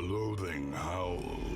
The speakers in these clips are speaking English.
loathing howls.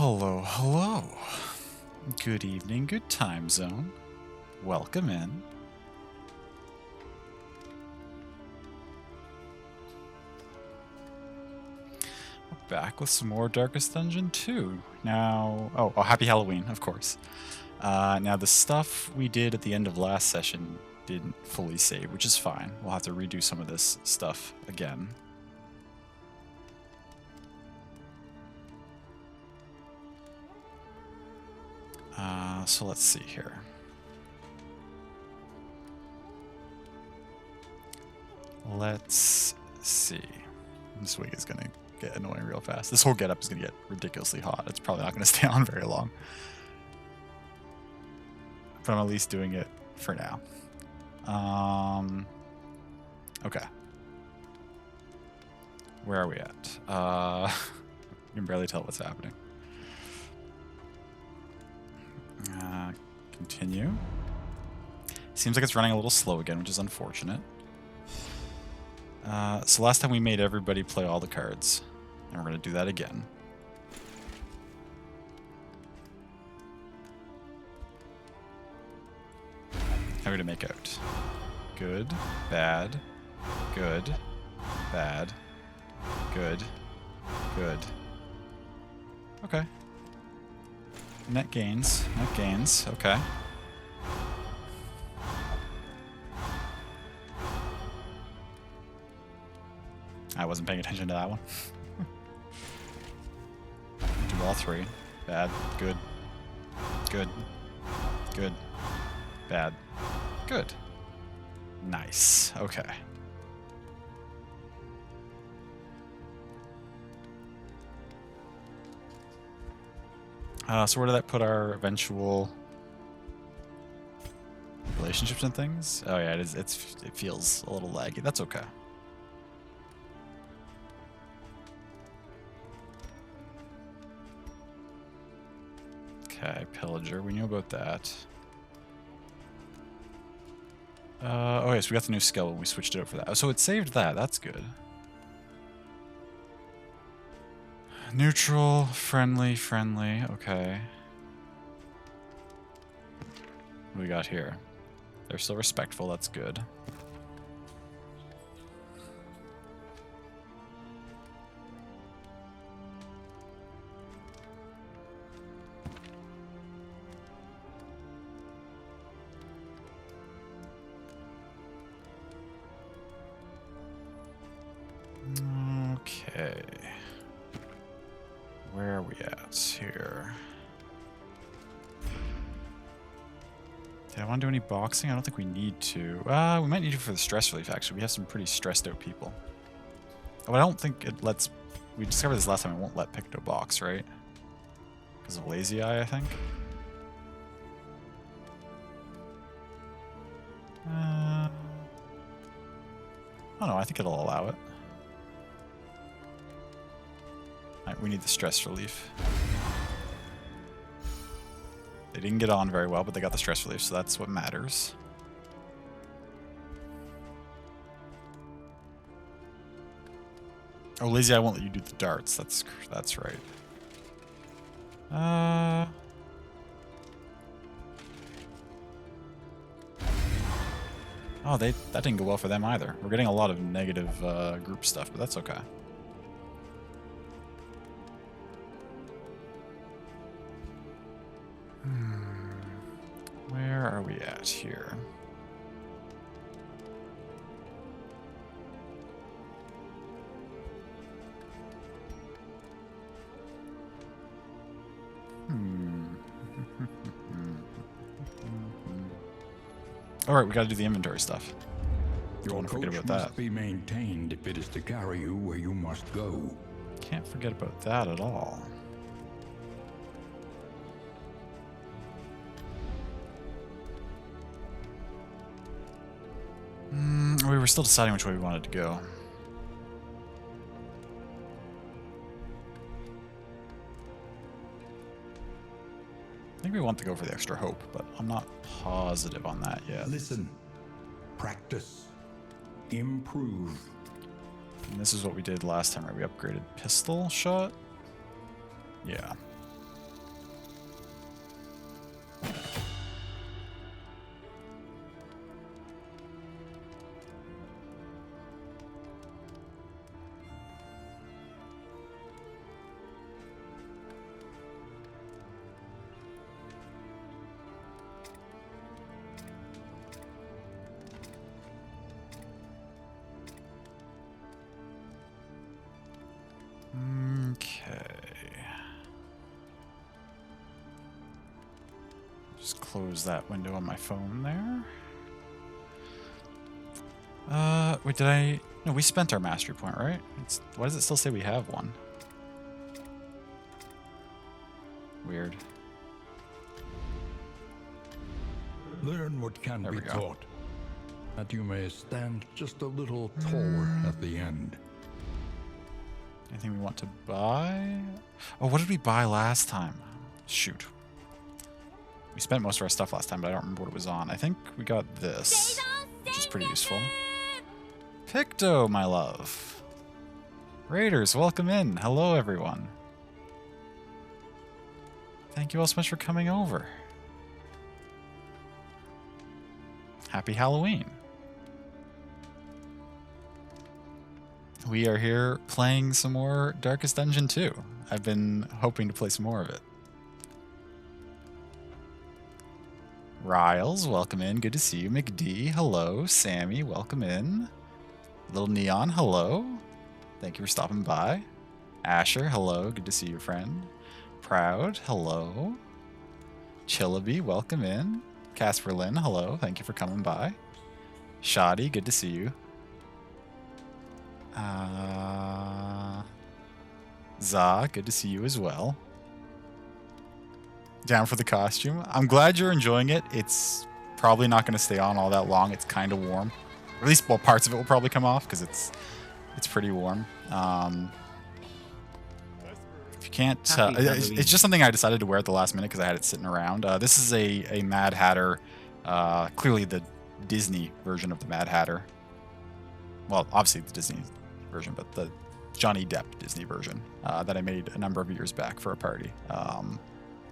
Hello, hello. Good evening, good time zone. Welcome in. We're back with some more Darkest Dungeon 2. Now, oh, happy Halloween, of course. Now, the stuff we did at the end of last session didn't fully save, which is fine. We'll have to redo some of this stuff again. So let's see here. Let's see. This wig is going to get annoying real fast. This whole getup is going to get ridiculously hot. It's probably not going to stay on very long. But I'm at least doing it for now. Okay. Where are we at? You can barely tell what's happening. Continue. Seems like it's running a little slow again, which is unfortunate. So last time we made everybody play all the cards, and we're going to do that again. How are we going to make out? Good, bad, good, bad, good, good. Okay. Net gains, okay. I wasn't paying attention to that one. Do all three. Bad, good, good, good, bad, good. Nice, okay. So where did that put our eventual relationships and things? Oh yeah, it feels a little laggy. That's okay. Okay, pillager. We knew about that. Oh yes, we got the new skill when we switched it out for that. Oh, so it saved that. That's good. Neutral, friendly, friendly. Okay. What do we got here? They're still respectful. That's good. Okay. Where are we at here? Did I want to do any boxing? I don't think we need to. We might need to for the stress relief, actually. We have some pretty stressed out people. Oh, I don't think it lets... We discovered this last time. It won't let Picto box, right? Because of lazy eye, I think. Oh no, I think it'll allow it. Alright, we need the stress relief. They didn't get on very well, but they got the stress relief, so that's what matters. Oh, lazy, I won't let you do the darts. That's right. Oh, that didn't go well for them either. We're getting a lot of negative group stuff, but that's okay. Where are we at here? Alright, we gotta do the inventory stuff. Don't want to forget about that. Must be maintained if it is to carry you where you must go. Can't forget about that at all. We were still deciding which way we wanted to go. I think we want to go for the extra hope, but I'm not positive on that yet. Listen, practice, improve. And this is what we did last time, right? We upgraded pistol shot? Yeah. Just close that window on my phone there. Wait, did I... No, we spent our mastery point, right? Why does it still say we have one? Weird. Learn what can There be we go. taught, that you may stand just a little taller at the end. Anything we want to buy? Oh, what did we buy last time? Shoot. We spent most of our stuff last time, but I don't remember what it was on. I think we got this, which is pretty useful. Picto, my love. Raiders, welcome in. Hello, everyone. Thank you all so much for coming over. Happy Halloween. We are here playing some more Darkest Dungeon 2. I've been hoping to play some more of it. Riles, welcome in. Good to see you. McD, hello. Sammy, welcome in. Little Neon, hello. Thank you for stopping by. Asher, hello. Good to see you, friend. Proud, hello. Chillaby, welcome in. Casper Lynn, hello. Thank you for coming by. Shoddy, good to see you. Za, good to see you as well. Down for the costume. I'm glad you're enjoying it. It's probably not going to stay on all that long. It's kind of warm. Or at least, well, parts of it will probably come off because it's pretty warm. If you can't, it's just something I decided to wear at the last minute because I had it sitting around. This is a Mad Hatter, clearly the Disney version of the Mad Hatter. Well, obviously the Disney version, but the Johnny Depp Disney version that I made a number of years back for a party.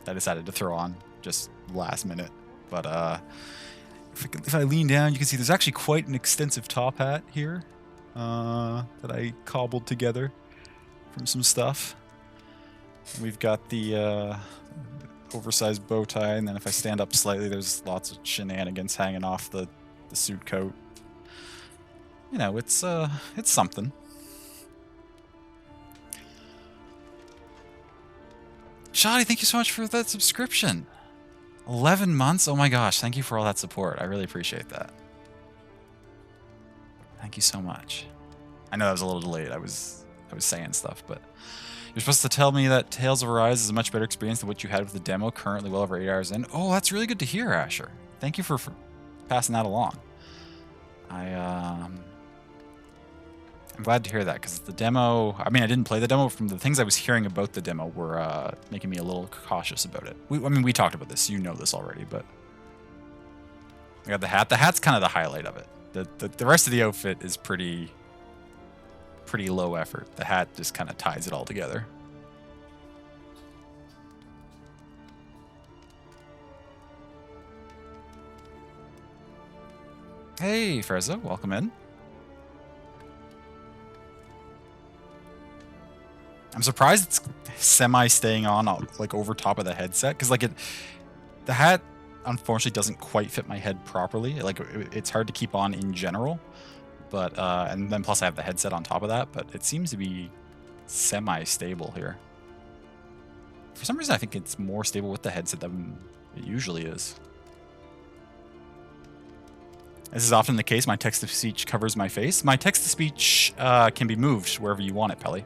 I decided to throw on just last minute. But if I lean down, you can see there's actually quite an extensive top hat here that I cobbled together from some stuff. We've got the oversized bow tie, and then if I stand up slightly, there's lots of shenanigans hanging off the suit coat. You know, it's something. Shoddy, thank you so much for that subscription. 11 months? Oh my gosh, thank you for all that support. I really appreciate that. Thank you so much. I know that was a little delayed. I was saying stuff, but you're supposed to tell me that Tales of Arise is a much better experience than what you had with the demo, currently well over 8 hours in. Oh, that's really good to hear, Asher. Thank you for passing that along. I'm glad to hear that, because the demo... I mean, I didn't play the demo. From the things I was hearing about the demo were making me a little cautious about it. We talked about this. You know this already, but... I got the hat. The hat's kind of the highlight of it. The rest of the outfit is pretty low effort. The hat just kind of ties it all together. Hey, Frezza. Welcome in. I'm surprised it's semi-staying on, like, over top of the headset, because, like, the hat, unfortunately, doesn't quite fit my head properly. Like, it's hard to keep on in general, but, and then plus I have the headset on top of that, but it seems to be semi-stable here. For some reason, I think it's more stable with the headset than it usually is. This is often the case. My text-to-speech covers my face. My text-to-speech can be moved wherever you want it, Pelly.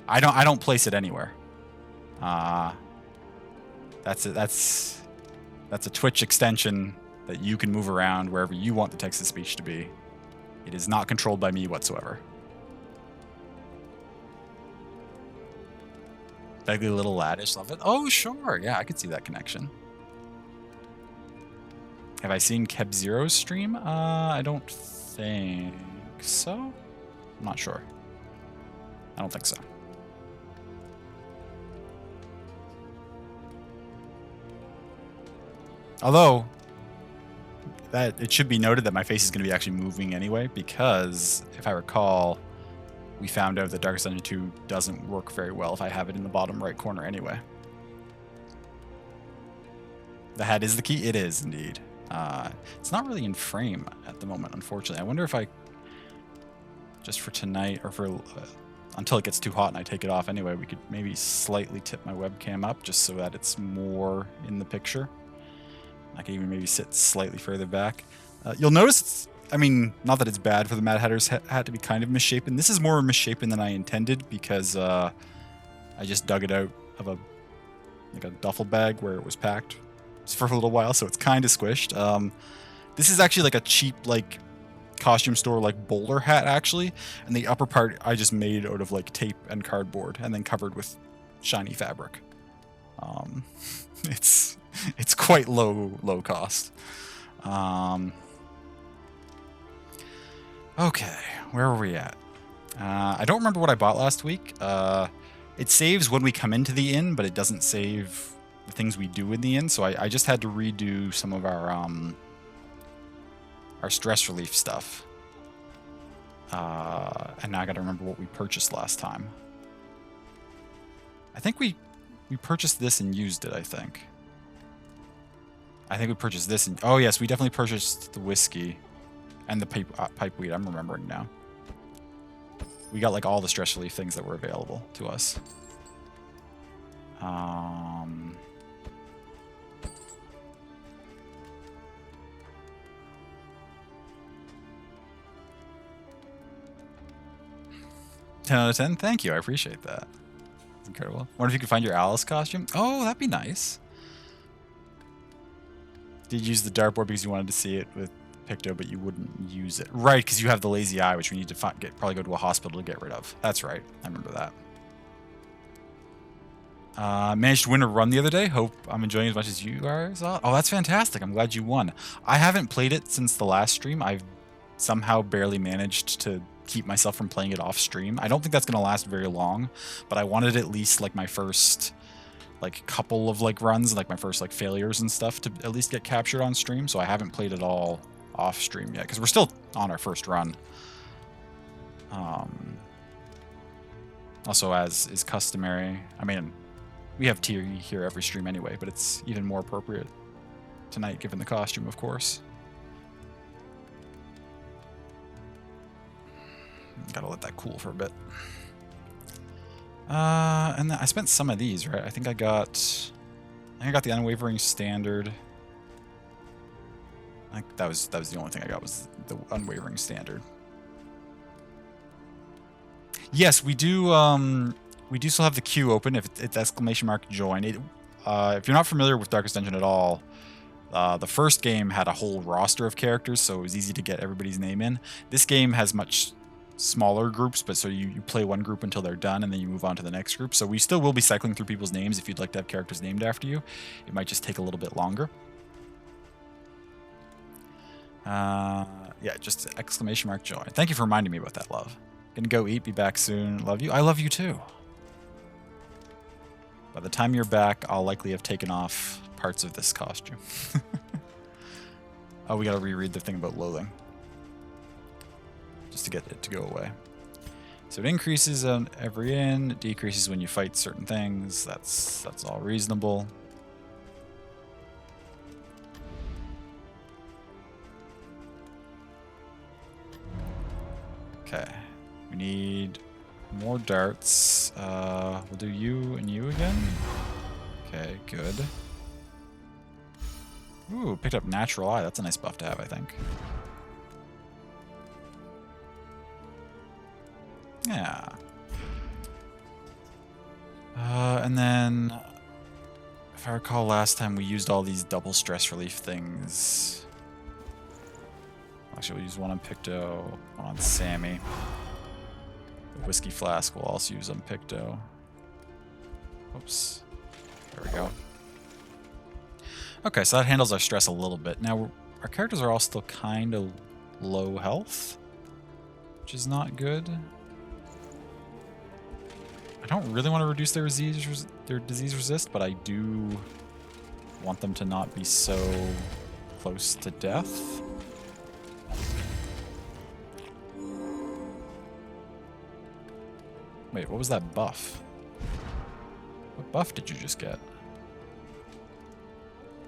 I don't place it anywhere. That's a Twitch extension that you can move around wherever you want the text-to-speech to be. It is not controlled by me whatsoever. Vaguely little laddish, love it. Oh, sure. Yeah, I could see that connection. Have I seen Keb Zero's stream? I don't think so. I'm not sure. I don't think so. Although, it should be noted that my face is going to be actually moving anyway, because if I recall, we found out that Darkest Dungeon 2 doesn't work very well if I have it in the bottom right corner anyway. The hat is the key? It is indeed. It's not really in frame at the moment, unfortunately. I wonder if I, just for tonight, or for until it gets too hot and I take it off anyway, we could maybe slightly tip my webcam up just so that it's more in the picture. I can even maybe sit slightly further back. You'll notice, I mean, not that it's bad for the Mad Hatter's hat to be kind of misshapen. This is more misshapen than I intended because I just dug it out of a duffel bag where it was packed for a little while, so it's kind of squished. This is actually like a cheap costume store bowler hat actually, and the upper part I just made out of tape and cardboard and then covered with shiny fabric. It's quite low cost. Okay, where were we at? I don't remember what I bought last week. It saves when we come into the inn, but it doesn't save the things we do in the inn. So I just had to redo some of our stress relief stuff. And now I got to remember what we purchased last time. I think we purchased this and used it. I think we purchased this and oh yes, we definitely purchased the whiskey and the pipe weed. I'm remembering now. We got all the stress relief things that were available to us. 10 out of 10. Thank you. I appreciate that. That's incredible. Wonder if you could find your Alice costume. Oh, that'd be nice. Did you use the dartboard because you wanted to see it with Picto, but you wouldn't use it? Right, because you have the lazy eye, which we need to probably go to a hospital to get rid of. That's right. I remember that. Managed to win a run the other day. Hope I'm enjoying it as much as you are. Oh, that's fantastic. I'm glad you won. I haven't played it since the last stream. I've somehow barely managed to keep myself from playing it off stream. I don't think that's going to last very long, but I wanted at least my first couple of runs, my first failures and stuff to at least get captured on stream. So I haven't played it all off stream yet because we're still on our first run. Also, as is customary, I mean, we have tier here every stream anyway, but it's even more appropriate tonight given the costume, of course. Gotta let that cool for a bit. And then I spent some of these, right? I think I got the Unwavering Standard. I think that was the only thing I got was the Unwavering Standard. Yes, we do still have the queue open if it's !join. If you're not familiar with Darkest Dungeon at all, the first game had a whole roster of characters, so it was easy to get everybody's name in. This game has much smaller groups, but so you play one group until they're done, and then you move on to the next group. So we still will be cycling through people's names if you'd like to have characters named after you. It might just take a little bit longer. Yeah, just !join. Thank you for reminding me about that, love. Gonna go eat, be back soon. Love you. I love you too. By the time you're back, I'll likely have taken off parts of this costume. Oh, we gotta reread the thing about loathing. Just to get it to go away. So it increases on every inn, it decreases when you fight certain things. That's all reasonable. Okay. We need more darts. We'll do you and you again. Okay, good. Ooh, picked up Natural Eye. That's a nice buff to have, I think. Yeah. And then, if I recall last time, we used all these double stress relief things. Actually, we'll use one on Picto, one on Sammy. The whiskey flask we'll also use on Picto. Oops. There we go. Okay, so that handles our stress a little bit. Now, our characters are all still kind of low health, which is not good. I don't really want to reduce their disease resist, but I do want them to not be so close to death. Wait, what was that buff? What buff did you just get?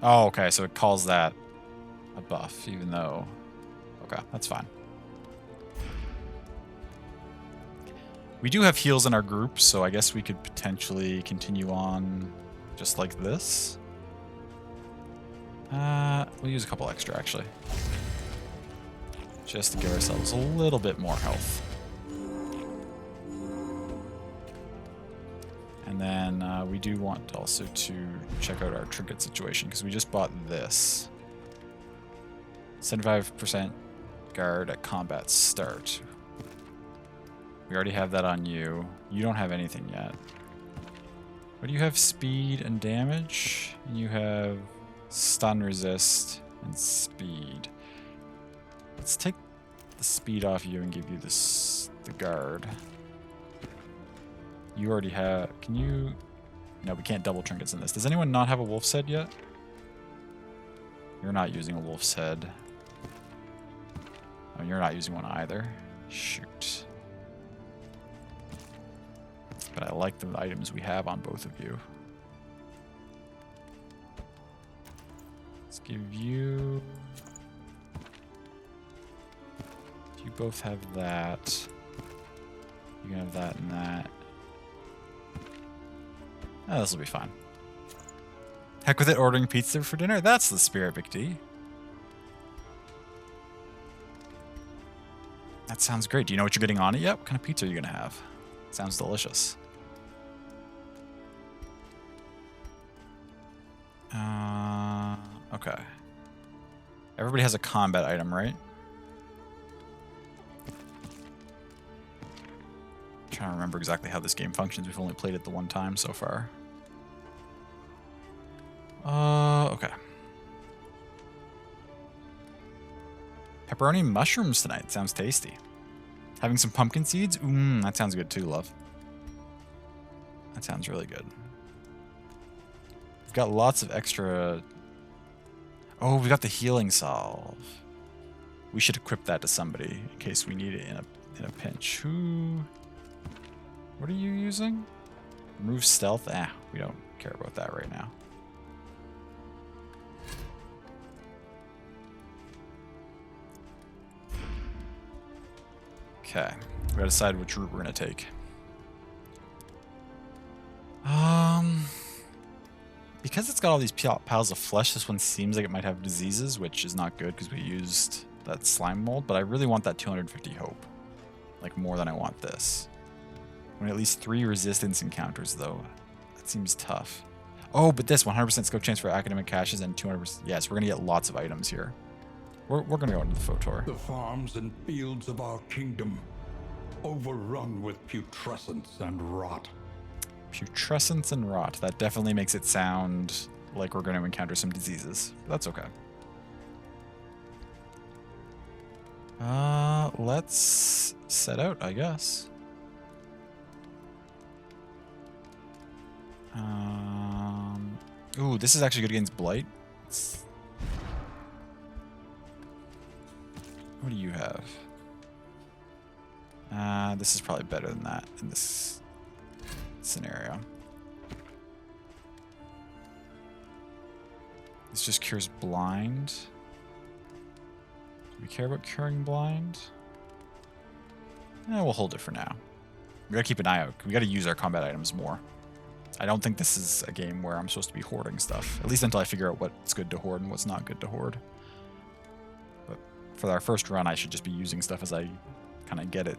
Oh, okay, so it calls that a buff, even though... Okay, that's fine. We do have heals in our group, so I guess we could potentially continue on just like this. We'll use a couple extra, actually. Just to give ourselves a little bit more health. And then we do want also to check out our trinket situation, because we just bought this. 75% guard at combat start. We already have that on you. You don't have anything yet. But you have speed and damage. And you have stun resist and speed. Let's take the speed off you and give you the guard. You already have... Can you... No, we can't double trinkets in this. Does anyone not have a wolf's head yet? You're not using a wolf's head. Oh, you're not using one either. Shoot. But I like the items we have on both of you. Let's give you... You both have that. You can have that and that. Oh, this will be fine. Heck with it, ordering pizza for dinner. That's the spirit, Big D. That sounds great. Do you know what you're getting on it yet? What kind of pizza are you going to have? Sounds delicious. Okay. Everybody has a combat item, right? I'm trying to remember exactly how this game functions. We've only played it the one time so far. Okay. Pepperoni mushrooms tonight. Sounds tasty. Having some pumpkin seeds? That sounds good too, love. That sounds really good. We've got lots of extra... Oh, we got the healing salve. We should equip that to somebody in case we need it in a pinch. What are you using? Remove stealth? We don't care about that right now. Okay, we gotta decide which route we're gonna take. Because it's got all these piles of flesh, this one seems like it might have diseases, which is not good because we used that slime mold, but I really want that 250 hope. Like more than I want this. I want at least 3 resistance encounters though. That seems tough. Oh, but this 100% scope chance for academic caches and 200%. Yes, we're gonna get lots of items here. We're gonna go into the Photor. The farms and fields of our kingdom, overrun with putrescence and rot. Putrescence and rot. That definitely makes it sound like we're going to encounter some diseases. That's okay. Let's set out, I guess. Ooh, this is actually good against blight. What do you have? This is probably better than that in this scenario. This just cures blind. Do we care about curing blind? We'll hold it for now. We gotta keep an eye out. We gotta use our combat items more. I don't think this is a game where I'm supposed to be hoarding stuff. At least until I figure out what's good to hoard and what's not good to hoard. But for our first run, I should just be using stuff as I kind of get it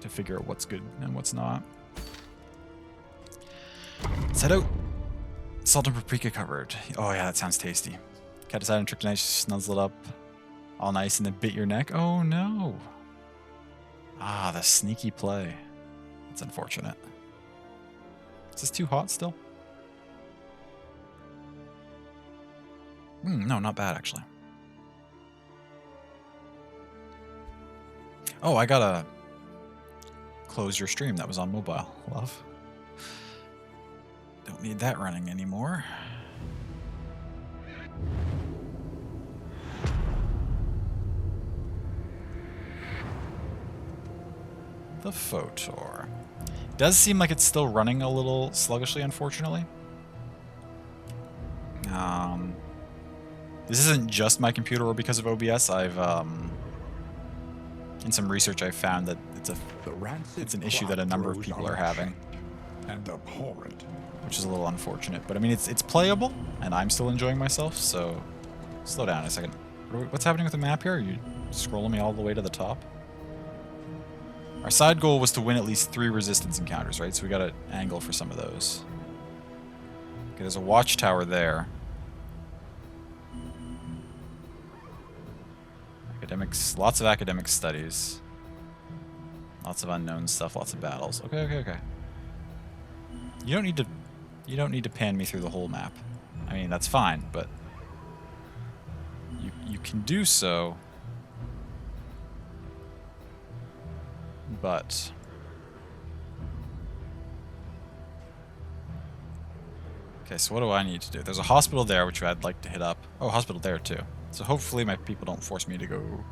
to figure out what's good and what's not. Let's head out. Salt and paprika covered. Oh yeah, that sounds tasty. Cat decided on Kryptonite, snuzzle it up all nice and then bit your neck. Oh no. The sneaky play. That's unfortunate. Is this too hot still? No, not bad actually. Oh, I gotta close your stream that was on mobile, love. Don't need that running anymore. The Photor. Does seem like it's still running a little sluggishly, unfortunately. This isn't just my computer or because of OBS. I've in some research I found that it's an issue that a number of people are having. And abhorrent. Which is a little unfortunate, but I mean it's playable and I'm still enjoying myself, so Slow down a second. What's happening with the map here? Are you scrolling me all the way to the top? Our side goal was to win at least 3 resistance encounters, right? So we got to angle for some of those. Okay, there's a watchtower there. Academics, lots of academic studies. Lots of unknown stuff, lots of battles. Okay, okay, okay. You don't need to pan me through the whole map. I mean, that's fine, but you can do so. But okay, so what do I need to do? There's a hospital there, which I'd like to hit up. Oh, hospital there too. So hopefully my people don't force me to go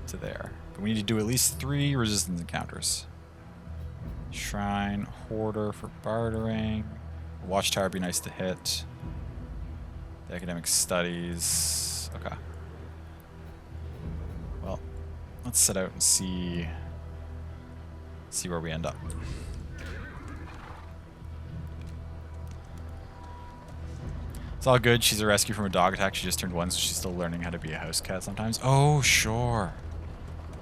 to there. But we need to do at least 3 resistance encounters. Shrine, Hoarder for bartering. Watchtower would be nice to hit. The academic studies. Okay. Well, let's set out and see where we end up. It's all good. She's a rescue from a dog attack. She just turned 1, so she's still learning how to be a house cat sometimes. Oh, sure.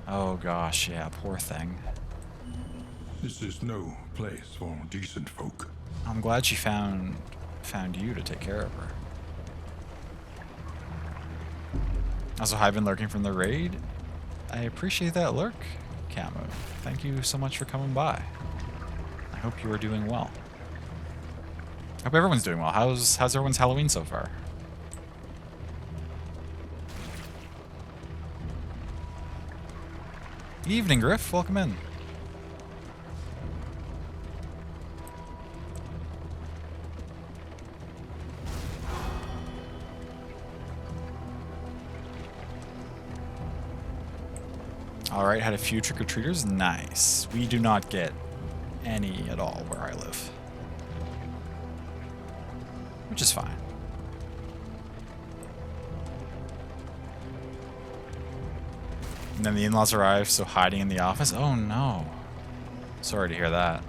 Oh, gosh, yeah, poor thing. This is no place for decent folk. I'm glad she found you to take care of her. Also, I've been lurking from the raid. I appreciate that lurk, Camo. Thank you so much for coming by. I hope you are doing well. I hope everyone's doing well. How's everyone's Halloween so far? Evening, Griff. Welcome in. Alright, had a few trick-or-treaters. Nice. We do not get any at all where I live. Which is fine. And then the in-laws arrive, so hiding in the office? Oh no. Sorry to hear that.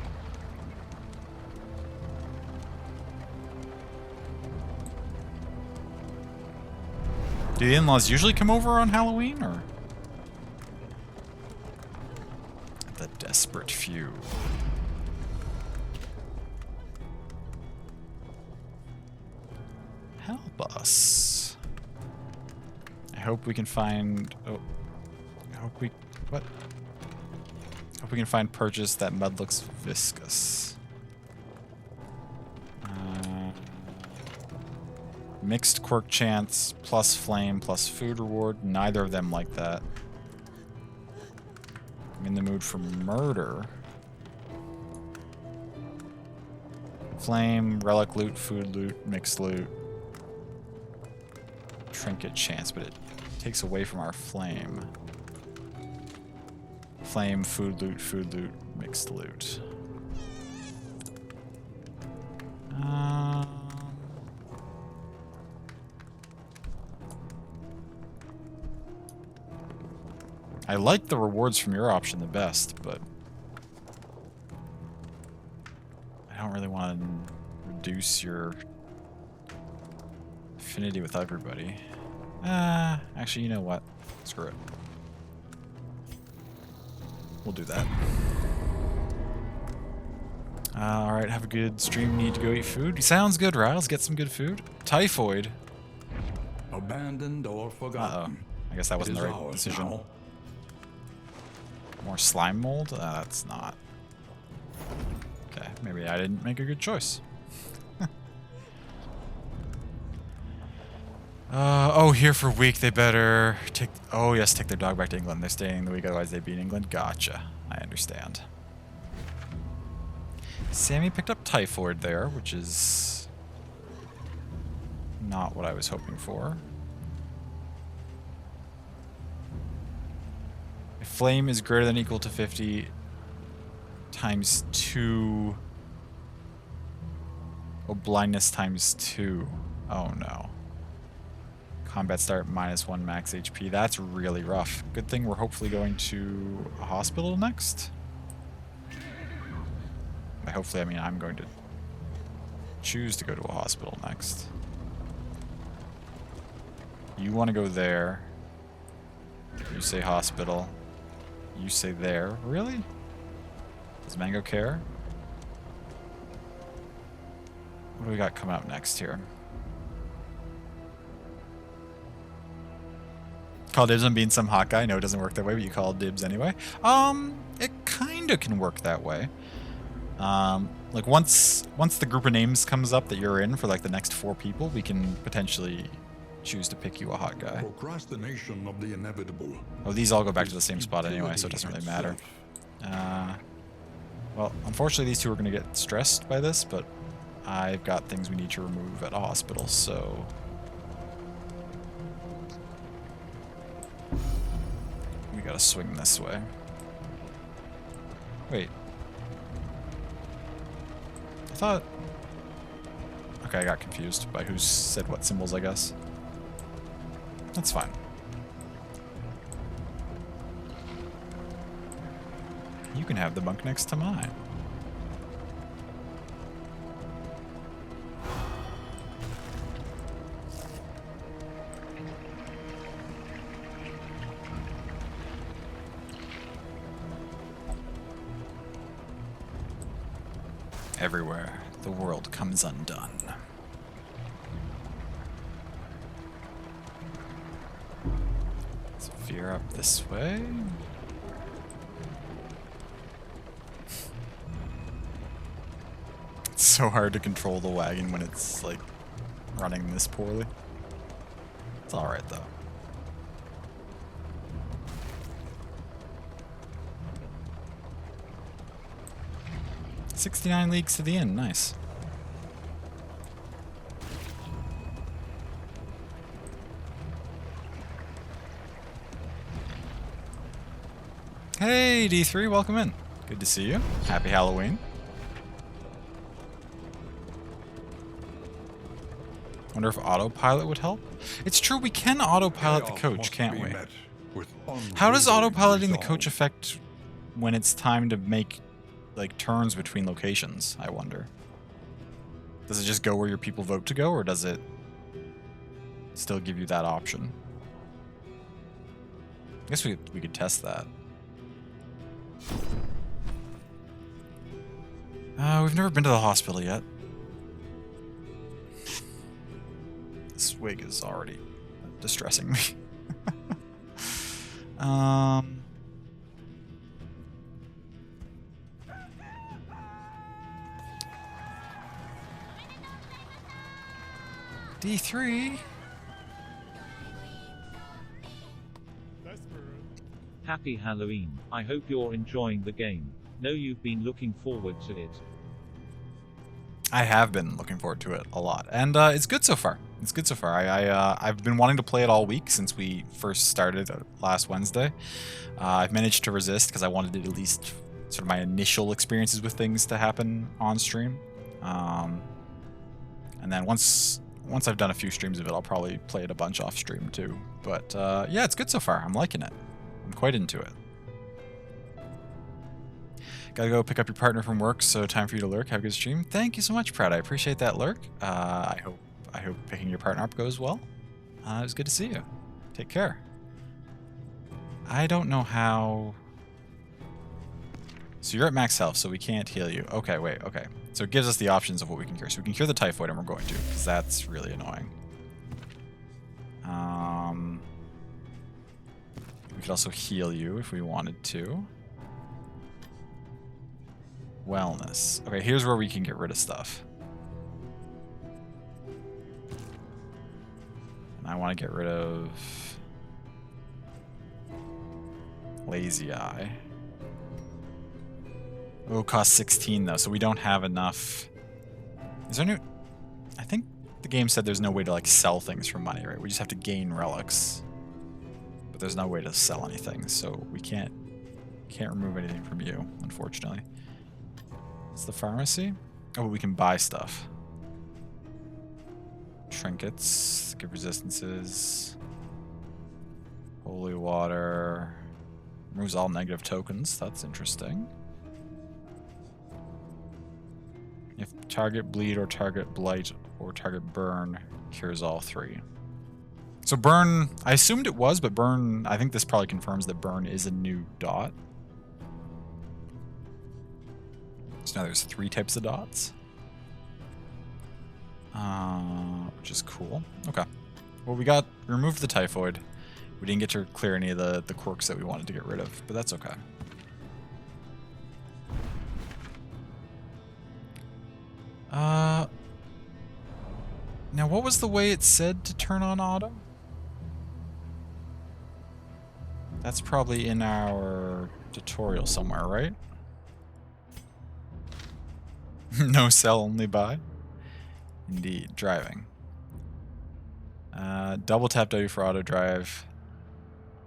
Do the in-laws usually come over on Halloween, or? The desperate few. Help us. I hope we can find... Oh. I hope we... What? Hope we can find purchase that mud looks viscous. Mixed quirk chance, plus flame, plus food reward. Neither of them like that. I'm in the mood for murder. Flame, relic loot, food loot, mixed loot. Trinket chance, but it takes away from our flame. Flame, food loot, mixed loot. I like the rewards from your option the best, but I don't really want to reduce your affinity with everybody. Actually, you know what? Screw it. We'll do that. Alright, have a good stream. Need to go eat food. Sounds good, Riles. Get some good food. Typhoid. Abandoned or forgotten. I guess that wasn't the right decision. Now. More slime mold? That's not. Okay, maybe I didn't make a good choice. Oh, here for a week. They better take... Oh, yes, take their dog back to England. They're staying the week, otherwise they'd be in England. Gotcha. I understand. Sammy picked up typhoid there, which is not what I was hoping for. If flame is greater than or equal to 50 times 2. Oh, blindness times 2. Oh no. Combat start -1 max HP. That's really rough. Good thing we're hopefully going to a hospital next. By hopefully, I mean I'm going to choose to go to a hospital next. You want to go there. You say hospital. You say there. Really? Does Mango care? What do we got coming up next here? Call dibs on being some hot guy. No, it doesn't work that way, but you call dibs anyway. It kind of can work that way. Like once the group of names comes up that you're in for like the next 4 people, we can potentially choose to pick you a hot guy. Procrastination of the inevitable. Oh, these all go back to the same spot anyway, so it doesn't really matter. Well, unfortunately these two are going to get stressed by this, but I've got things we need to remove at a hospital, so... we gotta swing this way. Wait. I thought... okay, I got confused by who said what symbols, I guess. That's fine. You can have the bunk next to mine. Everywhere, the world comes undone. Let's veer up this way. It's so hard to control the wagon when it's, like, running this poorly. It's alright, though. "69 leagues to the inn." Nice. Hey, D3, welcome in. Good to see you. Happy Halloween. Wonder if autopilot would help? It's true, we can autopilot the coach, can't we? How does autopiloting the coach affect when it's time to make, like, turns between locations, I wonder? Does it just go where your people vote to go, or does it still give you that option? I guess we could test that. We've never been to the hospital yet. This wig is already distressing me. D3? Happy Halloween. I hope you're enjoying the game. Know you've been looking forward to it. I have been looking forward to it a lot, and it's good so far. It's good so far. I've been wanting to play it all week since we first started last Wednesday. I've managed to resist because I wanted at least sort of my initial experiences with things to happen on stream, and then once I've done a few streams of it, I'll probably play it a bunch off stream too. But yeah, it's good so far. I'm liking it. I'm quite into it. Gotta go pick up your partner from work, so time for you to lurk. Have a good stream. Thank you so much, Pratt. I appreciate that lurk. I hope picking your partner up goes well. It was good to see you. Take care. I don't know how... so you're at max health, so we can't heal you. Okay, wait, okay. So it gives us the options of what we can cure. So we can cure the typhoid, and we're going to, because that's really annoying. We could also heal you if we wanted to. Wellness. Okay, here's where we can get rid of stuff. And I want to get rid of... Lazy Eye. Oh, cost 16 though, so we don't have enough. Is there no... I think the game said there's no way to, like, sell things for money, right? We just have to gain relics. But there's no way to sell anything, so we can't remove anything from you, unfortunately. It's the pharmacy? Oh, but we can buy stuff. Trinkets, give resistances. Holy water. Removes all negative tokens, that's interesting. If target bleed or target blight or target burn, cures all 3. So burn, I assumed it was, but burn, I think this probably confirms that burn is a new dot. So now there's 3 types of dots. Which is cool. Okay. Well, we removed the typhoid. We didn't get to clear any of the quirks that we wanted to get rid of, but that's okay. Now what was the way it said to turn on auto? That's probably in our tutorial somewhere, right? No sell, only buy? Indeed, driving. Double tap W for auto drive.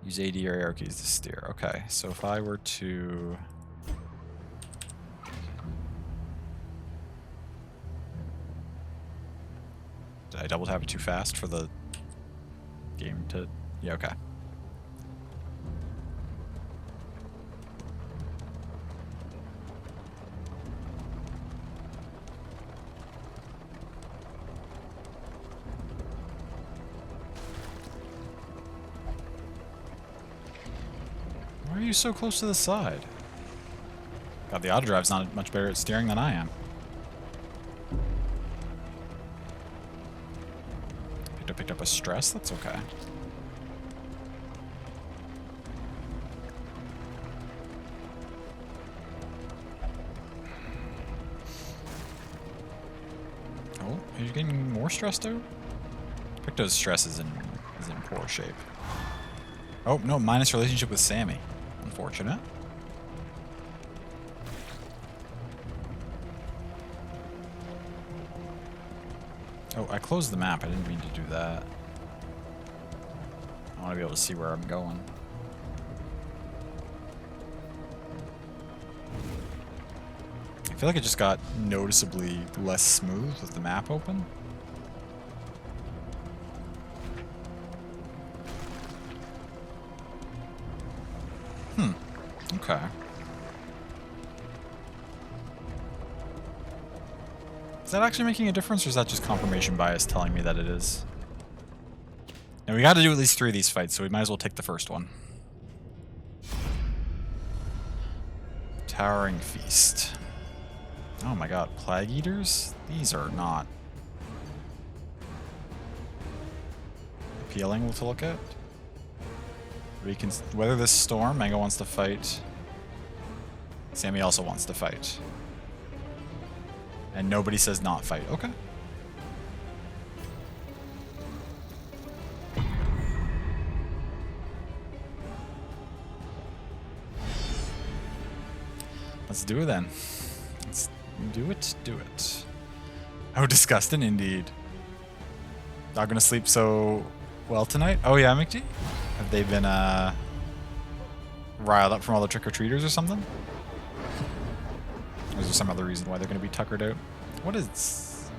Use AD or arrow keys to steer. Okay, so if I were to... Did I double tap it too fast for the game to... Yeah, okay. Why are you so close to the side? God, the auto drive's not much better at steering than I am. Picked up a stress, that's okay. Oh, are you getting more stressed out? Picto's stress is in poor shape. Oh, no, minus relationship with Sammy. Unfortunate. Oh, I closed the map. I didn't mean to do that. I want to be able to see where I'm going. I feel like it just got noticeably less smooth with the map open. Okay. Is that actually making a difference, or is that just confirmation bias telling me that it is? Now we got to do at least 3 of these fights, so we might as well take the first one. Towering Feast. Oh my god, Plague Eaters? These are not appealing to look at. We can weather this storm. Mango wants to fight. Sammy also wants to fight. And nobody says not fight. Okay. Let's do it then. Let's do it. Do it. Oh, disgusting indeed. Not gonna sleep so well tonight? Oh yeah, McD? Have they been riled up from all the trick-or-treaters or something? Or is there some other reason why they're going to be tuckered out? What is...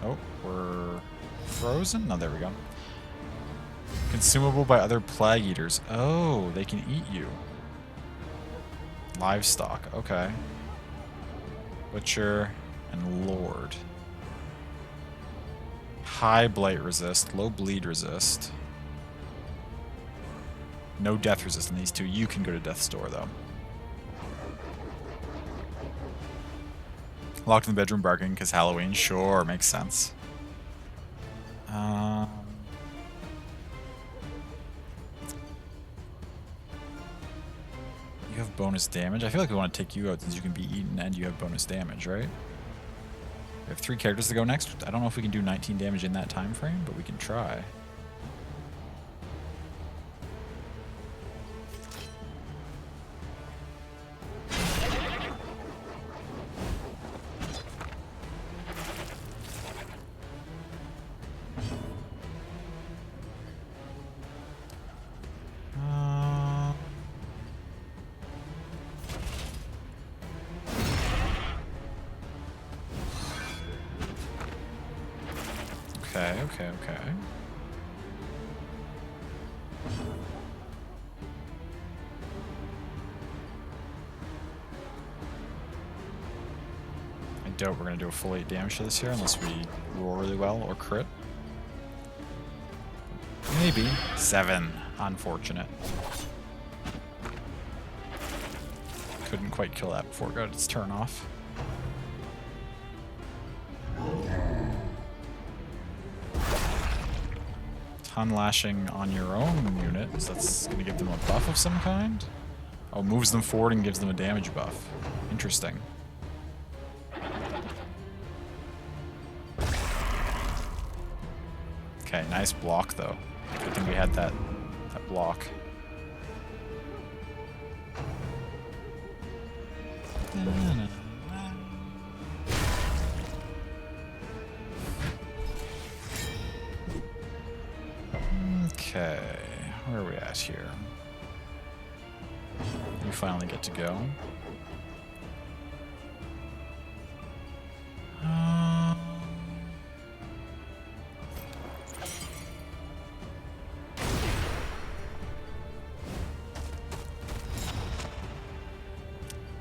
Oh, we're frozen? No, there we go. Consumable by other plague eaters. Oh, they can eat you. Livestock, okay. Butcher and Lord. High blight resist, low bleed resist. No death resist in these 2. You can go to death's door though. Locked in the bedroom barking because Halloween. Sure, makes sense. You have bonus damage. I feel like we want to take you out since you can be eaten and you have bonus damage, right? We have 3 characters to go next. I don't know if we can do 19 damage in that time frame, but we can try. Okay. I doubt we're going to do a full 8 damage to this here unless we roll really well or crit. Maybe. 7. Unfortunate. Couldn't quite kill that before it got its turn off. Ton lashing on your own unit, so that's going to give them a buff of some kind. Oh, moves them forward and gives them a damage buff. Interesting. Okay, nice block though. Good thing we had that block. Okay, where are we at here? We finally get to go.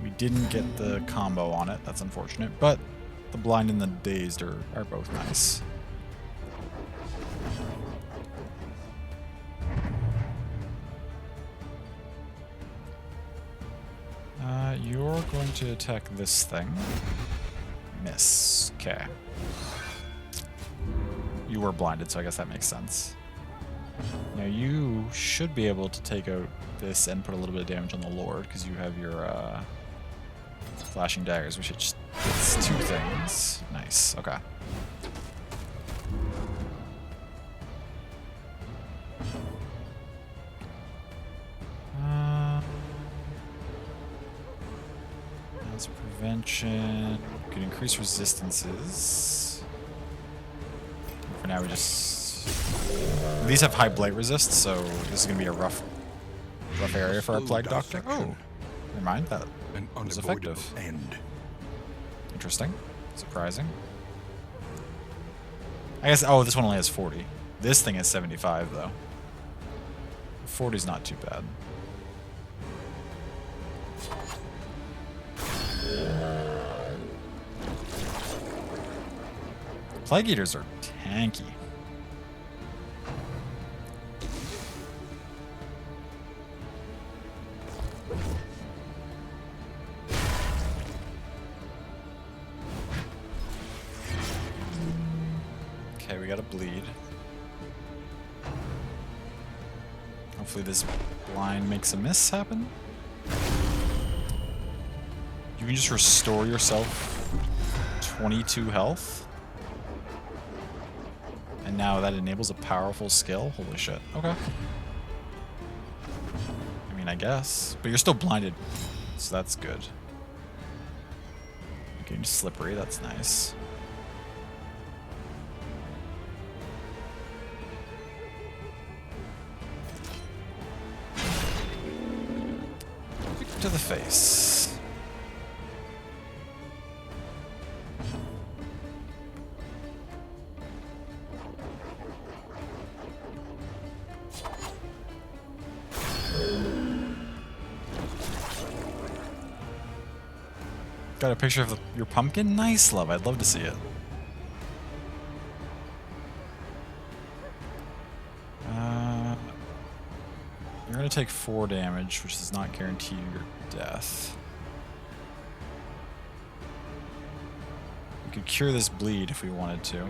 We didn't get the combo on it, that's unfortunate, but the blind and the dazed are both nice. You're going to attack this thing. Miss. Okay. You were blinded, so I guess that makes sense. Now you should be able to take out this and put a little bit of damage on the Lord, because you have your flashing daggers, which it's 2 things. Nice. Okay. Prevention. We can increase resistances. For now, we just. These have high blight resist, so this is gonna be a rough area for our Plague Doctor. Oh, never mind. That was effective. Interesting. Surprising. I guess. Oh, this one only has 40. This thing has 75 though. 40's not too bad. Plague Eaters are tanky. Okay, we got a bleed. Hopefully this blind makes a miss happen. You can just restore yourself 22 health. And now that enables a powerful skill? Holy shit. Okay. I mean, I guess. But you're still blinded, so that's good. Okay, just slippery, that's nice. Kick to the face. Got a picture of your pumpkin? Nice, love. I'd love to see it. You're going to take 4 damage, which does not guarantee your death. We could cure this bleed if we wanted to.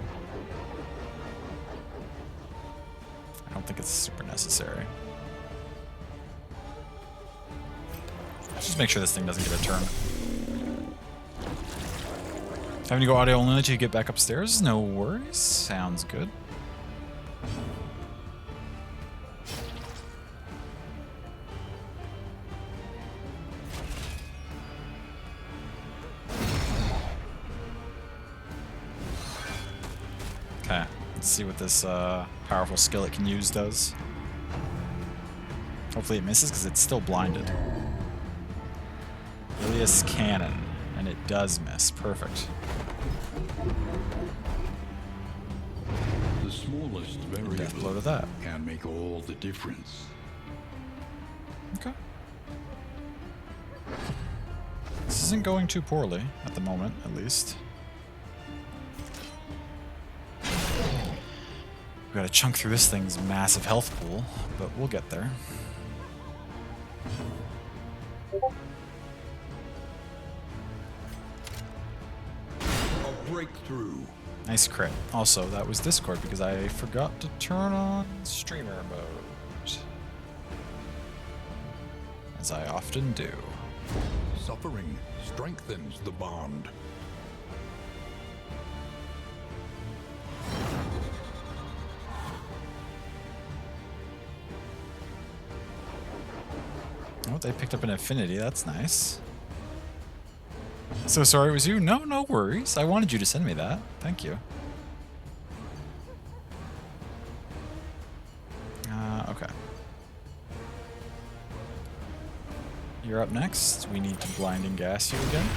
I don't think it's super necessary. Just make sure this thing doesn't get a turn. Having to go audio only until you get back upstairs? No worries. Sounds good. Okay, let's see what this powerful skill it can use does. Hopefully it misses because it's still blinded. Ilias Cannon, and it does miss. Perfect. The smallest Death blow variable to that. can make all the difference. Okay. This isn't going too poorly, at the moment, at least. We gotta chunk through this thing's massive health pool, but we'll get there. A breakthrough. Nice crit. Also, that was Discord because I forgot to turn on streamer mode. As I often do. Suffering strengthens the bond. Oh, they picked up an affinity. That's nice. So sorry it was you? No, no worries. I wanted you to send me that. Thank you. Okay. You're up next. We need to blinding gas you again.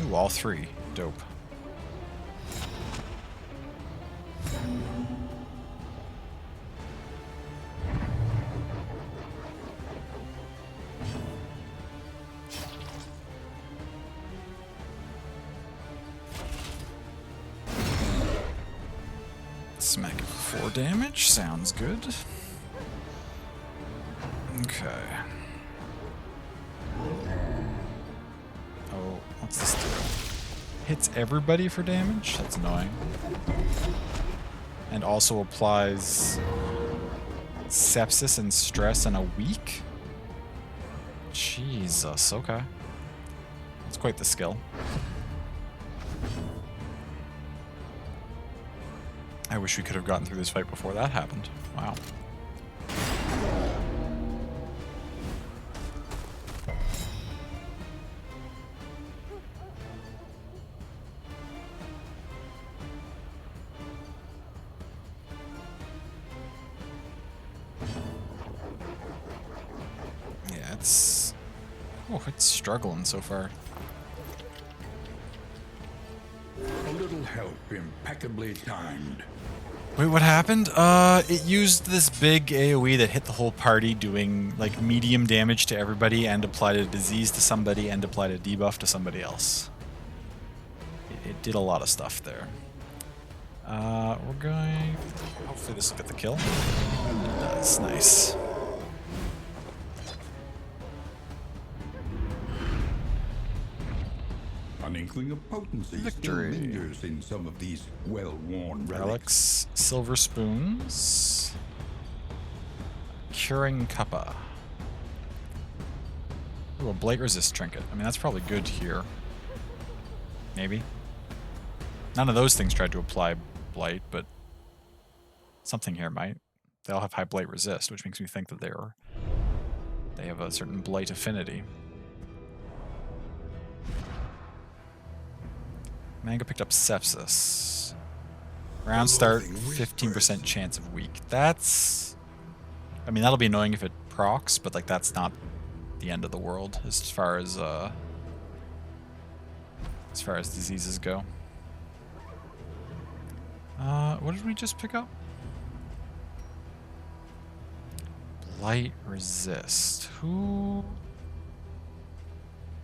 Ooh, all three. Dope. Smack it for 4 damage. Sounds good. Okay. Oh, what's this do? Hits everybody for damage? That's annoying. And also applies sepsis and stress in a week? Jesus, okay. That's quite the skill. I wish we could have gotten through this fight before that happened. Wow. Yeah, it's... Oh, it's struggling so far. A little help impeccably timed. Wait, what happened? It used this big AoE that hit the whole party, doing like medium damage to everybody and applied a disease to somebody and applied a debuff to somebody else. It did a lot of stuff there. We're going... Hopefully this will get the kill. It does. Nice. An inkling of potency Victory. still lingers in some of these well-worn relics. Relics, silver spoons, curing cuppa. Ooh, a blight resist trinket. I mean, that's probably good here. Maybe. None of those things tried to apply blight, but something here might. They all have high blight resist, which makes me think that they have a certain blight affinity. Mango picked up sepsis. Round start, 15% chance of weak. That's... I mean, that'll be annoying if it procs, but like that's not the end of the world as far as diseases go. What did we just pick up? Blight resist. Who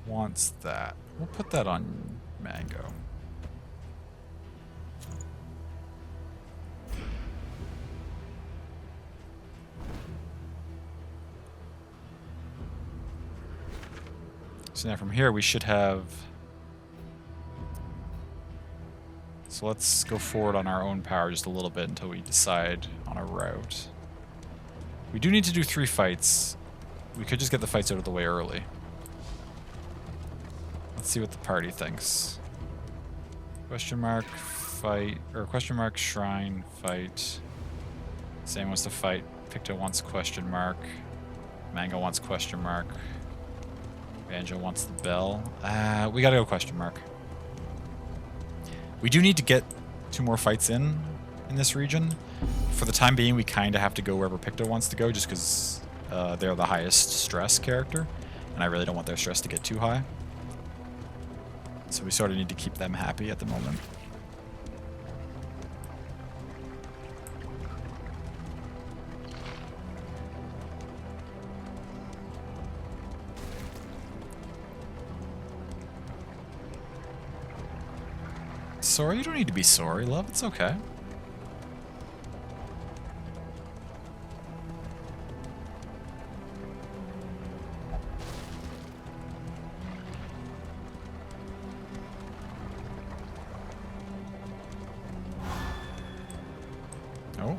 wants that? We'll put that on Mango. So now from here we should have... So let's go forward on our own power just a little bit until we decide on a route. We do need to do 3 fights. We could just get the fights out of the way early. Let's see what the party thinks. Question mark, fight, or question mark, shrine, fight. Sam wants to fight. Picto wants question mark. Mango wants question mark. Banjo wants the bell. We gotta go question mark. We do need to get 2 more fights in this region. For the time being, we kind of have to go wherever Picto wants to go, just because they're the highest stress character, and I really don't want their stress to get too high. So we sort of need to keep them happy at the moment. sorry. You don't need to be sorry, love. It's okay. Oh.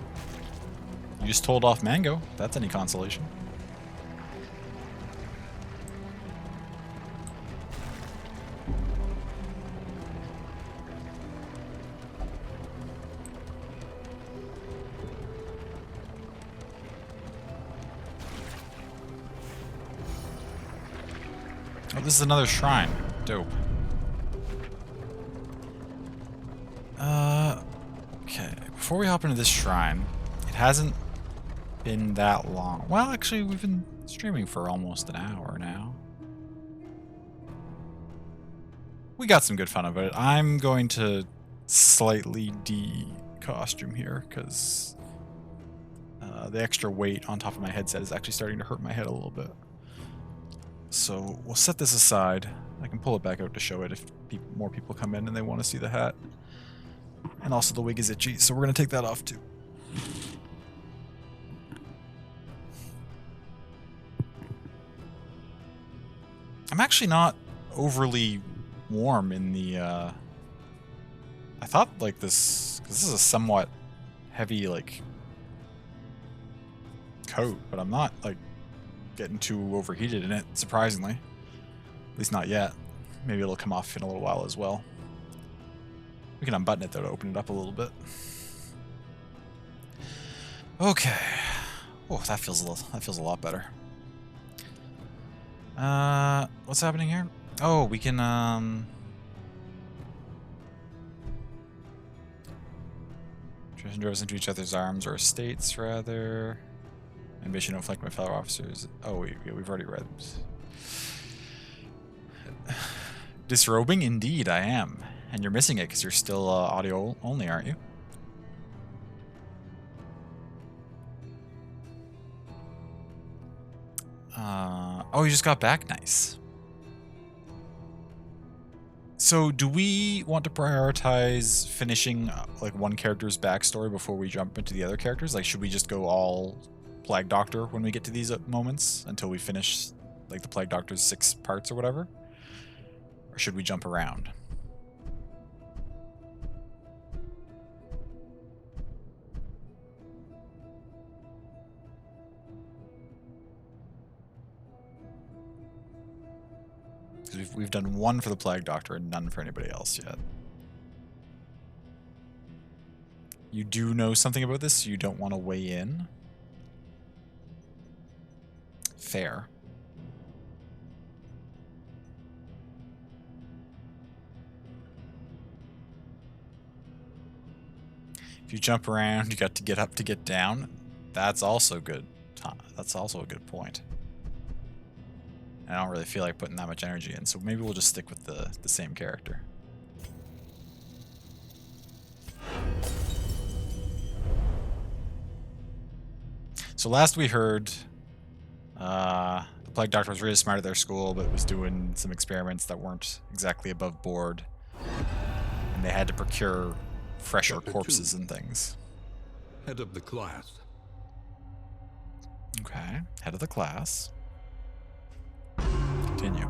You just told off Mango. If that's any consolation. Oh, this is another shrine. Dope. Okay. Before we hop into this shrine, it hasn't been that long. Well, actually, we've been streaming for almost an hour now. We got some good fun of it. I'm going to slightly de-costume here, because the extra weight on top of my headset is actually starting to hurt my head a little bit. So we'll set this aside. I can pull it back out to show it if more people come in and they want to see the hat. And also the wig is itchy, so we're going to take that off too. I'm actually not overly warm in the... I thought like this... Cause this is a somewhat heavy like coat, but I'm not like getting too overheated in it, surprisingly. At least not yet. Maybe it'll come off in a little while as well. We can unbutton it though to open it up a little bit. Okay. Oh, that feels a lot better. What's happening here? Oh, we can Tristan drove us into each other's arms, or estates rather. Ambition to flank my fellow officers. Oh, we've already read. Disrobing? Indeed, I am. And you're missing it because you're still audio only, aren't you? Oh, you just got back. Nice. So, do we want to prioritize finishing like one character's backstory before we jump into the other characters? Like, should we just go all Plague Doctor when we get to these moments until we finish like the Plague Doctor's 6 parts or whatever? Or should we jump around? Because we've done one for the Plague Doctor and none for anybody else yet. You do know something about this, so you don't want to weigh in? Fair. If you jump around, you got to get up to get down. That's also good. That's also a good point. I don't really feel like putting that much energy in, so maybe we'll just stick with the same character. So last we heard, the Plague Doctor was really smart at their school, but was doing some experiments that weren't exactly above board. And they had to procure fresher Chapter corpses 2. and things. Head of the class. Okay, head of the class. Continue.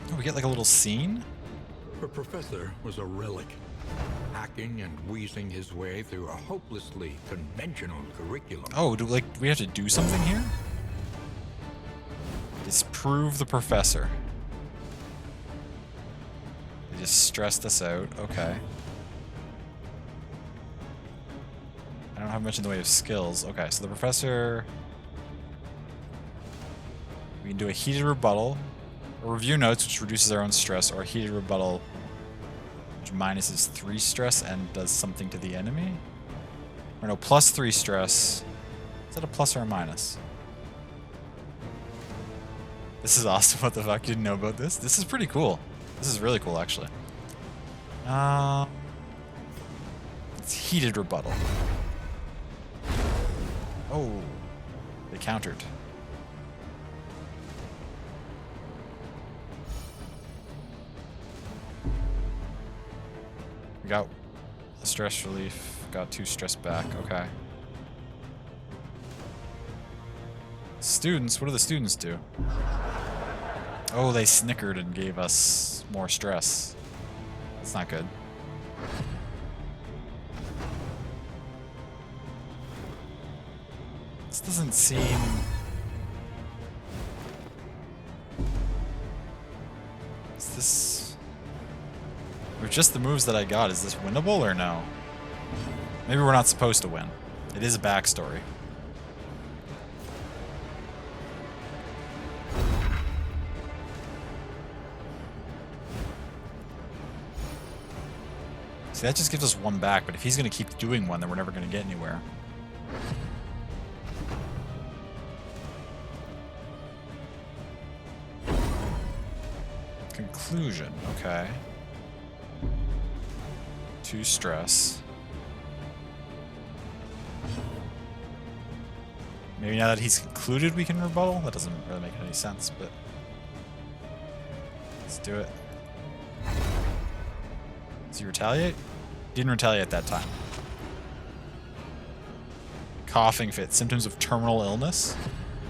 Oh, we get like a little scene? Her professor was a relic, hacking and wheezing his way through a hopelessly conventional curriculum. Oh, do we have to do something here? Disprove the professor. They just stressed us out. Okay. I don't have much in the way of skills. Okay, so the professor... We can do a heated rebuttal, or review notes, which reduces our own stress, or a heated rebuttal, which minuses 3 stress and does something to the enemy? Or no, plus 3 stress. Is that a plus or a minus? This is awesome. What the fuck? You didn't know about this? This is pretty cool. This is really cool, actually. It's heated rebuttal. Oh, they countered. We got the stress relief, got 2 stress back, okay. Students, what do the students do? Oh, they snickered and gave us more stress. That's not good. This doesn't seem... Is this... With just the moves that I got, is this winnable or no? Maybe we're not supposed to win. It is a backstory. See, that just gives us 1 back, but if he's going to keep doing 1, then we're never going to get anywhere. Conclusion, okay. 2 stress. Maybe now that he's concluded we can rebuttal? That doesn't really make any sense, but... Let's do it. Does he retaliate? Didn't retaliate that time. Coughing fit. Symptoms of terminal illness?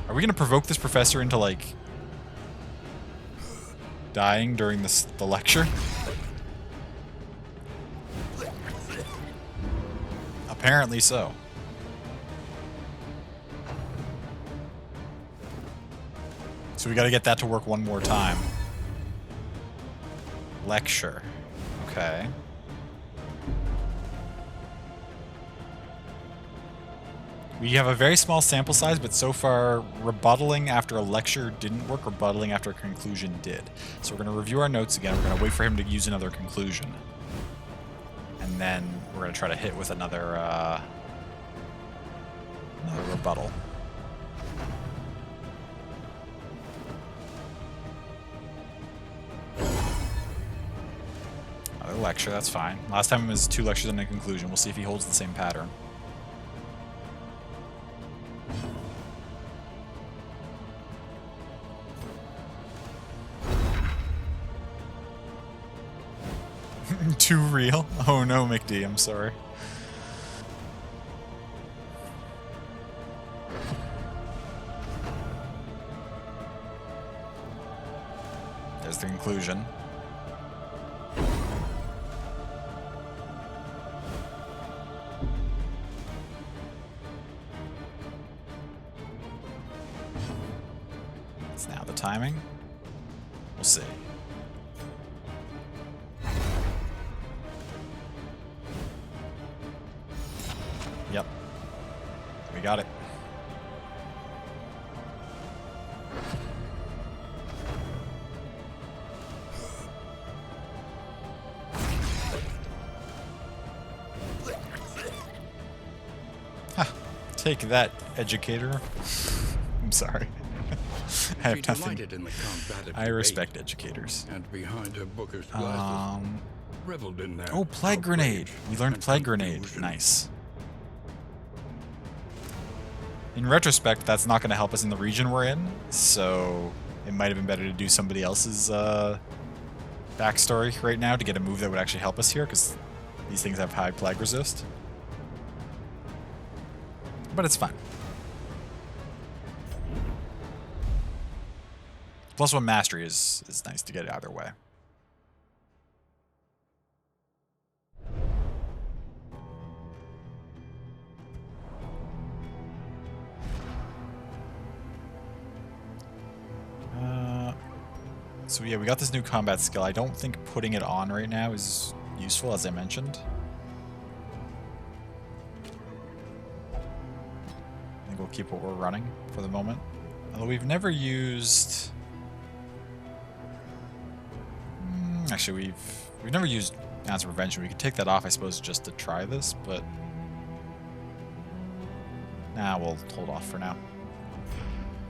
Are we going to provoke this professor into, like... dying during the lecture? Apparently so. So we got to get that to work 1 more time. Lecture. Okay. We have a very small sample size, but so far, rebuttaling after a lecture didn't work, rebuttaling after a conclusion did. So we're going to review our notes again. We're going to wait for him to use another conclusion. And then we're going to try to hit with another rebuttal. Another lecture, that's fine. Last time it was 2 lectures and a conclusion. We'll see if he holds the same pattern. Too real? Oh no, McD, I'm sorry. There's the conclusion. It's now the timing. We'll see. Yep. We got it. Ha! Take that, educator. I'm sorry. I have nothing. In the combative I respect educators. And behind her bookish glasses, reveled in their Oh, plague grenade. outrage We learned and plague grenade. confusion. Nice. In retrospect, that's not going to help us in the region we're in, so it might have been better to do somebody else's backstory right now to get a move that would actually help us here, because these things have high plague resist. But it's fine. +1 mastery is nice to get either way. So yeah, we got this new combat skill. I don't think putting it on right now is useful, as I mentioned. I think we'll keep what we're running for the moment. Although we've never used... Actually, we've never used Ounce of Prevention. We could take that off, I suppose, just to try this, but... Nah, we'll hold off for now.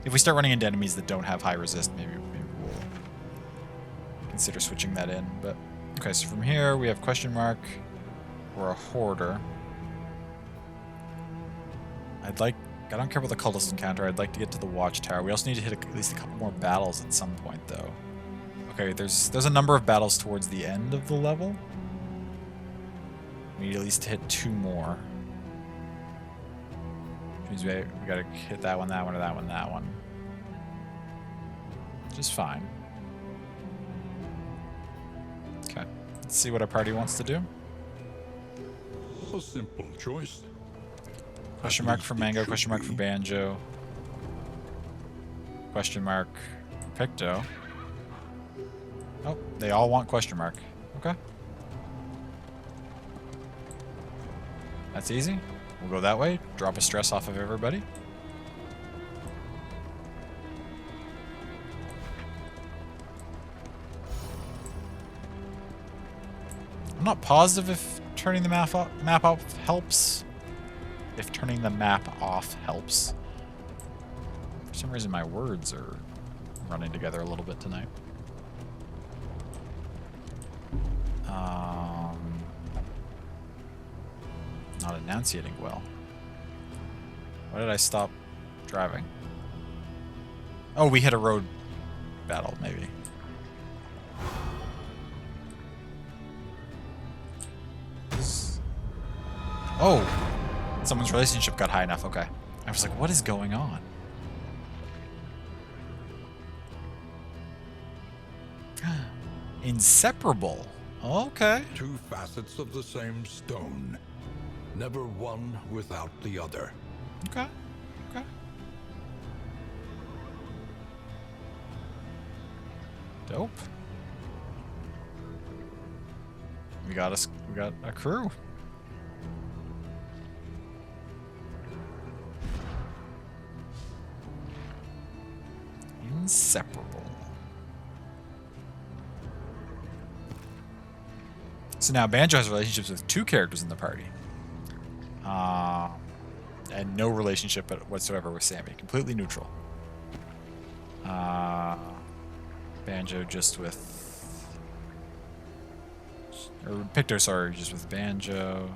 If we start running into enemies that don't have high resist, maybe we'll consider switching that in. But okay, so from here we have question mark. We're a hoarder. I'd like I don't care about the cultist encounter. I'd like to get to the watchtower. We also need to hit at least a couple more battles at some point, though. Okay, there's a number of battles towards the end of the level. We need at least to hit 2 more. Which means we gotta hit that one, or that one, that one. Which is fine. Okay, let's see what our party wants to do. A simple choice. Question mark for Mango, question mark for Banjo. Question mark for Picto. Oh, they all want question mark. Okay. That's easy. We'll go that way. Drop a stress off of everybody. I'm not positive if turning the map off helps. If turning the map off helps. For some reason my words are running together a little bit tonight. Not enunciating well. Why did I stop driving? Oh, we hit a road battle, maybe. Oh! Someone's relationship got high enough, okay. I was like, what is going on? Inseparable. Okay. 2 facets of the same stone. Never one without the other. Okay. Okay. Dope. We got a crew. Inseparable. So now Banjo has relationships with 2 characters in the party. And no relationship whatsoever with Sammy. Completely neutral. Banjo just with... Or Picto, sorry, just with Banjo.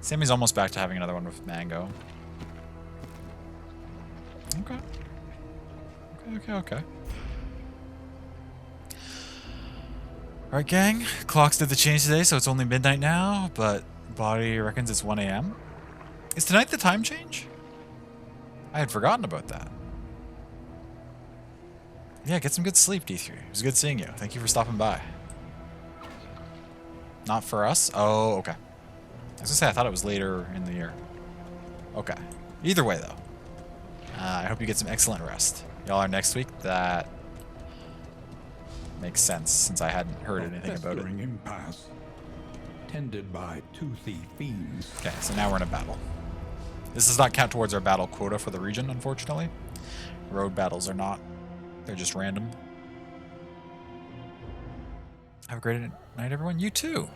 Sammy's almost back to having another one with Mango. Okay. Okay. Alright, gang. Clocks did the change today, so it's only midnight now, but body reckons it's 1 a.m. Is tonight the time change? I had forgotten about that. Yeah, get some good sleep, D3. It was good seeing you. Thank you for stopping by. Not for us? Oh, okay. I was gonna say, I thought it was later in the year. Okay. Either way, though. I hope you get some excellent rest. Y'all are next week? That makes sense, since I hadn't heard anything about it. Impasse, tended by toothy fiends. Okay, so now we're in a battle. This does not count towards our battle quota for the region, unfortunately. Road battles are not. They're just random. Have a great night, everyone. You too.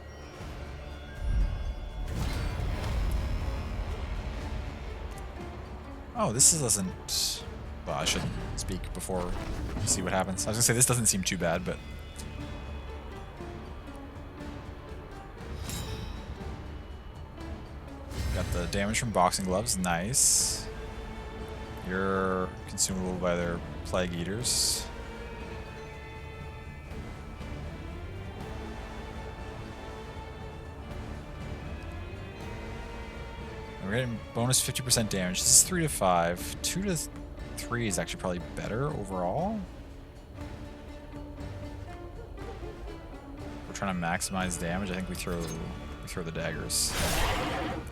Oh, this doesn't... Well, I shouldn't speak before we see what happens. I was gonna say, this doesn't seem too bad, but... Got the damage from boxing gloves. Nice. You're consumable by their plague eaters. We're getting bonus 50% damage. This is 3 to 5. 2 to 3 is actually probably better overall. We're trying to maximize damage. I think we throw the daggers.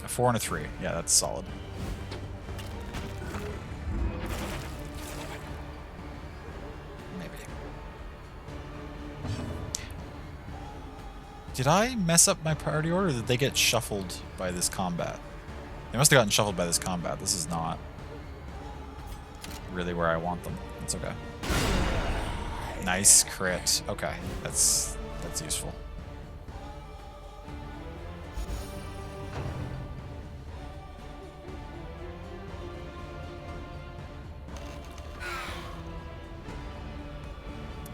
A 4 and a 3. Yeah, that's solid. Maybe. Did I mess up my priority order, or did they get shuffled by this combat? They must have gotten shuffled by this combat. This is not really where I want them. It's okay. Nice crit. Okay, that's useful.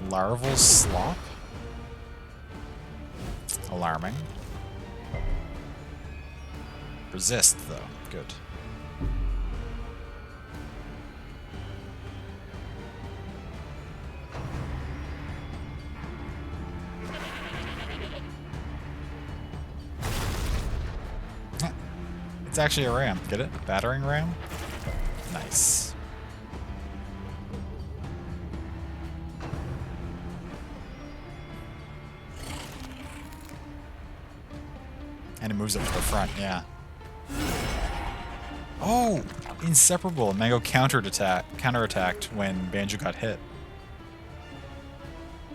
Larval slop. Alarming. Resist, though. Good. It's actually a ram. Get it? Battering ram? Nice. And it moves up to the front, yeah. Oh! Inseparable. Mango counterattacked when Banjo got hit.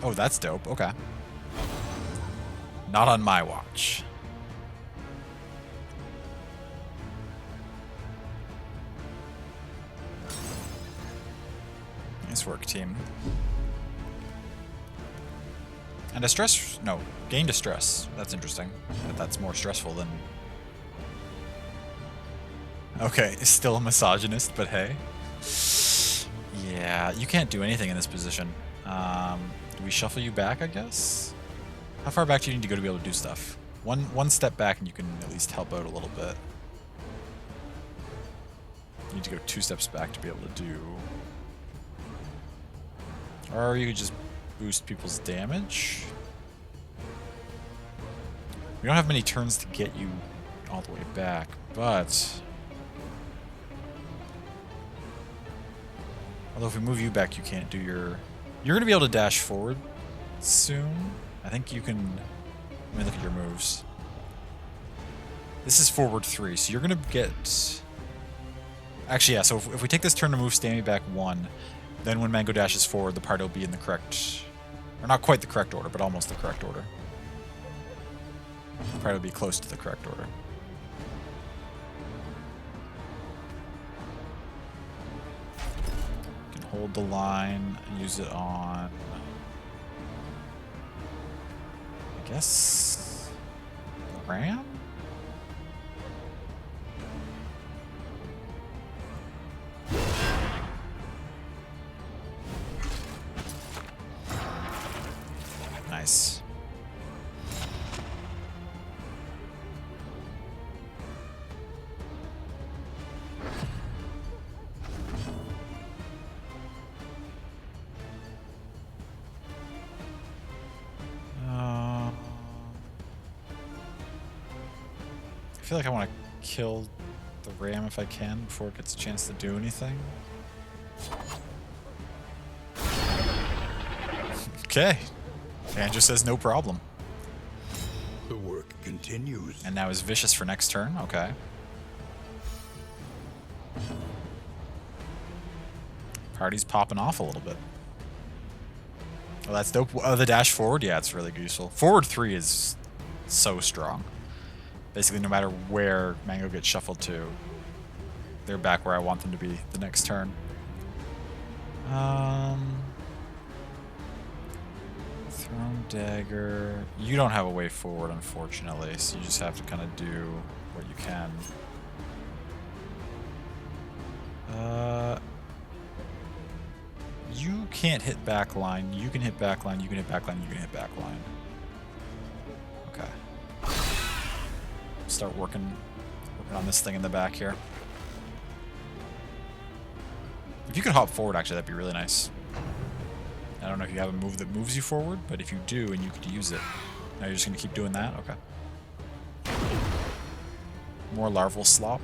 Oh, that's dope. Okay. Not on my watch. Nice work, team. And distress... No, gain distress. That's interesting. That's more stressful than... Okay, still a misogynist, but hey. Yeah, you can't do anything in this position. Do we shuffle you back, I guess? How far back do you need to go to be able to do stuff? One step back and you can at least help out a little bit. You need to go 2 steps back to be able to do... Or you could just boost people's damage. We don't have many turns to get you all the way back, but... Although if we move you back, you can't do your... You're going to be able to dash forward soon. I think you can... Let me look at your moves. This is forward 3, so you're going to get... Actually, yeah, so if we take this turn to move Stammy back 1, then when Mango dashes forward, the party will be in the correct... Or not quite the correct order, but almost the correct order. The party will be close to the correct order. You can hold the line and use it on... I guess... the ram? Nice. I feel like I want to kill the ram if I can before it gets a chance to do anything. Okay. Banjo says no problem. The work continues. And now is vicious for next turn. Okay. Party's popping off a little bit. Oh, that's dope. Oh, the dash forward? Yeah, it's really useful. Forward 3 is so strong. Basically, no matter where Mango gets shuffled to, they're back where I want them to be the next turn. Throne dagger. You don't have a way forward, unfortunately, so you just have to kind of do what you can. You can't hit backline. You can hit backline. You can hit backline. You can hit backline. Okay. Start working on this thing in the back here. If you could hop forward, actually, that'd be really nice. I don't know if you have a move that moves you forward, but if you do and you could use it, now you're just going to keep doing that? Okay. More larval slop.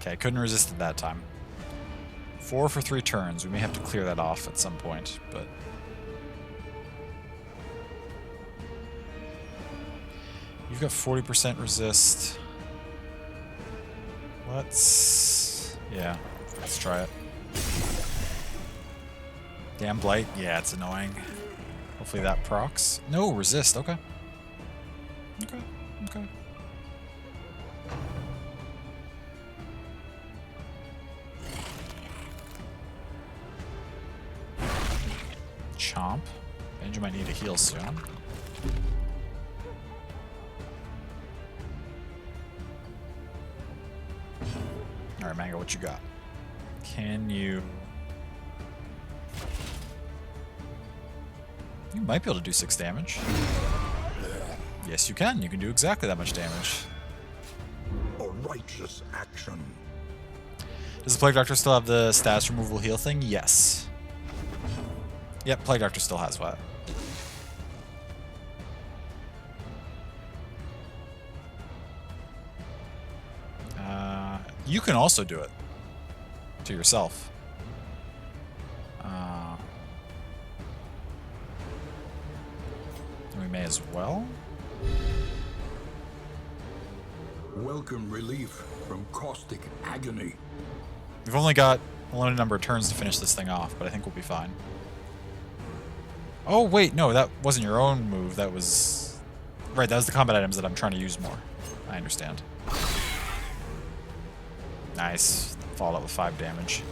Okay, couldn't resist it that time. 4 for 3 turns. We may have to clear that off at some point, but... You've got 40% resist. Yeah, let's try it. Damn blight. Yeah, it's annoying. Hopefully that procs. No, resist. Okay. Okay. Okay. Chomp. Banjo might need a heal soon. Alright, Mango, what you got? Can you... You might be able to do 6 damage. Yes, you can. You can do exactly that much damage. A righteous action. Does the Plague Doctor still have the status removal heal thing? Yes. Yep, Plague Doctor still has that. You can also do it to yourself. We may as well. Welcome relief from caustic agony. We've only got a limited number of turns to finish this thing off, but I think we'll be fine. Oh, wait, no, that wasn't your own move. That was... Right, that was the combat items that I'm trying to use more. I understand. Nice. Fallout with 5 damage.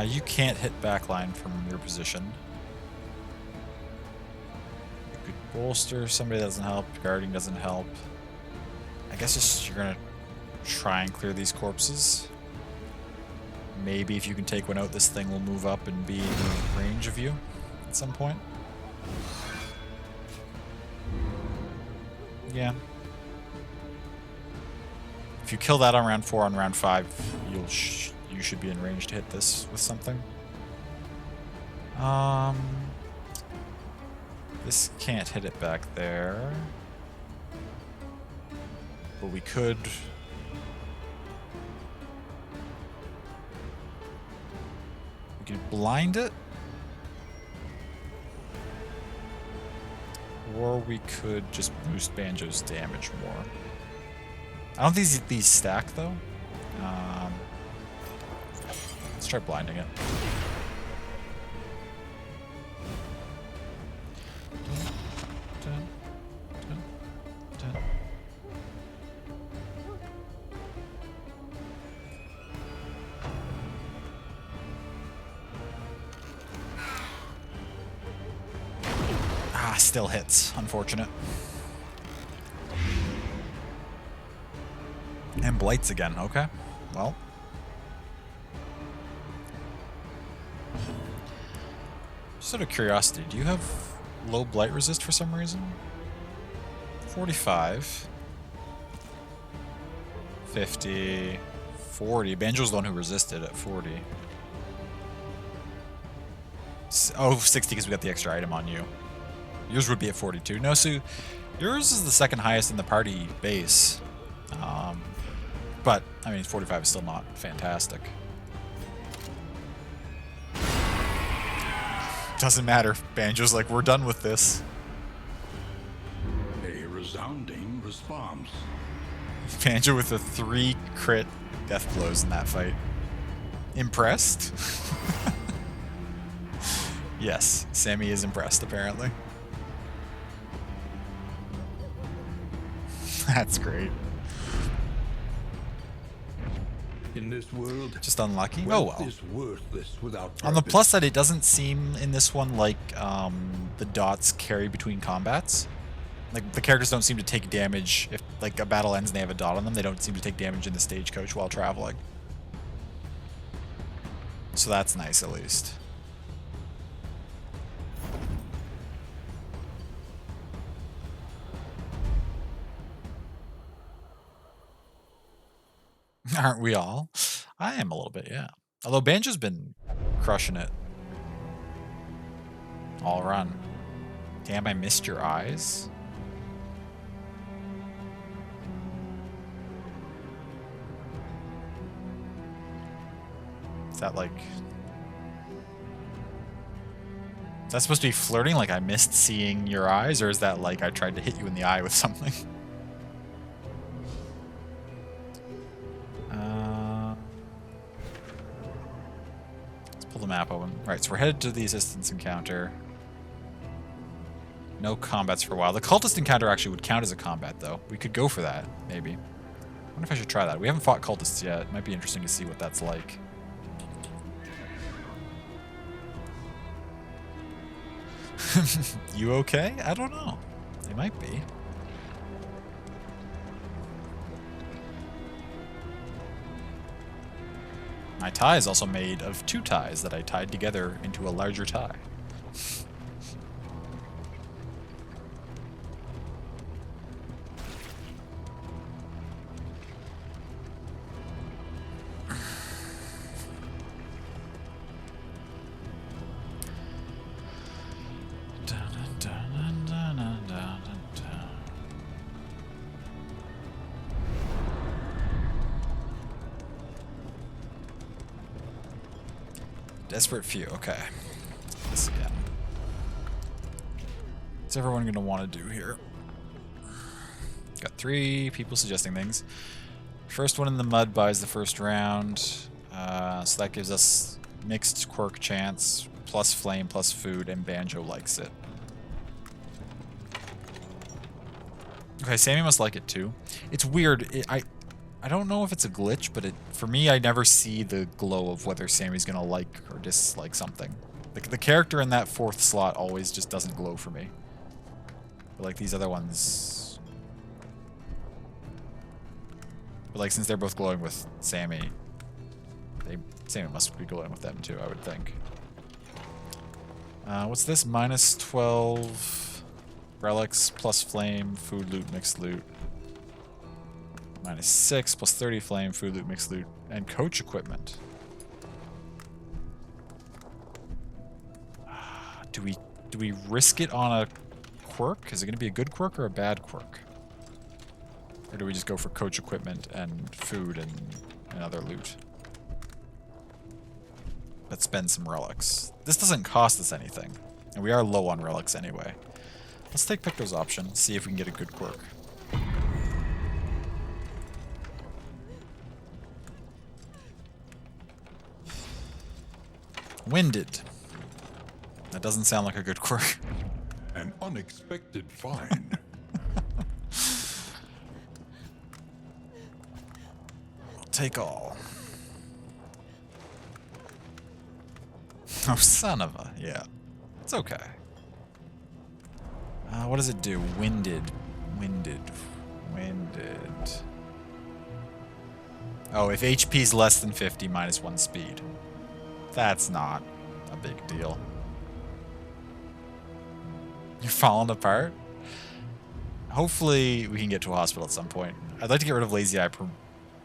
You can't hit backline from your position. You could bolster somebody that doesn't help. Guarding doesn't help. I guess just you're gonna try and clear these corpses. Maybe if you can take one out, this thing will move up and be in range of you at some point. Yeah. If you kill that on round 4, on round 5, you should be in range to hit this with something. This can't hit it back there. But we could... We could blind it. Or we could just boost Banjo's damage more. I don't think these stack, though. Let's try blinding it. Ah, still hits. Unfortunate. And blights again. Okay. Well. Just out of curiosity, do you have low blight resist for some reason? 45. 50. 40. Banjo's the one who resisted at 40. Oh, 60 because we got the extra item on you. Yours would be at 42. No, so yours is the second highest in the party base. But, I mean, 45 is still not fantastic. Doesn't matter. Banjo's like, we're done with this. A resounding response. Banjo with a 3 crit death blows in that fight. Impressed? Yes, Sammy is impressed, apparently. That's great. In this world, just unlucky. wealth Oh well. is worthless without On the purpose. plus side, it doesn't seem in this one like the dots carry between combats. Like the characters don't seem to take damage if like a battle ends and they have a dot on them. They don't seem to take damage in the stagecoach while traveling. So that's nice, at least. Aren't we all? I am a little bit, yeah. Although Banjo's been crushing it. All run. Damn, I missed your eyes. Is that like... Is that supposed to be flirting? Like I missed seeing your eyes? Or is that like I tried to hit you in the eye with something? Pull the map open. Right, so we're headed to the assistance encounter. No combats for a while. The cultist encounter actually would count as a combat, though. We could go for that, maybe. I wonder if I should try that. We haven't fought cultists yet. It might be interesting to see what that's like. You okay? I don't know. They might be. My tie is also made of 2 ties that I tied together into a larger tie. Desperate few. Okay. This again. What's everyone going to want to do here? Got 3 people suggesting things. First one in the mud buys the first round. So that gives us mixed quirk chance, plus flame, plus food, and Banjo likes it. Okay, Sammy must like it too. It's weird. I don't know if it's a glitch, but for me, I never see the glow of whether Sammy's gonna like or dislike something. The character in that 4th slot always just doesn't glow for me. But like these other ones... But like since they're both glowing with Sammy, Sammy must be glowing with them too, I would think. What's this? Minus 12 relics, plus flame, food, loot, mixed loot. Minus 6, plus 30 flame, food, loot, mixed loot, and coach equipment. Do we risk it on a quirk? Is it going to be a good quirk or a bad quirk? Or do we just go for coach equipment and food and other loot? Let's spend some relics. This doesn't cost us anything, and we are low on relics anyway. Let's take Picto's option, see if we can get a good quirk. Winded. That doesn't sound like a good quirk. An unexpected find. I'll take all. Oh, son of a... Yeah. It's okay. What does it do? Winded. Winded. Winded. Oh, if HP's less than 50, minus 1 speed. That's not a big deal. You're falling apart? Hopefully we can get to a hospital at some point. I'd like to get rid of Lazy Eye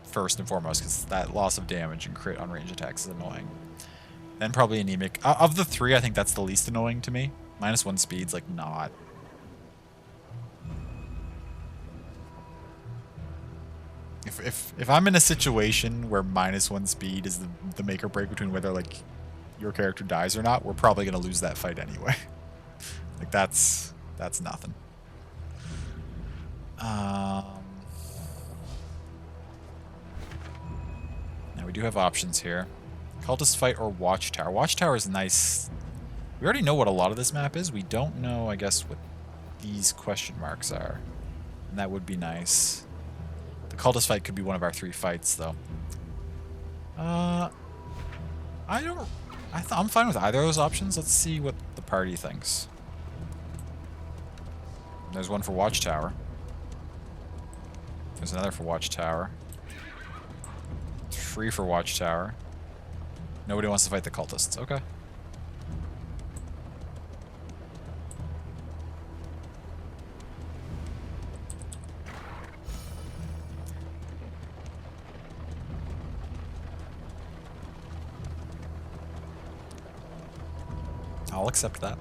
first and foremost, because that loss of damage and crit on range attacks is annoying. Then probably Anemic. Of the 3, I think that's the least annoying to me. Minus 1 speed's like not. If I'm in a situation where minus 1 speed is the make or break between whether like your character dies or not, we're probably gonna lose that fight anyway. Like that's nothing. Now we do have options here. Cultist fight or Watchtower. Watchtower is nice. We already know what a lot of this map is. We don't know, I guess, what these question marks are. And that would be nice. The Cultist fight could be one of our 3 fights, though. I'm fine with either of those options. Let's see what the party thinks. There's one for Watchtower. There's another for Watchtower. 3 for Watchtower. Nobody wants to fight the cultists. Okay. I'll accept that.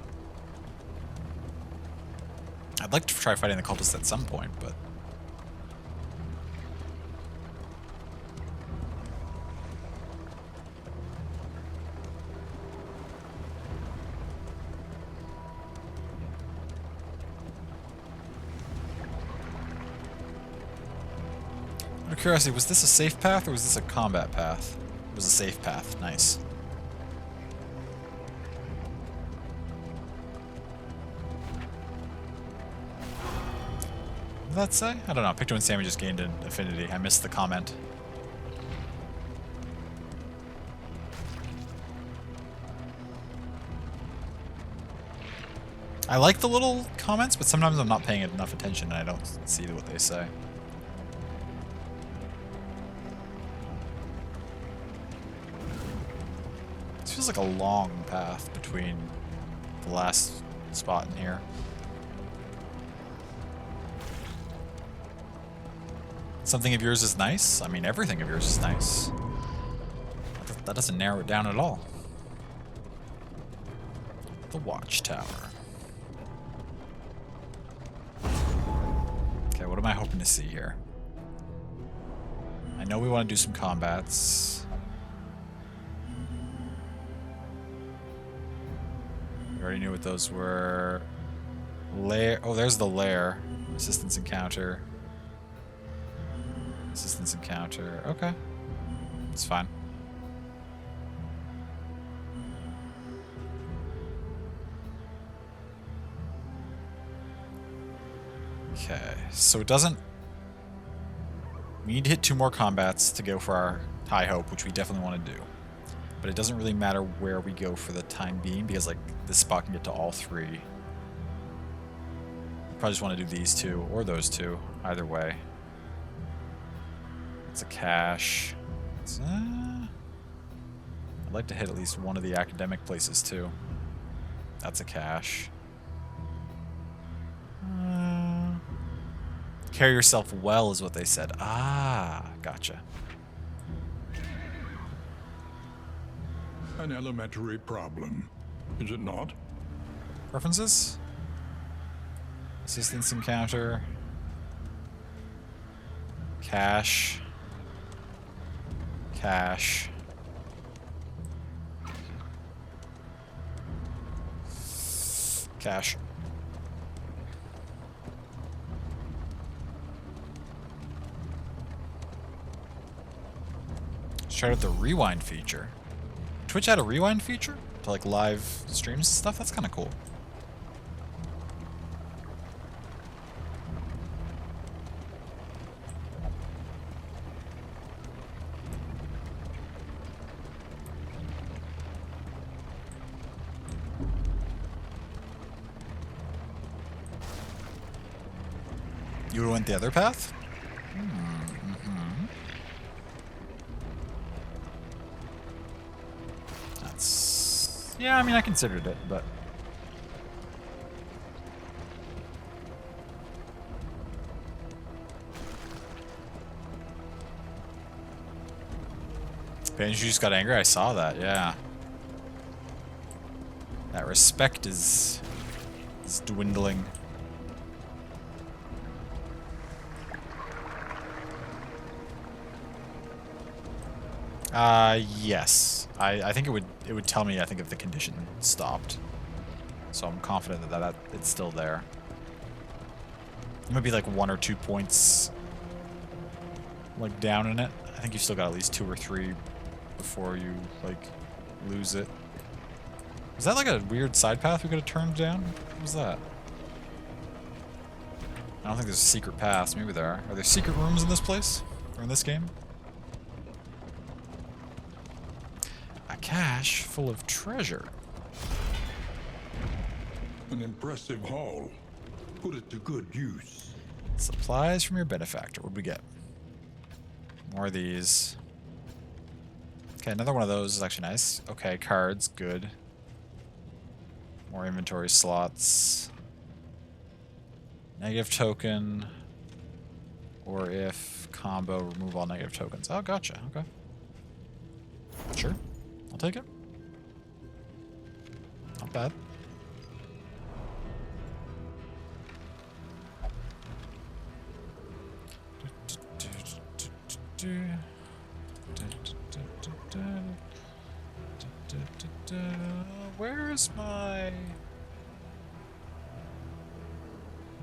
I'd like to try fighting the cultists at some point, but... Out of curiosity, was this a safe path or was this a combat path? It was a safe path. Nice. What did that say? I don't know. Picto and Sammy just gained an affinity. I missed the comment. I like the little comments, but sometimes I'm not paying enough attention and I don't see what they say. This feels like a long path between the last spot and here. Something of yours is nice? I mean, everything of yours is nice. That doesn't narrow it down at all. The Watchtower. Okay, what am I hoping to see here? I know we want to do some combats. already knew what those were. Lair. Oh, there's the lair. Assistance encounter. Assistance encounter. Okay. It's fine. Okay. So it doesn't... We need to hit 2 more combats to go for our High Hope, which we definitely want to do. But it doesn't really matter where we go for the time being, because like this spot can get to all 3. Probably just want to do these 2 or those 2, either way. It's a cache. I'd like to hit at least one of the academic places too. That's a cache. Carry yourself well is what they said. Ah, gotcha. An elementary problem, is it not? Preferences? Assistance encounter. Cache. Cache. Cache. Let's try out the rewind feature. Twitch had a rewind feature to like live streams and stuff. That's kind of cool. You would have went the other path? That's... Yeah, I mean, I considered it, but... Banjo just got angry? I saw that, yeah. That respect is dwindling. Yes. I think it would tell me, I think, if the condition stopped. So I'm confident that it's still there. It might be like 1 or 2 points like down in it. I think you still got at least 2 or 3 before you like lose it. Was that like a weird side path we could have turned down? What was that? I don't think there's a secret path. Maybe there are. Are there secret rooms in this place? Or in this game? A cache full of treasure. An impressive haul. Put it to good use. Supplies from your benefactor. What'd we get? More of these. Okay, another one of those is actually nice. Okay, cards. Good. More inventory slots. Negative token. Or if combo, remove all negative tokens. Oh, gotcha. Okay. Sure. I'll take it. Not bad. Where is my... I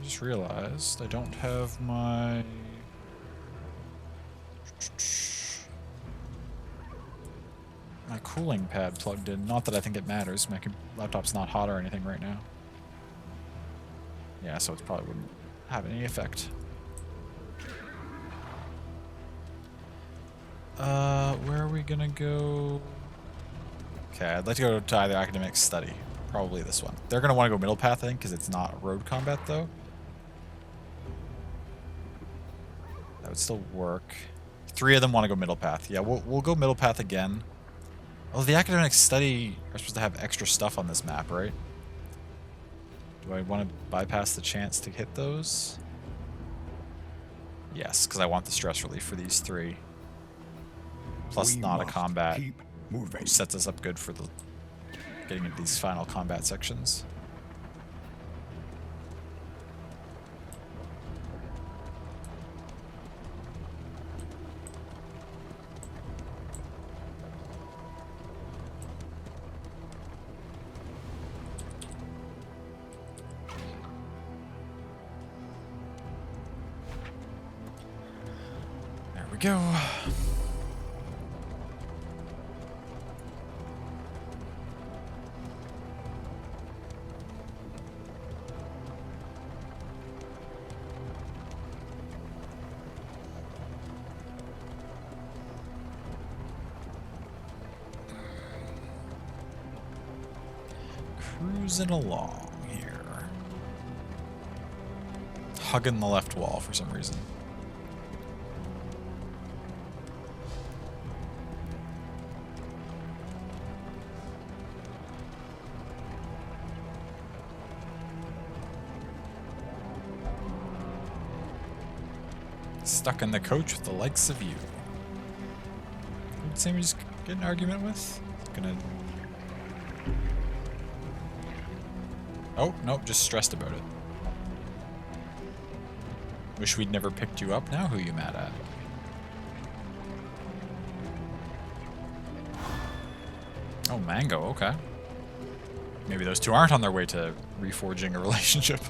just realized I don't have my... my cooling pad plugged in. Not that I think it matters. My laptop's not hot or anything right now. Yeah, so it probably wouldn't have any effect. Where are we gonna go? Okay, I'd like to go to either academic study. Probably this one. They're gonna want to go middle path, I think, because it's not road combat, though. That would still work. 3 of them want to go middle path. Yeah, we'll go middle path again. Oh, the academic study are supposed to have extra stuff on this map, right? Do I want to bypass the chance to hit those? Yes, because I want the stress relief for these 3. Plus not a combat, which sets us up good for the getting into these final combat sections. go. Cruising along here. Hugging the left wall for some reason. Stuck in the coach with the likes of you. Who'd Sammy just get an argument with? Gonna... Oh, nope, just stressed about it. Wish we'd never picked you up now? Who you mad at? Oh, Mango, okay. Maybe those two aren't on their way to reforging a relationship.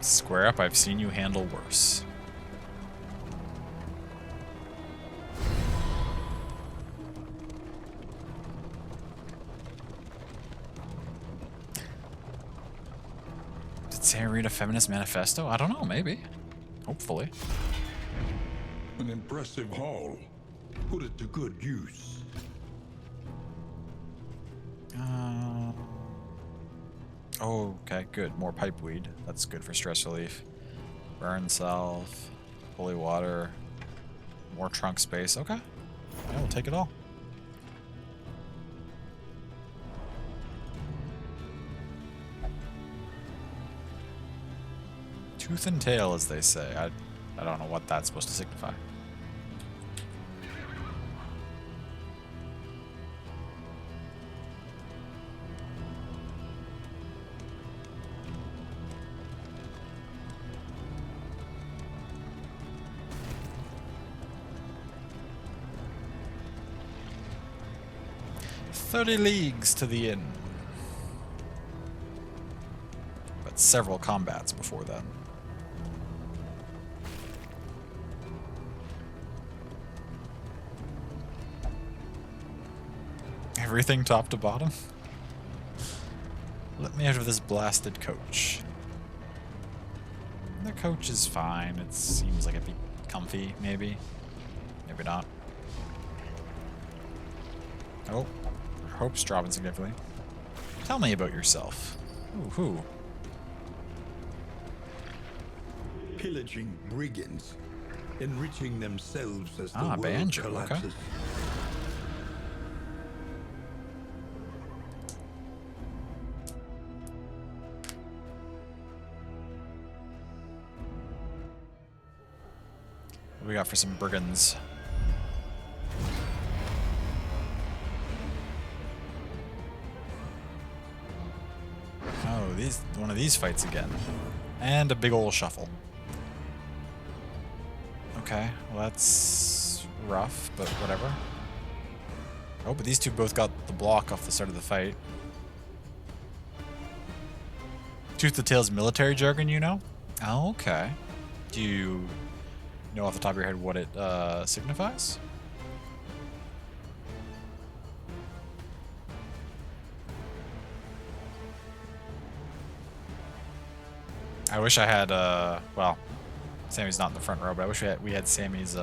Square up, I've seen you handle worse. Did Sarah read a feminist manifesto? I don't know, maybe. Hopefully. An impressive haul. Put it to good use. Oh, okay, good. More pipe weed. That's good for stress relief. Burn self. Holy water. More trunk space. Okay. Yeah, we'll take it all. Tooth and tail, as they say. I don't know what that's supposed to signify. "30 leagues to the inn." But several combats before then. Everything top to bottom? Let me out of this blasted coach. The coach is fine. It seems like it'd be comfy, maybe. Maybe not. Oh. Hope's dropping significantly. Tell me about yourself. Ooh, who? Pillaging brigands, enriching themselves as the Ah, world Banjo, collapses. okay. What do we got for some brigands? Oh, one of these fights again. And a big ol' shuffle. Okay, well that's rough, but whatever. Oh, but these two both got the block off the start of the fight. Tooth to tail's military jargon, you know? Oh, okay. Do you know off the top of your head what it signifies? I wish I had, well, Sammy's not in the front row, but I wish we had Sammy's,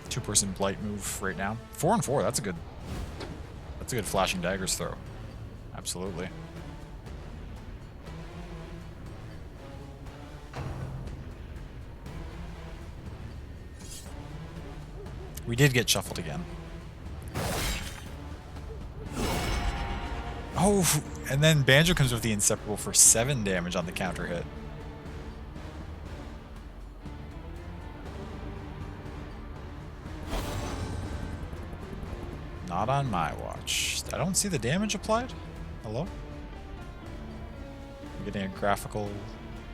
two-person blight move right now. 4 and 4, that's a good flashing daggers throw. Absolutely. We did get shuffled again. Oh, and then Banjo comes with the inseparable for 7 damage on the counter hit. Not on my watch. I don't see the damage applied. Hello? I'm getting a graphical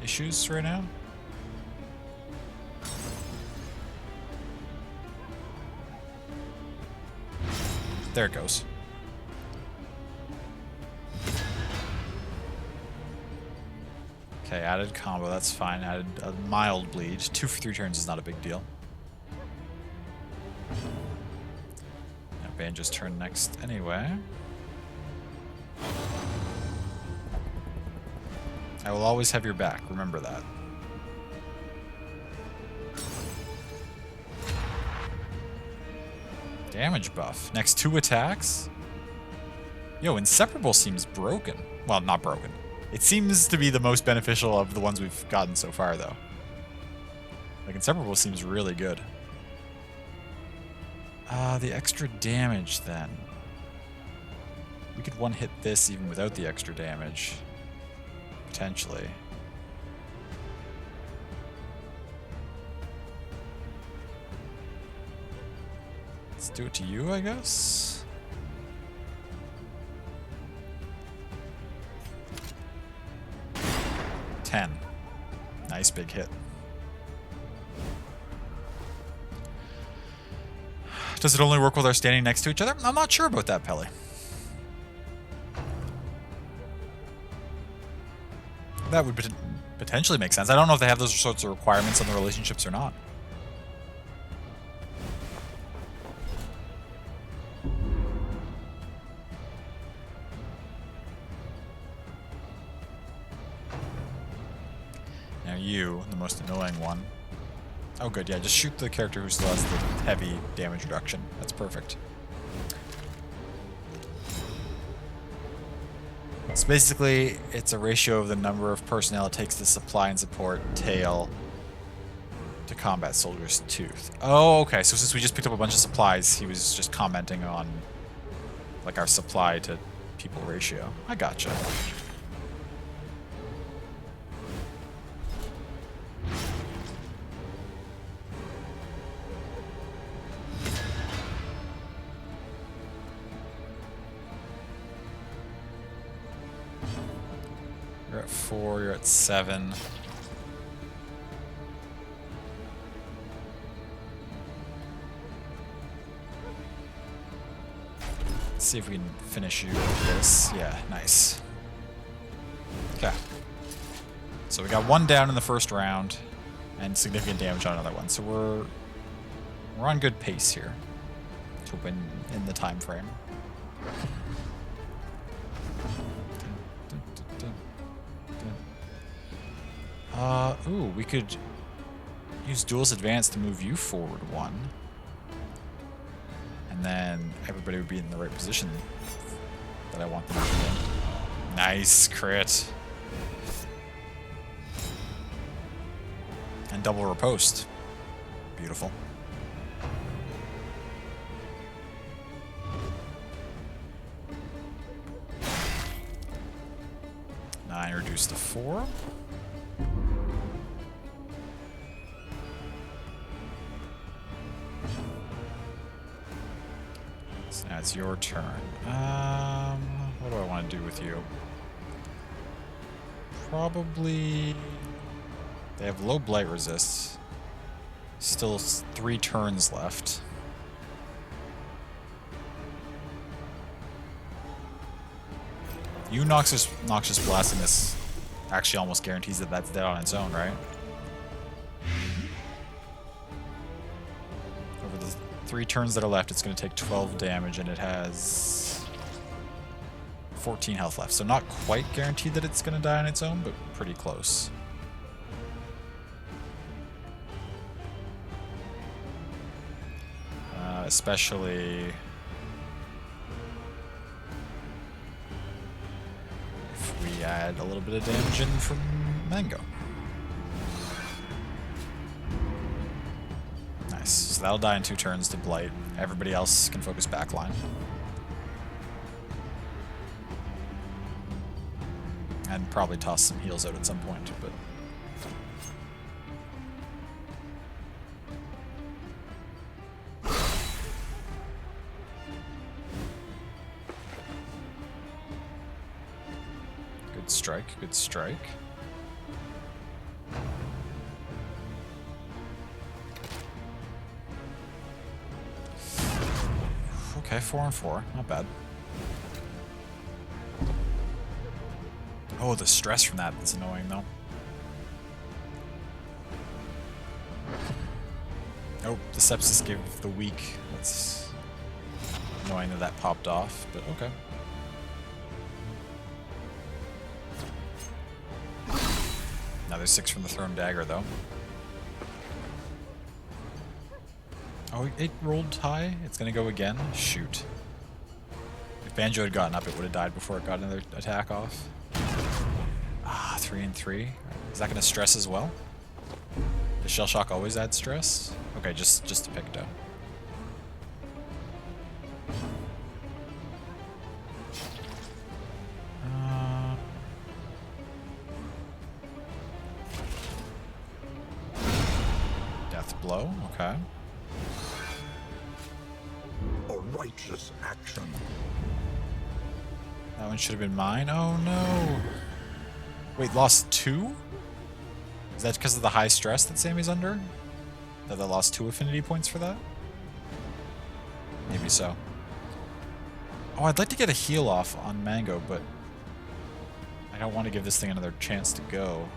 issues right now. there it goes. Okay, added combo, that's fine. Added a mild bleed. 2 for 3 turns is not a big deal. Yeah, Banjo's turn next anyway. I will always have your back, remember that. Damage buff. Next 2 attacks? Yo, Inseparable seems broken. Well, not broken. It seems to be the most beneficial of the ones we've gotten so far, though. Like, Inseparable seems really good. The extra damage, then. We could one-hit this even without the extra damage. Potentially. Let's do it to you, I guess? $10. Nice big hit. Does it only work while they're standing next to each other? I'm not sure about that, Pelly. That would potentially make sense. I don't know if they have those sorts of requirements on the relationships or not. Now you, the most annoying one. Oh good, yeah, just shoot the character who still has the heavy damage reduction. That's perfect. So basically, it's a ratio of the number of personnel it takes to supply and support tail to combat soldier's tooth. Oh, okay, so since we just picked up a bunch of supplies, he was just commenting on like our supply to people ratio. I gotcha. You're at 4, you're at 7. Let's see if we can finish you with this. Yeah, nice. Okay. So we got 1 down in the first round and significant damage on another one. So we're on good pace here to win in the time frame. Ooh, we could use Duel's Advance to move you forward 1. And then everybody would be in the right position that I want them to be in. Nice crit. And double riposte. Beautiful. Nine reduced to 4. So now it's your turn. What do I want to do with you? Probably... They have low blight resist. Still 3 turns left. You Noxious Blasting this actually almost guarantees that that's dead on its own, right? Over the 3 turns that are left, it's going to take 12 damage, and it has 14 health left. So not quite guaranteed that it's going to die on its own, but pretty close. Especially if we add a little bit of damage in from Mango. Nice. So that'll die in 2 turns to Blight. Everybody else can focus backline. And probably toss some heals out at some point, but... Good strike, good strike. Okay, 4 and 4. Not bad. Oh, the stress from that is annoying, though. Oh, the sepsis gave the weak. That's annoying that that popped off, but okay. Another 6 from the thrown dagger, though. Oh, it rolled high? It's gonna go again? Shoot. If Banjo had gotten up, it would have died before it got another attack off. Ah, 3 and 3. Is that gonna stress as well? Does Shell Shock always add stress? Okay, just to Picto. Death blow, okay. A righteous action. That one should have been mine. Oh no. Wait, lost 2? Is that because of the high stress that Sammy's under? That they lost 2 affinity points for that? Maybe so. Oh, I'd like to get a heal off on Mango, but I don't want to give this thing another chance to go.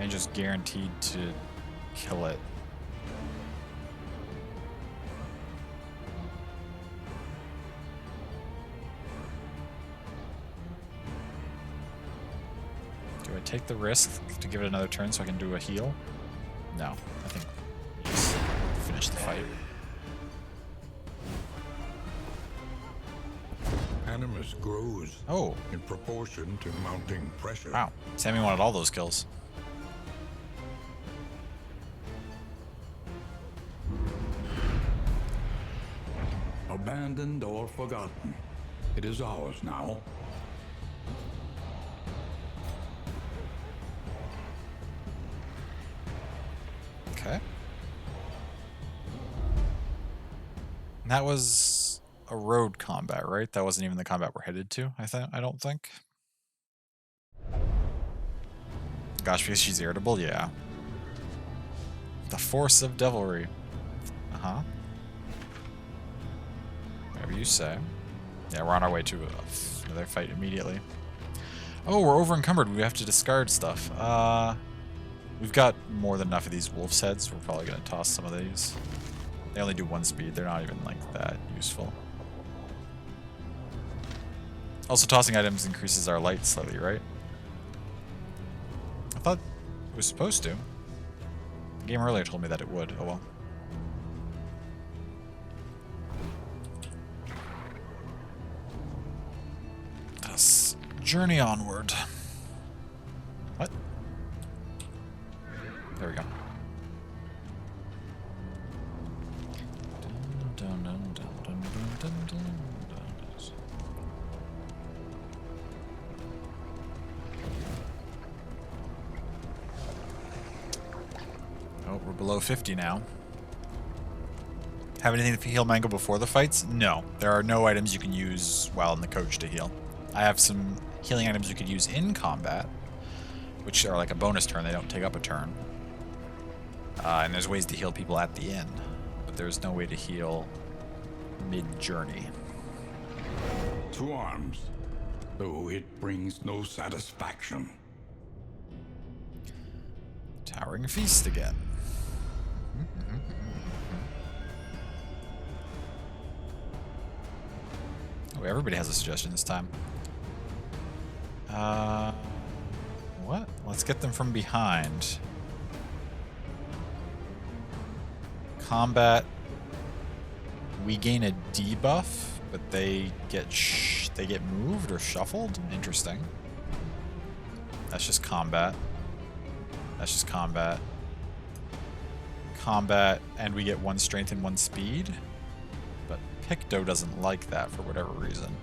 And just guaranteed to kill it. Do I take the risk to give it another turn so I can do a heal? No, I think just finish the fight. Animus grows Oh, in proportion to mounting pressure. wow. Sammy wanted all those kills. Abandoned or forgotten, it is ours now. Okay. That was a road combat, right? That wasn't even the combat we're headed to, I don't think. Gosh, because she's irritable? Yeah. The force of devilry. Uh-huh. Whatever you say. Yeah, we're on our way to another fight immediately. Oh, we're over encumbered. We have to discard stuff. We've got more than enough of these wolf's heads. We're probably going to toss some of these. They only do 1 speed. They're not even, like, that useful. Also, tossing items increases our light slightly, right? I thought it was supposed to. The game earlier told me that it would. Oh well. Let's journey onward. What? There we go. Oh, we're below 50 now. Have anything to heal Mango before the fights? No. There are no items you can use while in the coach to heal. I have some healing items you could use in combat, which are like a bonus turn. They don't take up a turn. And there's ways to heal people at the inn, but there's no way to heal mid-journey. To arms, though it brings no satisfaction. Towering Feast again. Oh, everybody has a suggestion this time. What? Let's get them from behind. Combat. We gain a debuff, but they get moved or shuffled? Interesting. That's just combat. That's just combat. Combat, and we get 1 strength and 1 speed. But Picto doesn't like that for whatever reason.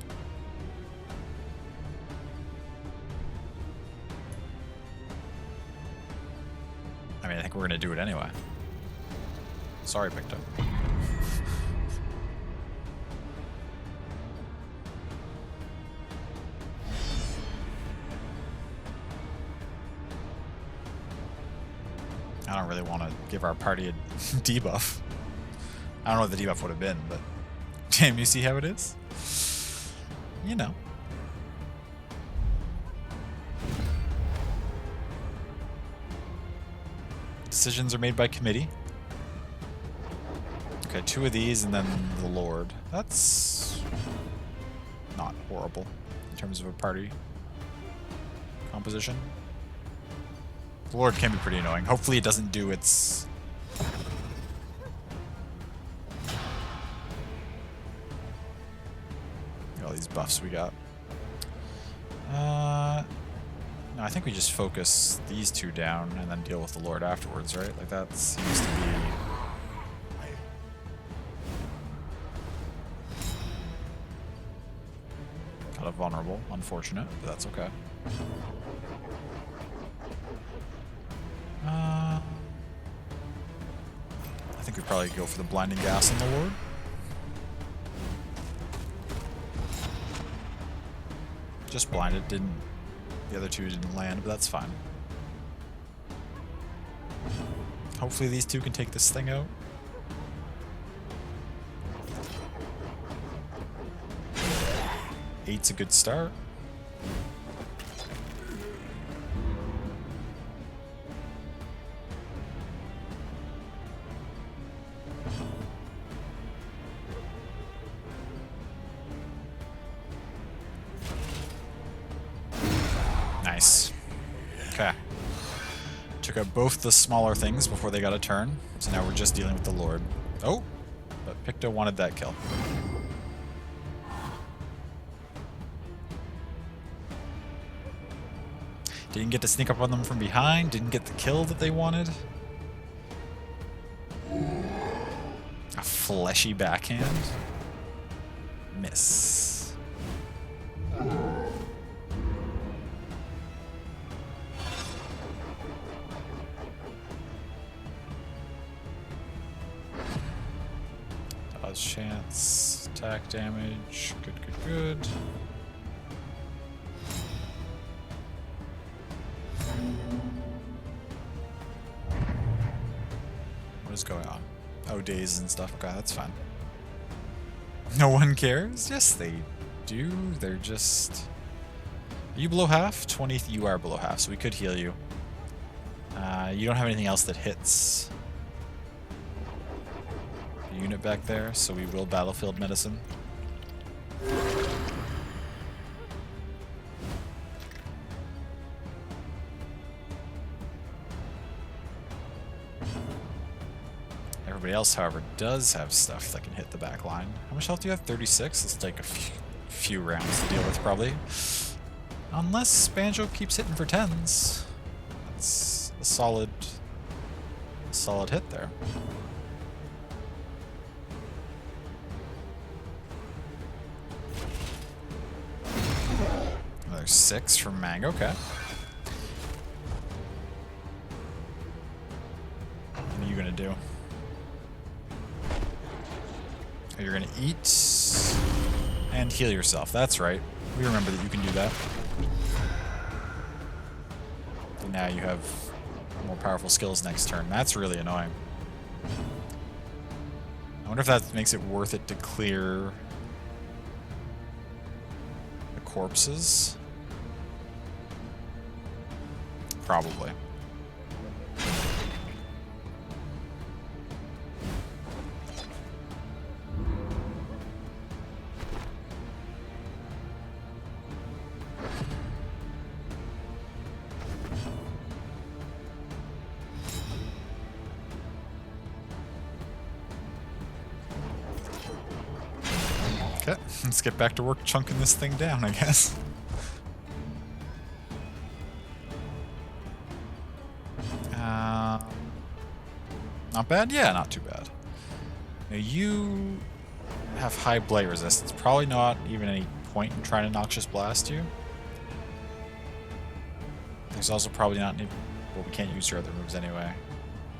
I mean, I think we're going to do it anyway. Sorry, Picto. I don't really want to give our party a debuff. I don't know what the debuff would have been, but damn, you see how it is? You know. Decisions are made by committee. Okay, 2 of these and then the Lord. That's not horrible in terms of a party composition. The Lord can be pretty annoying. Hopefully it doesn't do its... all these buffs we got. No, I think we just focus these 2 down and then deal with the Lord afterwards, right? Like that seems to be... kind of vulnerable, unfortunate, but that's okay. I think we probably go for the blinding gas on the Lord. Just blinded, didn't. The other 2 didn't land, but that's fine. Hopefully these 2 can take this thing out. Eight's a good start. Nice. Okay. Took out both the smaller things before they got a turn, so now we're just dealing with the Lord. Oh, but Picto wanted that kill. Didn't get to sneak up on them from behind, didn't get the kill that they wanted. A fleshy backhand. Miss. Dodge chance, attack damage, good, good, good. What is going on? Oh, days and stuff. Okay, that's fine. No one cares? Yes, they do. They're just... Are you below half? 20, you are below half, so we could heal you. You don't have anything else that hits the unit back there, so we will battlefield medicine. Everybody else, however, does have stuff that can hit the back line. How much health do you have? 36? Let's take a few rounds to deal with, probably. Unless Banjo keeps hitting for 10s. That's a solid hit there. Another 6 from Mango, okay. What are you gonna do? You're gonna eat and heal yourself. That's right. We remember that you can do that. And now you have more powerful skills next turn. That's really annoying. I wonder if that makes it worth it to clear the corpses. Probably. Okay, let's get back to work chunking this thing down, I guess. Not bad? Yeah, not too bad. Now you have high blight resistance. Probably not even any point in trying to Noxious Blast you. There's also probably not any... Well, we can't use your other moves anyway.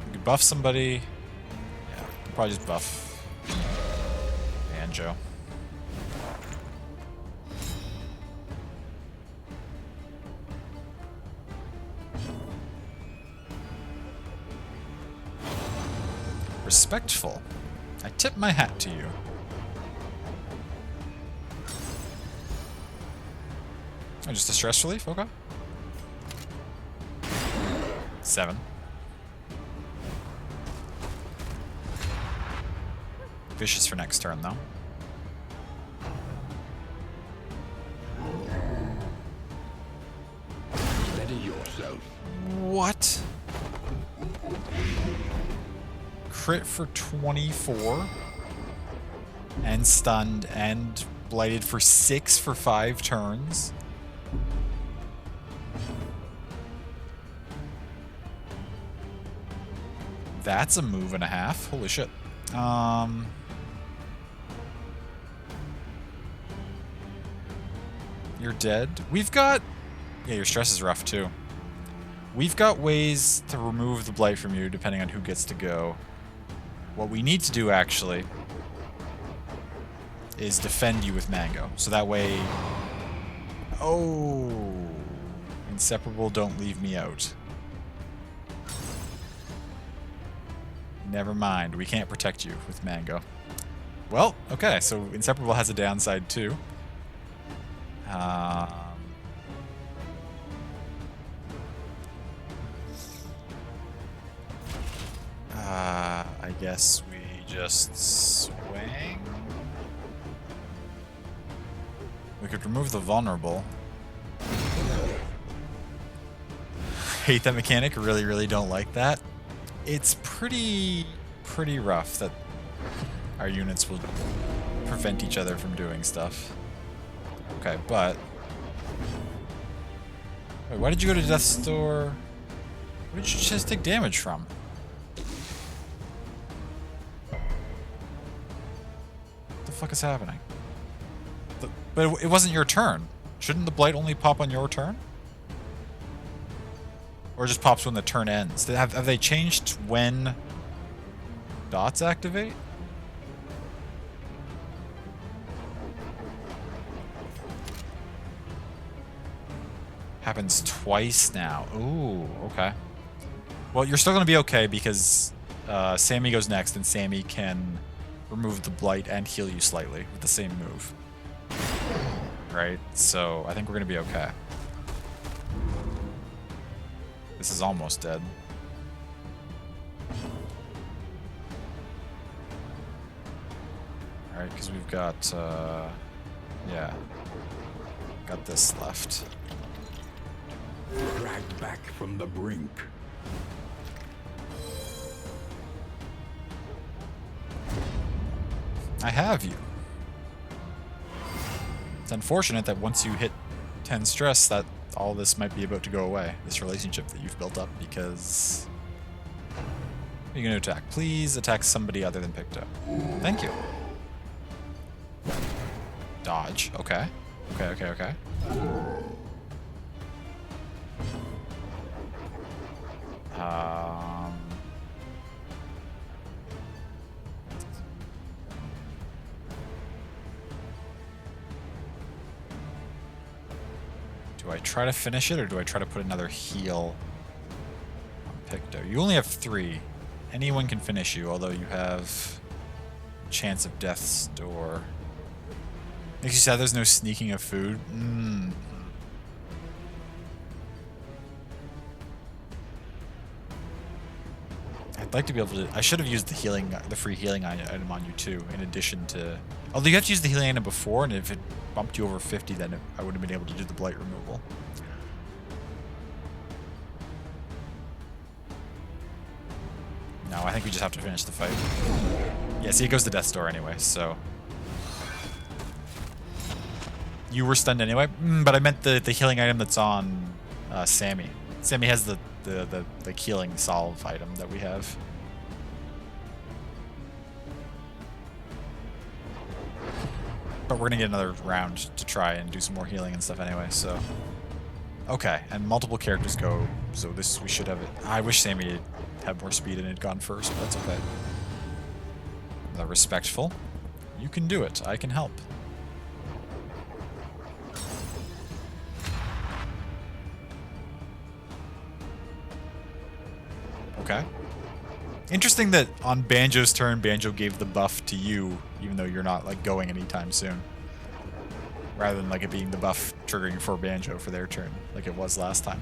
We could buff somebody. Yeah, we could probably just buff Banjo. Respectful. I I tip my hat to you. Oh, just a stress relief? Okay. 7. Vicious for next turn, though. Steady yourself. What? Crit for 24. And stunned and blighted for 6 for 5 turns. That's a move and a half. Holy shit. You're dead. We've got... Yeah, your stress is rough too. We've got ways to remove the blight from you depending on who gets to go. What we need to do, actually, is defend you with Mango. So that way... Oh! Inseparable, don't leave me out. Never mind, we can't protect you with Mango. Well, okay, so Inseparable has a downside too. I guess we just swing. We could remove the vulnerable. Hate that mechanic, really, really don't like that. It's pretty rough that our units will prevent each other from doing stuff. Okay, but... Wait, why did you go to Death's Door? Where did you just take damage from? What the fuck is happening? But it wasn't your turn. Shouldn't the blight only pop on your turn? Or just pops when the turn ends? Have they changed when dots activate? Happens twice now. Ooh, okay. Well, you're still going to be okay because Sammy goes next, and Sammy can remove the blight and heal you slightly with the same move. Right? So I think we're going to be okay. This is almost dead. Alright, because we've got, yeah. Got this left. Dragged back from the brink. I have you. It's unfortunate that once you hit 10 stress that all this might be about to go away. This relationship that you've built up because... What are you going to attack? Please attack somebody other than Picto. Thank you. Dodge. Okay. Okay. Do I try to finish it, or do I try to put another heal on Picto? You only have 3. Anyone can finish you, although you have chance of Death's Door. Makes you sad there's no sneaking of food. I'd like to be able to... I should have used the free healing item on you too, in addition to... Although you have to use the healing item before, and if it bumped you over 50, then I would have been able to do the blight removal. No, I think we just have to finish the fight. Yeah, see, it goes to Death's Door anyway, so... You were stunned anyway? But I meant the healing item that's on Sammy. Sammy has the healing salve item that we have. But we're gonna get another round to try and do some more healing and stuff anyway, so... Okay, and multiple characters go, so this, we should have it. I wish Sammy had more speed and had gone first, but that's okay. Respectful. You can do it. I can help. Okay. Interesting that on Banjo's turn, Banjo gave the buff to you, even though you're not like going anytime soon. Rather than like it being the buff triggering for Banjo for their turn, like it was last time.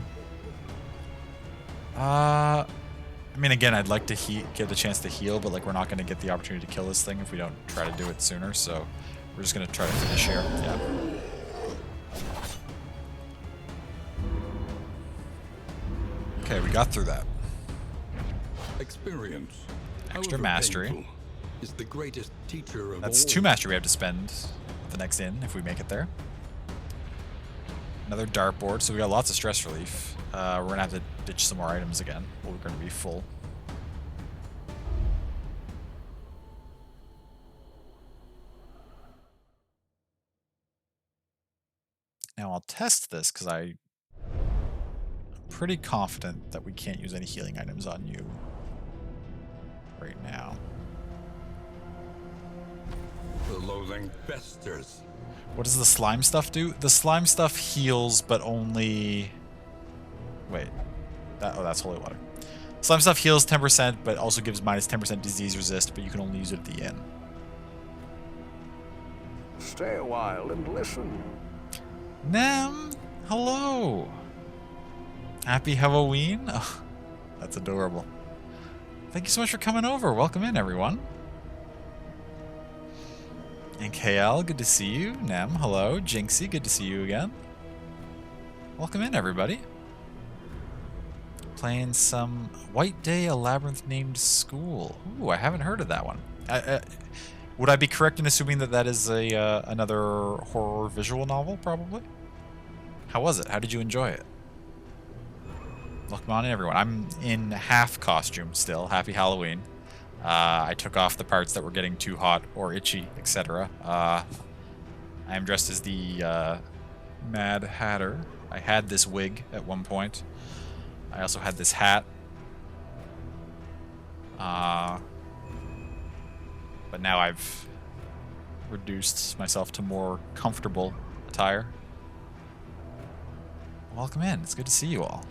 I mean, again, I'd like to get the chance to heal, but like we're not going to get the opportunity to kill this thing if we don't try to do it sooner. So we're just going to try to finish here. Yeah. Okay, we got through that. Experience, Extra however mastery. painful, is the greatest teacher of That's all. 2 mastery we have to spend the next inn if we make it there. Another dartboard, so we got lots of stress relief. We're gonna have to ditch some more items again. We're gonna be full. Now I'll test this because I'm pretty confident that we can't use any healing items on you right now. The loathing festers. What does the slime stuff do? The slime stuff heals, but only... Wait. Oh, that's holy water. Slime stuff heals 10%, but also gives minus 10% disease resist, but you can only use it at the end. Stay a while and listen. Nem, hello. Happy Halloween. Oh, that's adorable. Thank you so much for coming over. Welcome in, everyone. And KL, good to see you. Nem, hello. Jinxie, good to see you again. Welcome in, everybody. Playing some White Day, a Labyrinth Named School. Ooh, I haven't heard of that one. Would I be correct in assuming that that is another horror visual novel, probably? How was it? How did you enjoy it? Welcome on in, everyone. I'm in half costume still. Happy Halloween. I took off the parts that were getting too hot or itchy, etc. I am dressed as the Mad Hatter. I had this wig at one point. I also had this hat. But now I've reduced myself to more comfortable attire. Welcome in. It's good to see you all.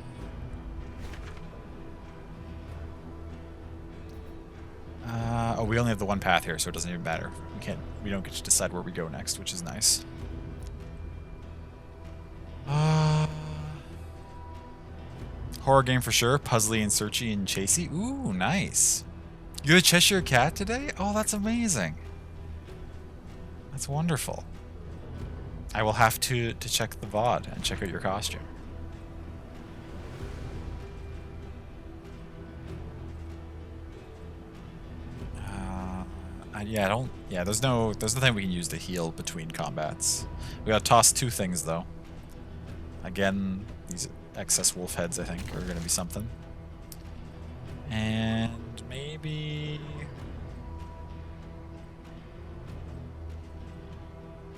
Oh, we only have the one path here, so it doesn't even matter. We don't get to decide where we go next, which is nice. Horror game for sure. Puzzly and searchy and chasey. Ooh, nice. You're the Cheshire Cat today? Oh, that's amazing. That's wonderful. I will have to check the VOD and check out your costume. Yeah, there's nothing we can use to heal between combats. We gotta toss 2 things though. Again, these excess wolf heads I think are gonna be something. And maybe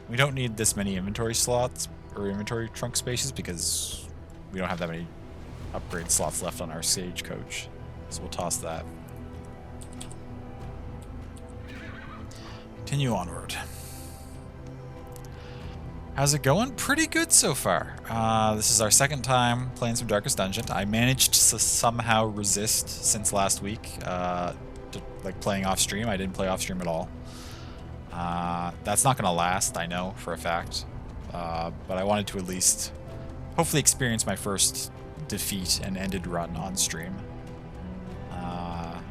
we don't need this many inventory slots or inventory trunk spaces because we don't have that many upgrade slots left on our stagecoach. So we'll toss that. Continue onward. How's it going? Pretty good so far. This is our second time playing some Darkest Dungeon. I managed to somehow resist since last week to like playing off stream. I didn't play off stream at all. That's not gonna last, I know for a fact. But I wanted to at least hopefully experience my first defeat and ended run on stream. But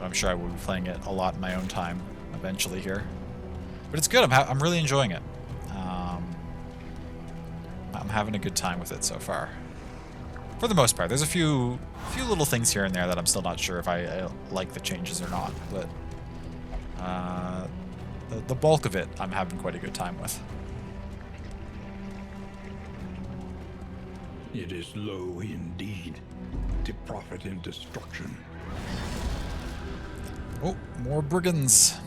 I'm sure I will be playing it a lot in my own time eventually here. But it's good. I'm really enjoying it. I'm having a good time with it so far. For the most part. There's a few little things here and there that I'm still not sure if I like the changes or not. But the bulk of it I'm having quite a good time with. It is low indeed to profit in destruction. Oh, more brigands.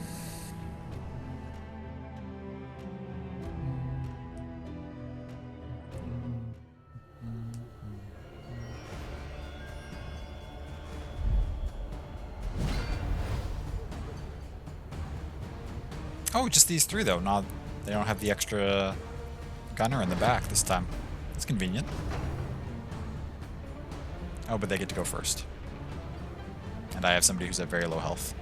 Oh, just these 3 though. Not, they don't have the extra gunner in the back this time. It's convenient. Oh, but they get to go first. And I have somebody who's at very low health.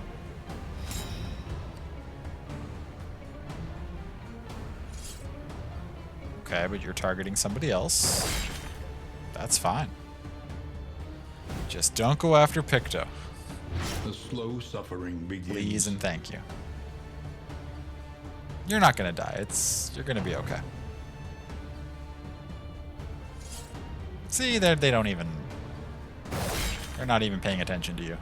Okay, but you're targeting somebody else. That's fine. Just don't go after Picto. The slow suffering begins. Please and thank you. You're not gonna die. You're gonna be okay. See, they don't even... They're not even paying attention to you.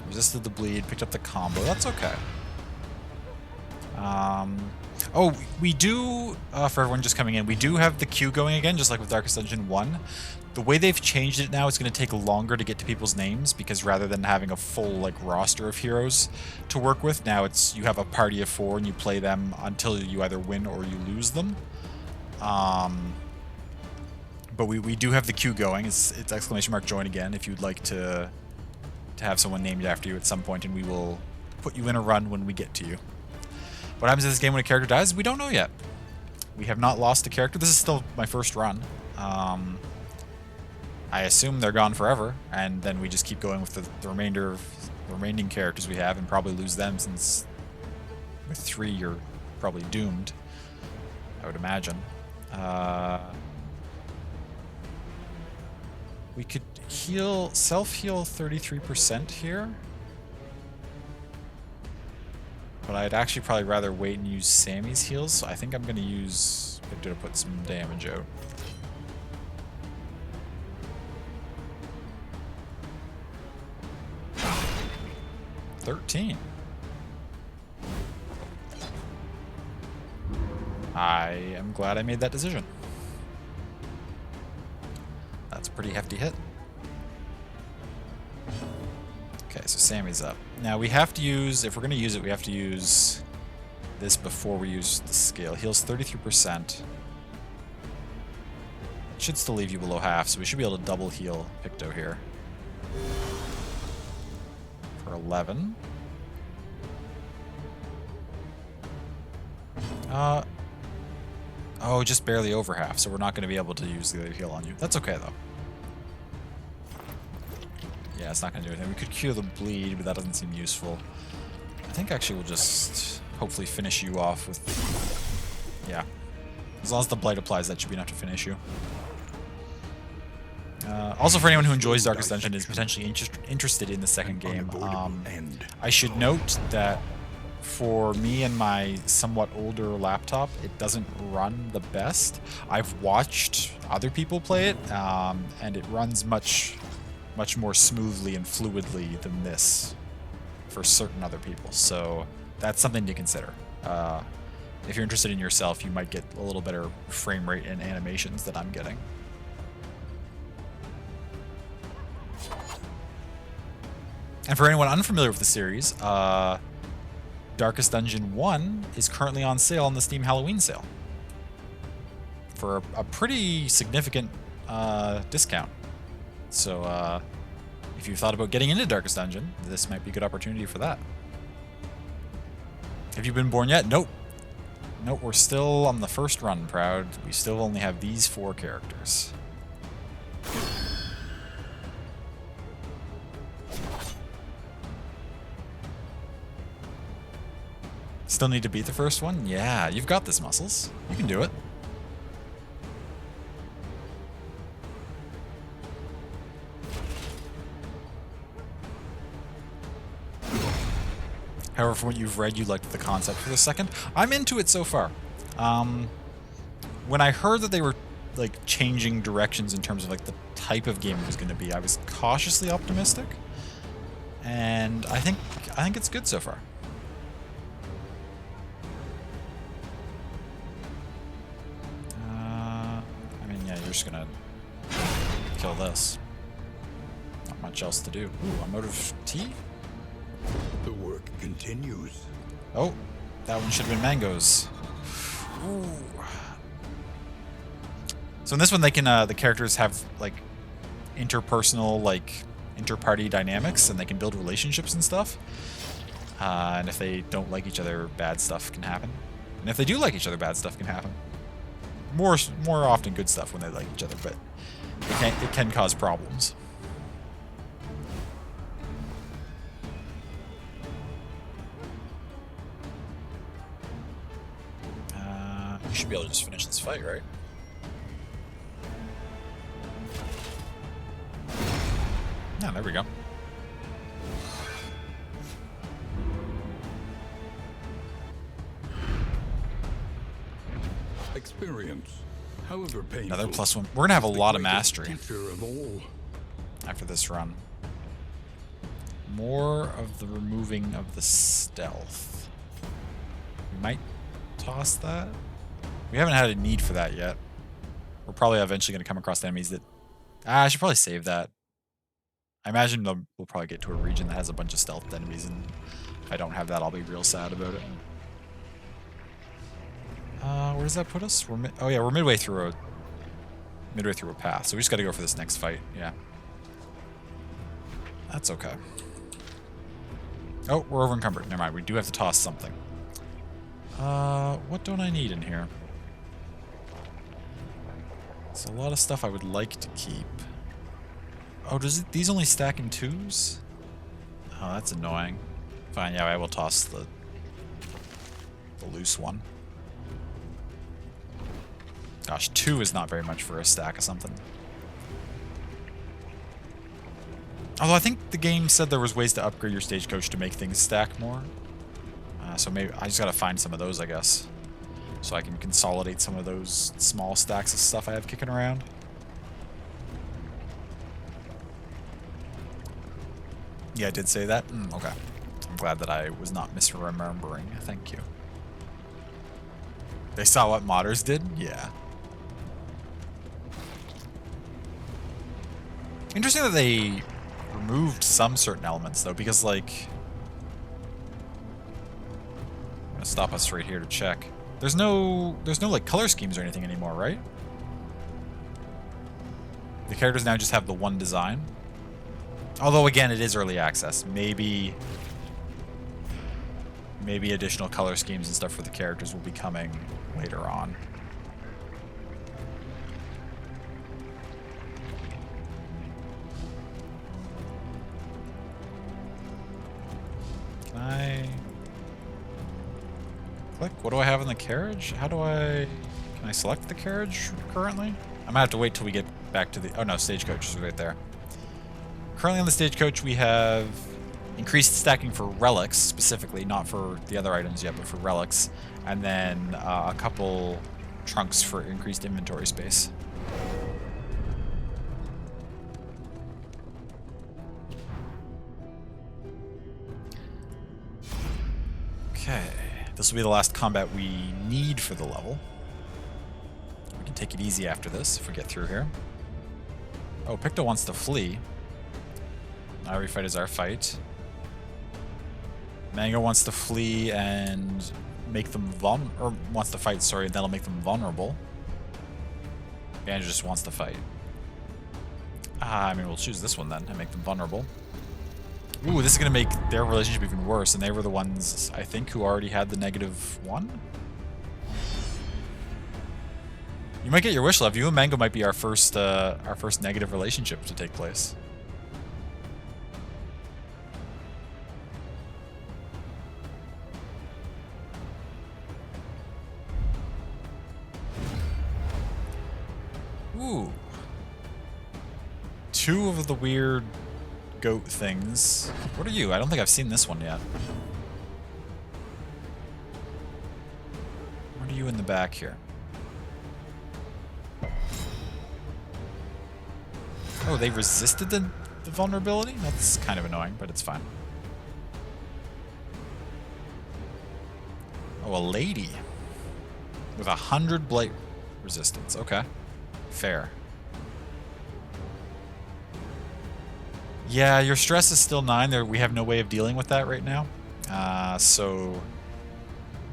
Resisted the bleed, picked up the combo. That's okay. Oh, we do, for everyone just coming in, we do have the queue going again, just like with Darkest Dungeon 1. The way they've changed it now, it's going to take longer to get to people's names, because rather than having a full, like, roster of heroes to work with, now it's, you have a party of 4 and you play them until you either win or you lose them. But we do have the queue going. It's ! Join again if you'd like to have someone named after you at some point, and we will put you in a run when we get to you. What happens in this game when a character dies? We don't know yet. We have not lost a character. This is still my first run. I assume they're gone forever, and then we just keep going with the remaining characters we have, and probably lose them, since with 3 you're probably doomed, I would imagine. We could self-heal 33% here. But I'd actually probably rather wait and use Sammy's heals, so I think I'm going to use Victor to put some damage out. $13. I am glad I made that decision. That's a pretty hefty hit. Okay, so Sammy's up. Now we have to use, if we're going to use it, we have to use this before we use the scale. Heals 33%. It should still leave you below half, so we should be able to double heal Picto here. For 11. Oh, just barely over half, so we're not going to be able to use the other heal on you. That's okay, though. Yeah, it's not going to do anything. We could cure the bleed, but that doesn't seem useful. I think actually we'll just hopefully finish you off with... Yeah. As long as the blight applies, that should be enough to finish you. Also, for anyone who enjoys Darkest Dungeon and is potentially interested in the second game, I should note that for me and my somewhat older laptop, it doesn't run the best. I've watched other people play it, and it runs much more smoothly and fluidly than this for certain other people. So that's something to consider. If you're interested in yourself, you might get a little better frame rate and animations than I'm getting. And for anyone unfamiliar with the series, Darkest Dungeon 1 is currently on sale on the Steam Halloween sale for a pretty significant discount. So if you've thought about getting into Darkest Dungeon, this might be a good opportunity for that. Have you been born yet? Nope. Nope, we're still on the first run, Proud. We still only have these 4 characters. Still need to beat the first one? Yeah, you've got this, Muscles. You can do it. However, from what you've read, you liked the concept for the second. I'm into it so far. When I heard that they were like changing directions in terms of like the type of game it was going to be, I was cautiously optimistic, and I think it's good so far. You're just gonna kill this. Not much else to do. Ooh, I'm out of tea? The work continues. Oh, that one should have been mangoes. Ooh. So in this one, they can the characters have like interpersonal, like inter-party dynamics, and they can build relationships and stuff. And if they don't like each other, bad stuff can happen. And if they do like each other, bad stuff can happen. More often good stuff when they like each other, but it can cause problems. You should be able to just finish this fight, right? Yeah, there we go. Experience, however painful. Another +1. We're gonna have a is the lot of greatest mastery teacher of all. after this run. More of the removing of the stealth. We might toss that. We haven't had a need for that yet. We're probably eventually going to come across enemies that... I should probably save that. I imagine we'll probably get to a region that has a bunch of stealth enemies, and if I don't have that, I'll be real sad about it. Where does that put us? Oh yeah, we're midway through a path, so we just got to go for this next fight. Yeah, that's okay. Oh, we're over encumbered. Never mind. We do have to toss something. What don't I need in here? There's a lot of stuff I would like to keep. Oh, these only stack in 2s? Oh, that's annoying. Fine, yeah, I will toss the loose one. Gosh, 2 is not very much for a stack of something. Although I think the game said there was ways to upgrade your stagecoach to make things stack more. So maybe I just gotta find some of those, I guess. So I can consolidate some of those small stacks of stuff I have kicking around. Yeah, I did say that? Okay. I'm glad that I was not misremembering. Thank you. They saw what modders did? Yeah. Interesting that they removed some certain elements, though, because, like... I'm gonna stop us right here to check. There's no like color schemes or anything anymore, right? The characters now just have the one design. Although again, it is early access. Maybe additional color schemes and stuff for the characters will be coming later on. Can I click? What do I have in the carriage? How do I... Can I select the carriage currently? I might have to wait till we get back to the... Oh no, stagecoach is right there. Currently on the stagecoach we have increased stacking for relics, specifically, not for the other items yet, but for relics. And then a couple trunks for increased inventory space. Okay. This will be the last combat we need for the level. We can take it easy after this if we get through here. Oh, Picto wants to flee. Every fight is our fight. Mango wants to flee and make them wants to fight, sorry, and that'll make them vulnerable. Banjo just wants to fight. I mean, we'll choose this one then and make them vulnerable. Ooh, this is going to make their relationship even worse, and they were the ones, I think, who already had the -1? You might get your wish, love. You and Mango might be our first negative relationship to take place. Ooh. 2 of the weird goat things. What are you? I don't think I've seen this one yet. What are you in the back here? Oh, they resisted the vulnerability? That's kind of annoying, but it's fine. Oh, a lady. With 100 blight resistance. Okay. Fair. Yeah, your stress is still 9. We have no way of dealing with that right now. So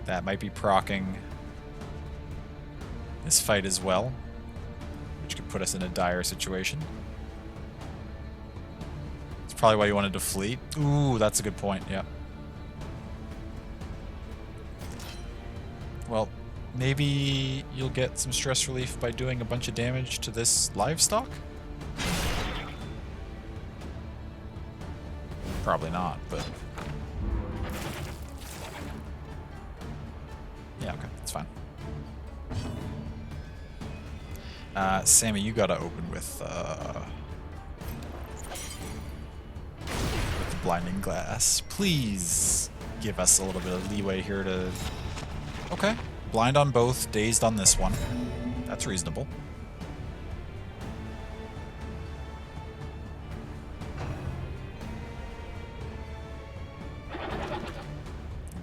that might be proccing this fight as well, which could put us in a dire situation. It's probably why you wanted to flee. Ooh, that's a good point, yeah. Well, maybe you'll get some stress relief by doing a bunch of damage to this livestock? Probably not, but... Yeah, okay, that's fine. Sammy, you gotta open with the blinding glass. Please give us a little bit of leeway here to... Okay. Blind on both, dazed on this one. That's reasonable.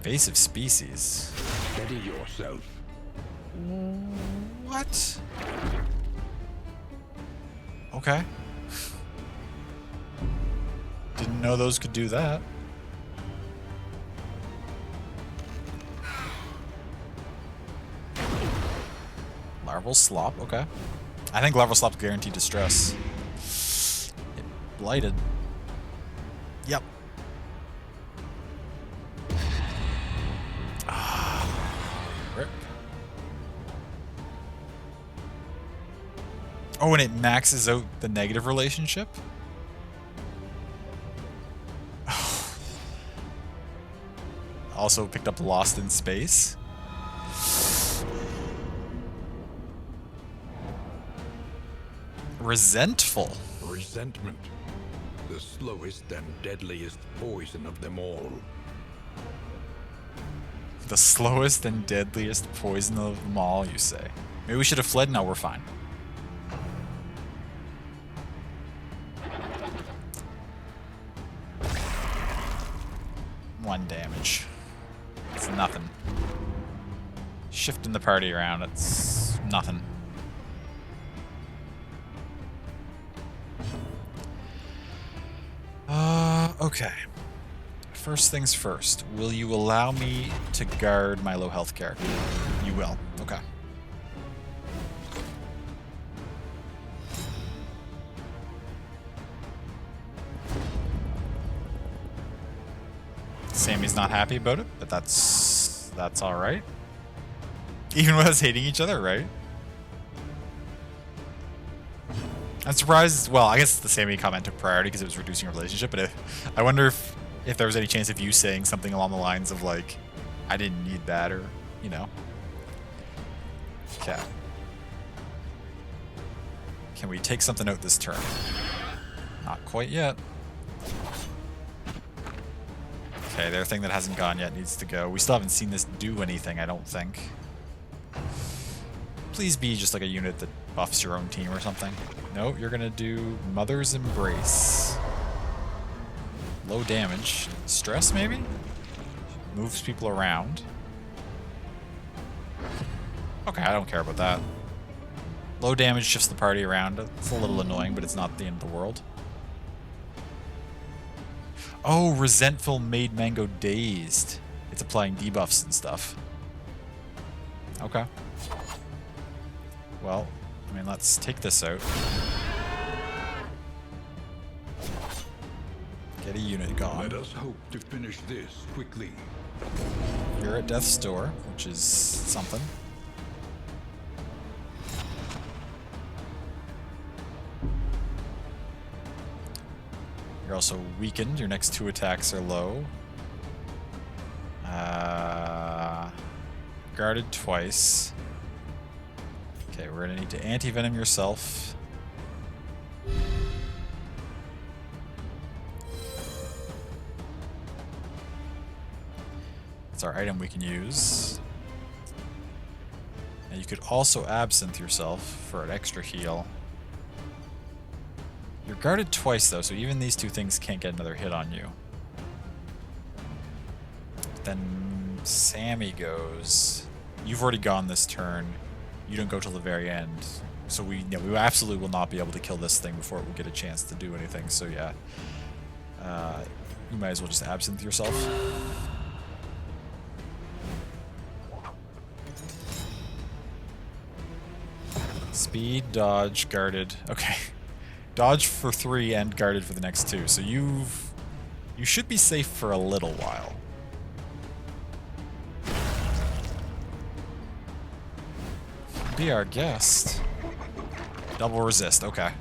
Invasive species. Steady yourself. What? Okay. Didn't know those could do that. Larval slop, okay. I think larval slop's guaranteed distress. It blighted. Yep. Rip. Oh, and it maxes out the negative relationship? Also picked up Lost in Space. Resentful. Resentment. The slowest and deadliest poison of them all. The slowest and deadliest poison of them all, you say? Maybe we should have fled? No, we're fine. One damage. It's nothing. Shifting the party around, it's nothing. Okay. First things first. Will you allow me to guard my low health character? You will. Okay. Sammy's not happy about it, but that's all right. Even with us hating each other, right? I'm surprised. Well, I guess the Sammy comment took priority because it was reducing our relationship. But I wonder if there was any chance of you saying something along the lines of like, "I didn't need that," or you know. Okay. Can we take something out this turn? Not quite yet. Okay, their thing that hasn't gone yet needs to go. We still haven't seen this do anything, I don't think. Please be just like a unit that buffs your own team or something. Nope, you're gonna do Mother's Embrace. Low damage. Stress, maybe? Moves people around. Okay, I don't care about that. Low damage shifts the party around. It's a little annoying, but it's not the end of the world. Oh, Resentful made Mango dazed. It's applying debuffs and stuff. Okay. Well, I mean, let's take this out. Get a unit gone. Let us hope to finish this quickly. You're at Death's Door, which is something. You're also weakened. Your next 2 attacks are low. Guarded twice. Okay, we're gonna need to anti-venom yourself. It's our item we can use. And you could also absinthe yourself for an extra heal. You're guarded twice though, so even these 2 things can't get another hit on you. Then Sammy goes. You've already gone this turn. You don't go till the very end. So we absolutely will not be able to kill this thing before it will get a chance to do anything. So yeah. You might as well just absinthe yourself. Speed, dodge, guarded. Okay. Dodge for 3 and guarded for the next 2. So you should be safe for a little while. Be our guest. Double resist, okay.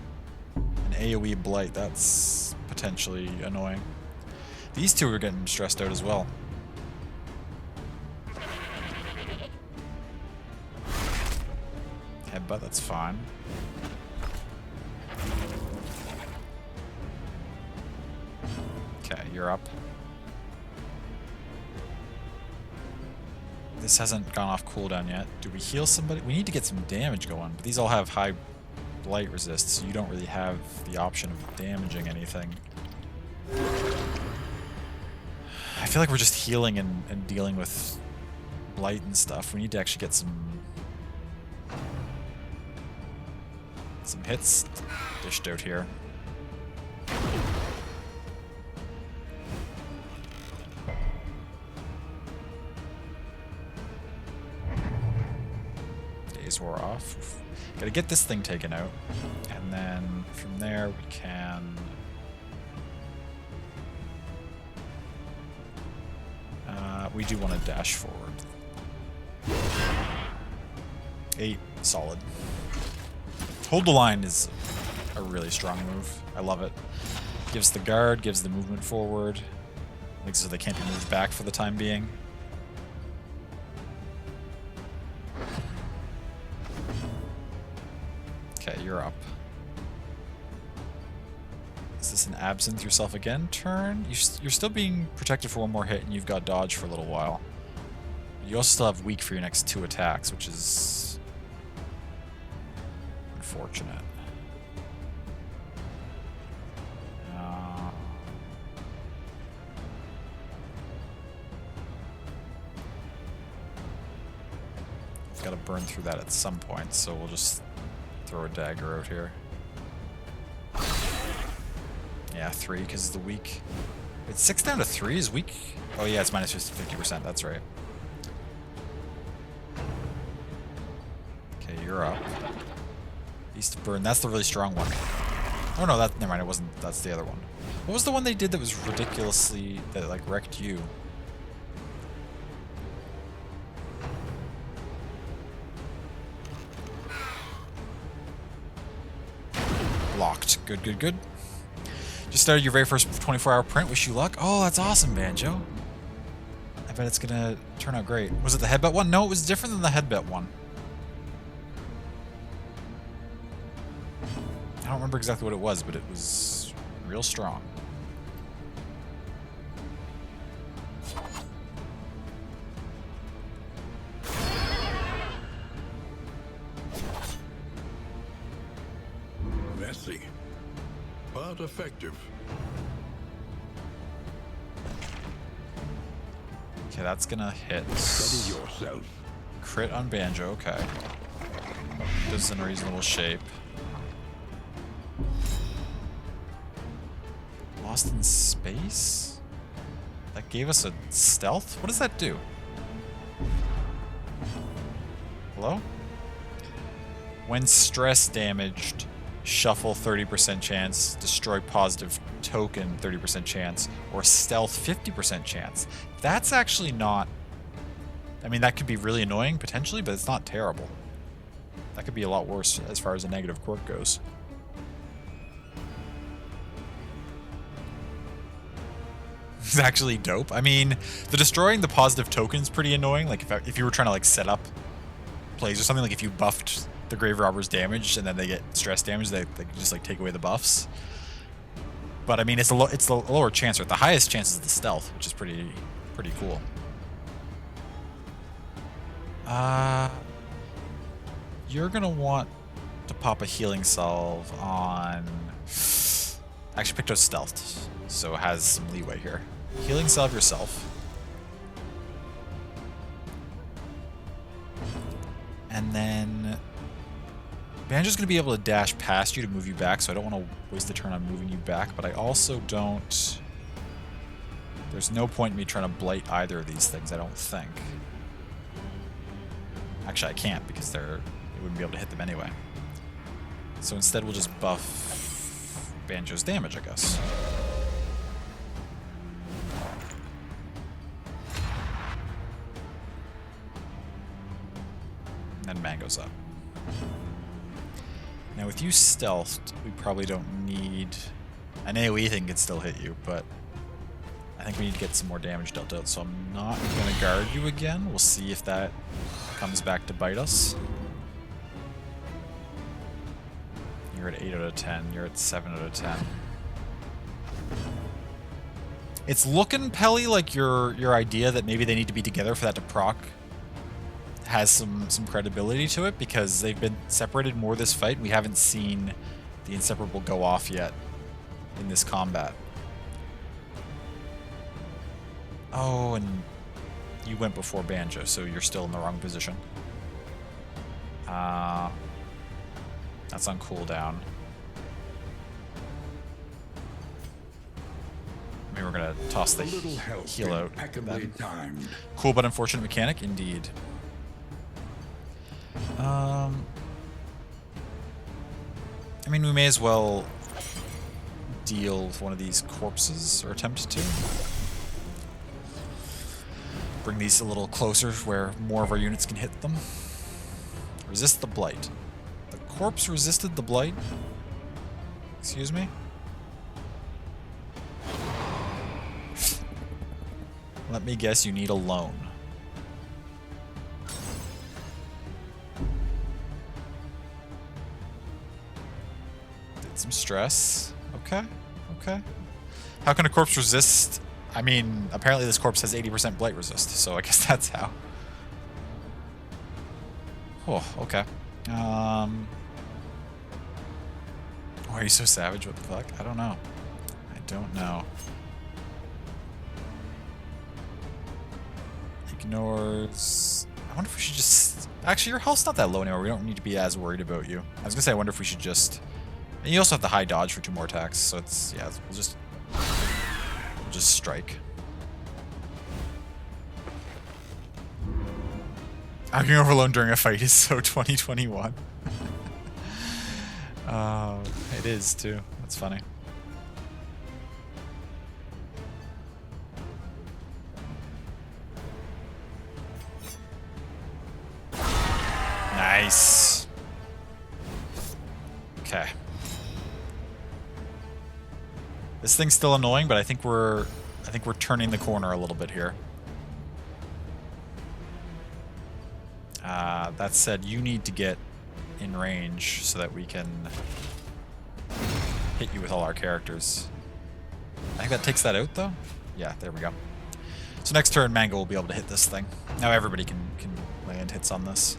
An AoE blight, that's potentially annoying. These two are getting stressed out as well. Headbutt, that's fine. Okay, you're up. This hasn't gone off cooldown yet. Do we heal somebody? We need to get some damage going, but these all have high blight resist, so you don't really have the option of damaging anything. I feel like we're just healing and dealing with blight and stuff. We need to actually get some hits dished out here. Days wore off. Gotta get this thing taken out. And then from there we can... we do want to dash forward. 8, solid. Hold the line is a really strong move. I love it. Gives the guard, gives the movement forward. Makes it so they can't be moved back for the time being. Okay, you're up. Is this an absinthe yourself again turn? You're still being protected for one more hit, and you've got dodge for a little while. You also still have weak for your next 2 attacks, which is unfortunate. Got to burn through that at some point, so we'll just throw a dagger out here. Yeah, 3 because the weak. It's 6 down to 3 is weak. Oh yeah, it's minus 50%. That's right. Okay, you're up. Beast of Burn. That's the really strong one. Oh no, never mind. It wasn't. That's the other one. What was the one they did that was ridiculously that like wrecked you? Locked. Good, good, good. Just started your very first 24-hour print. Wish you luck. Oh, that's awesome, Banjo. I bet it's gonna turn out great. Was it the headbutt one? No, it was different than the headbutt one. I don't remember exactly what it was, but it was real strong. Messy, but effective. Okay, that's gonna hit. Steady yourself. Crit on Banjo, okay. This is in reasonable shape. Lost in space? That gave us a stealth? What does that do? Hello? When stress damaged, shuffle 30% chance, destroy positive token 30% chance, or stealth 50% chance. That's actually not... I mean, that could be really annoying, potentially, but it's not terrible. That could be a lot worse as far as a negative quirk goes. It's actually dope. I mean, the destroying the positive token is pretty annoying. Like, if you were trying to, like, set up plays or something, like if you buffed the Grave Robber's damage and then they get stress damage, they just, like, take away the buffs. But, I mean, it's the lower chance, right? The highest chance is the stealth, which is pretty cool. You're gonna want to pop a healing salve on... Actually, Picto's stealthed, so it has some leeway here. Healing salve yourself. And then... Banjo's gonna be able to dash past you to move you back, so I don't want to waste the turn on moving you back, but I also don't... There's no point in me trying to blight either of these things, I don't think. Actually, I can't, because it wouldn't be able to hit them anyway. So instead, we'll just buff Banjo's damage, I guess. And then Mango's up. Now, with you stealthed, we probably don't need... An AoE thing could still hit you, but I think we need to get some more damage dealt out, so I'm not going to guard you again. We'll see if that comes back to bite us. You're at 8 out of 10. You're at 7 out of 10. It's looking, Pelly, like your idea that maybe they need to be together for that to proc has some credibility to it, because they've been separated more this fight. We haven't seen the inseparable go off yet in this combat. Oh, and you went before Banjo, so you're still in the wrong position. That's on cooldown. Maybe we're gonna toss the heal out. Timed. Cool but unfortunate mechanic, indeed. I mean, we may as well deal with one of these corpses, or attempt to. Bring these a little closer where more of our units can hit them. Resist the blight. The corpse resisted the blight? Excuse me? Let me guess, you need a loan. Did some stress. Okay, okay. How can a corpse resist? I mean, apparently this corpse has 80% blight resist, so I guess that's how. Oh, okay. Why are you so savage? What the fuck? I don't know. I don't know. Ignores... I wonder if we should just... Actually, your health's not that low anymore. We don't need to be as worried about you. I was gonna say, I wonder if we should just... And you also have the high dodge for 2 more attacks, so it's... Yeah, we'll just strike. Acting overload during a fight is so 2021. It is too. That's funny. Nice. Okay. This thing's still annoying, but I think we're turning the corner a little bit here. That said, you need to get in range so that we can hit you with all our characters. I think that takes that out, though. Yeah, there we go. So next turn, Mango will be able to hit this thing. Now everybody can land hits on this.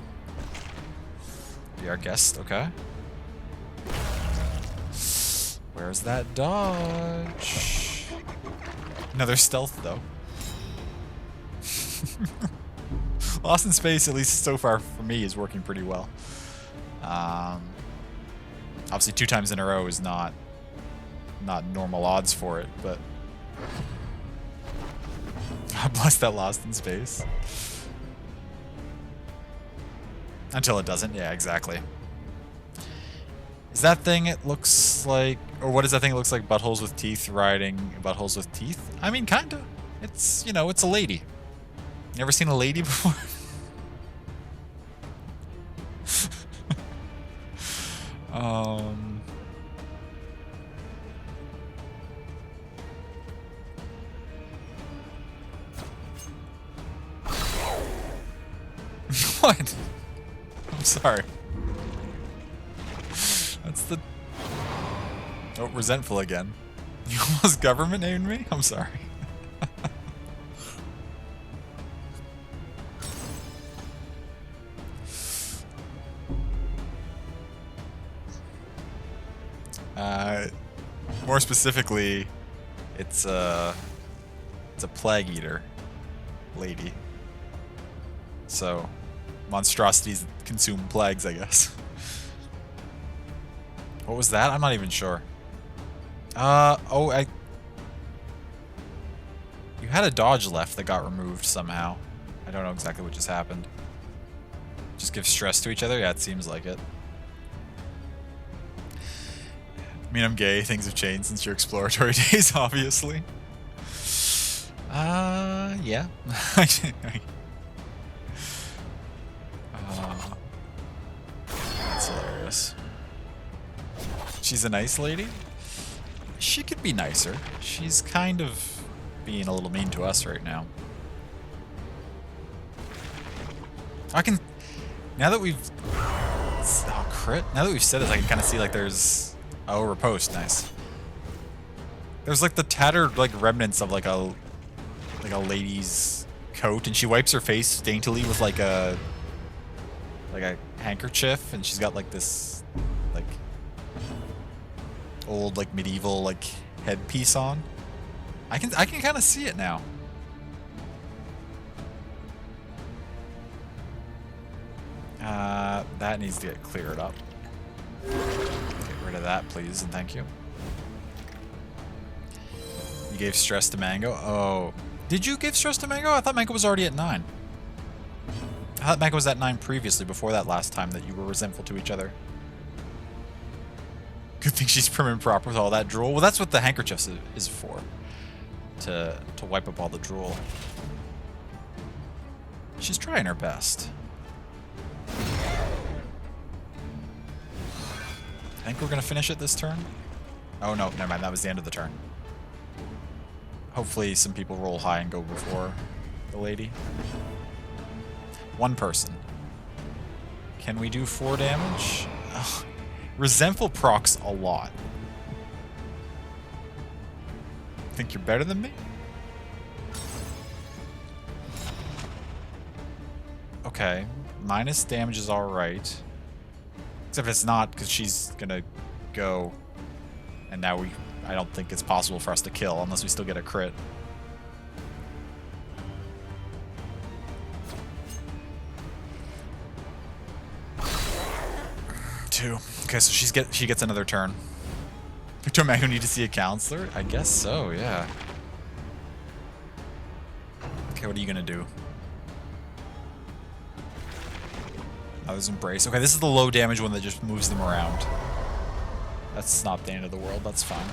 Be our guest, okay. Where's that dodge? Another stealth, though. Lost in Space, at least so far for me, is working pretty well. Obviously 2 times in a row is not normal odds for it, but God bless that Lost in Space. Until it doesn't, yeah, exactly. Is that thing, it looks like, or what is that thing it looks like, buttholes with teeth riding buttholes with teeth? I mean, kinda. It's, you know, it's a lady. You ever seen a lady before? What? I'm sorry. That's the... Oh, resentful again. You almost government named me? I'm sorry. More specifically, it's a plague eater lady. So, monstrosities consume plagues, I guess. What was that? I'm not even sure. You had a dodge left that got removed somehow. I don't know exactly what just happened. Just give stress to each other? Yeah, it seems like it. I mean, I'm gay. Things have changed since your exploratory days, obviously. Yeah. That's hilarious. She's a nice lady? She could be nicer. She's kind of being a little mean to us right now. I can... Now that we've... Oh, crit? Now that we've said this, I can kind of see, like, there's... Oh, riposte. Nice. There's, like, the tattered, like, remnants of, like a lady's coat, and she wipes her face daintily with, like a handkerchief, and she's got, like, this, like, old, like, medieval, like, headpiece on. I can kind of see it now. That needs to get cleared up. Get rid of that, please, and thank you. You gave stress to Mango? Oh. Did you give stress to Mango? I thought Mango was already at 9. I thought Mango was at 9 previously, before that last time that you were resentful to each other. Good thing she's prim and proper with all that drool. Well, that's what the handkerchief is for. To wipe up all the drool. She's trying her best. I think we're going to finish it this turn. Oh no, never mind. That was the end of the turn. Hopefully some people roll high and go before the lady. One person. Can we do 4 damage? Ugh. Resentful procs a lot. Think you're better than me? Okay. Minus damage is alright. Except it's not, because she's gonna go. And now I don't think it's possible for us to kill unless we still get a crit. Two. Okay, so she gets another turn. Victor Mango need to see a counselor? I guess so, yeah. Okay, what are you gonna do? Mother's Embrace. Okay, this is the low damage one that just moves them around. That's not the end of the world, that's fine.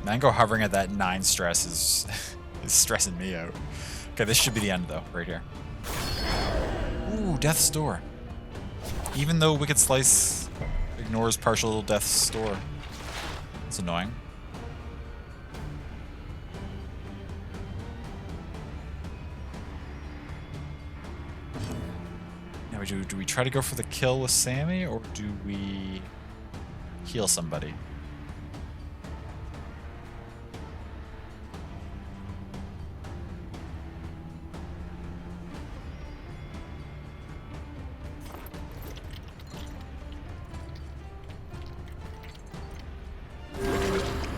Mango hovering at that 9 stress is stressing me out. Okay, this should be the end though, right here. Ooh, Death's Door. Even though Wicked Slice ignores partial Death's Door. It's annoying. Now do we try to go for the kill with Sammy, or do we heal somebody?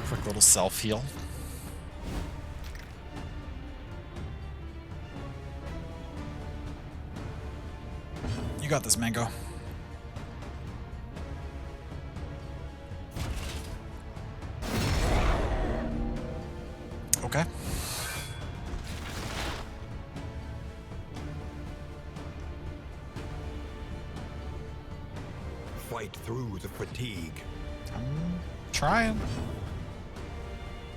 Quick little self-heal. You got this, Mango. Okay. Fight through the fatigue. I'm trying.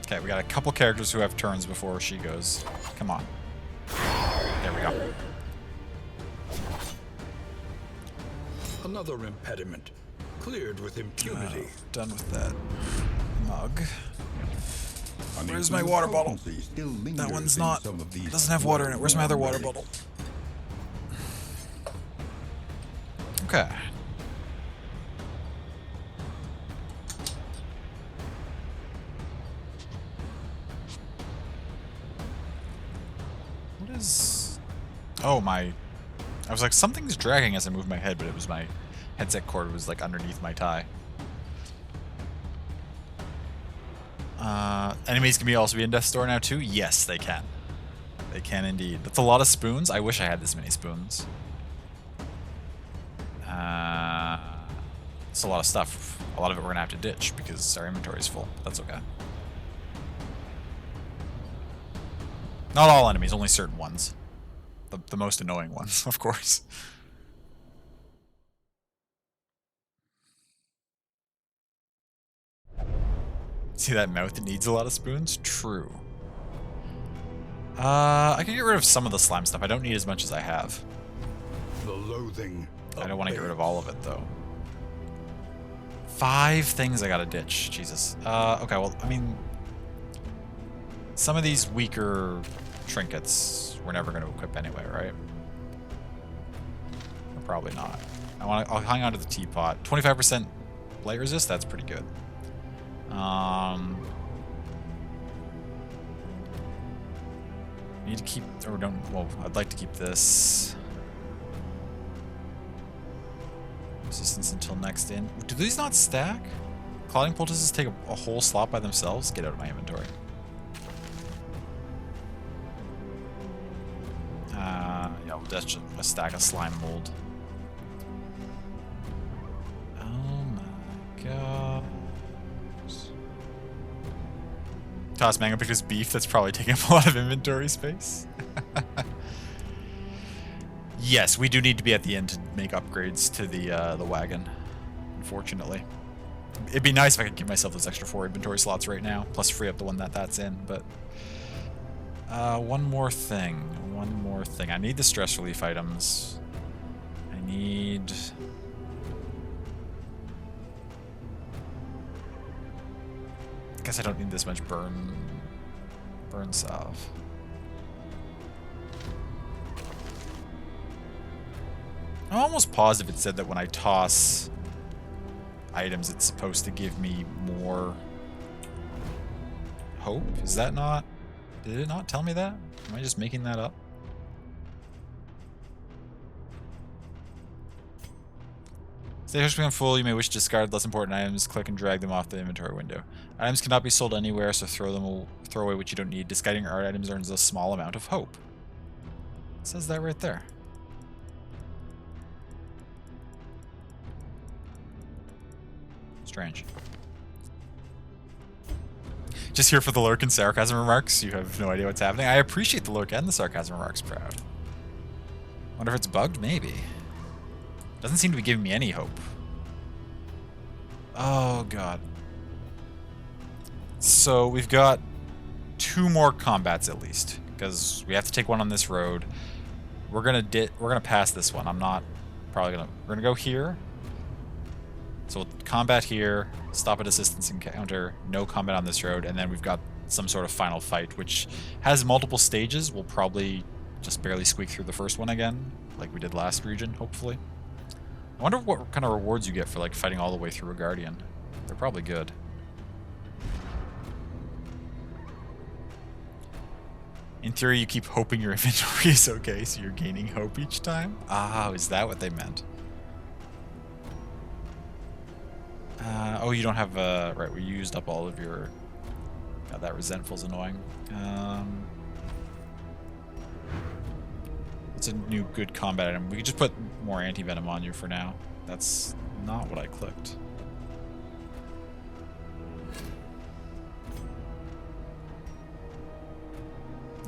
Okay, we got a couple characters who have turns before she goes. Come on. There we go. Another impediment. Cleared with impunity. Done with that mug. Where's my water bottle? That one's not. Doesn't have water in it. Where's my other water bottle? Okay. What is... Oh, my... I was like, something's dragging as I move my head, but it was my headset cord was like underneath my tie. Enemies can also be in Death's Door now too? Yes, they can. They can indeed. That's a lot of spoons. I wish I had this many spoons. It's a lot of stuff. A lot of it we're gonna have to ditch because our inventory is full. That's okay. Not all enemies, only certain ones. The most annoying ones, of course. See that mouth that needs a lot of spoons? True. I can get rid of some of the slime stuff. I don't need as much as I have. The loathing. I don't want to get rid of all of it, though. 5 things I gotta ditch. Jesus. Okay, well, I mean, some of these weaker trinkets we're never gonna equip anyway, right? Or probably not. I'll hang on to the teapot. 25% blight resist, that's pretty good. Need to keep, or don't, well, I'd like to keep this. Resistance until next in. Do these not stack? Clouding poultices take a whole slot by themselves? Get out of my inventory. Yeah, well, that's just a stack of slime mold. Oh my god. Toss mango because beef, that's probably taking up a lot of inventory space. Yes, we do need to be at the end to make upgrades to the wagon, unfortunately. It'd be nice if I could give myself those extra 4 inventory slots right now, plus free up the one that's in, but... one more thing. I need the stress relief items. I need... I guess I don't need this much burn salve. I'm almost positive it said that when I toss items, it's supposed to give me more hope. Is that not? Did it not tell me that? Am I just making that up? Stations become full, you may wish to discard less important items, click and drag them off the inventory window. Items cannot be sold anywhere, so throw away what you don't need. Discarding art items earns a small amount of hope. It says that right there. Strange. Just here for the lurk and sarcasm remarks. You have no idea what's happening. I appreciate the lurk and the sarcasm remarks, Proud. Wonder if it's bugged? Maybe. Doesn't seem to be giving me any hope. Oh, God. So we've got 2 more combats at least, because we have to take one on this road. We're gonna pass this one. I'm not probably gonna. We're gonna go here. So we'll combat here, stop at assistance encounter, no combat on this road, and then we've got some sort of final fight, which has multiple stages. We'll probably just barely squeak through the first one again, like we did last region, hopefully. I wonder what kind of rewards you get for like fighting all the way through a Guardian. They're probably good. In theory, you keep hoping your inventory is okay, so you're gaining hope each time? Ah, is that what they meant? Oh, you don't have, right, we used up all of your... God, that resentful's annoying. It's a new good combat item. We could just put more anti-venom on you for now. That's not what I clicked.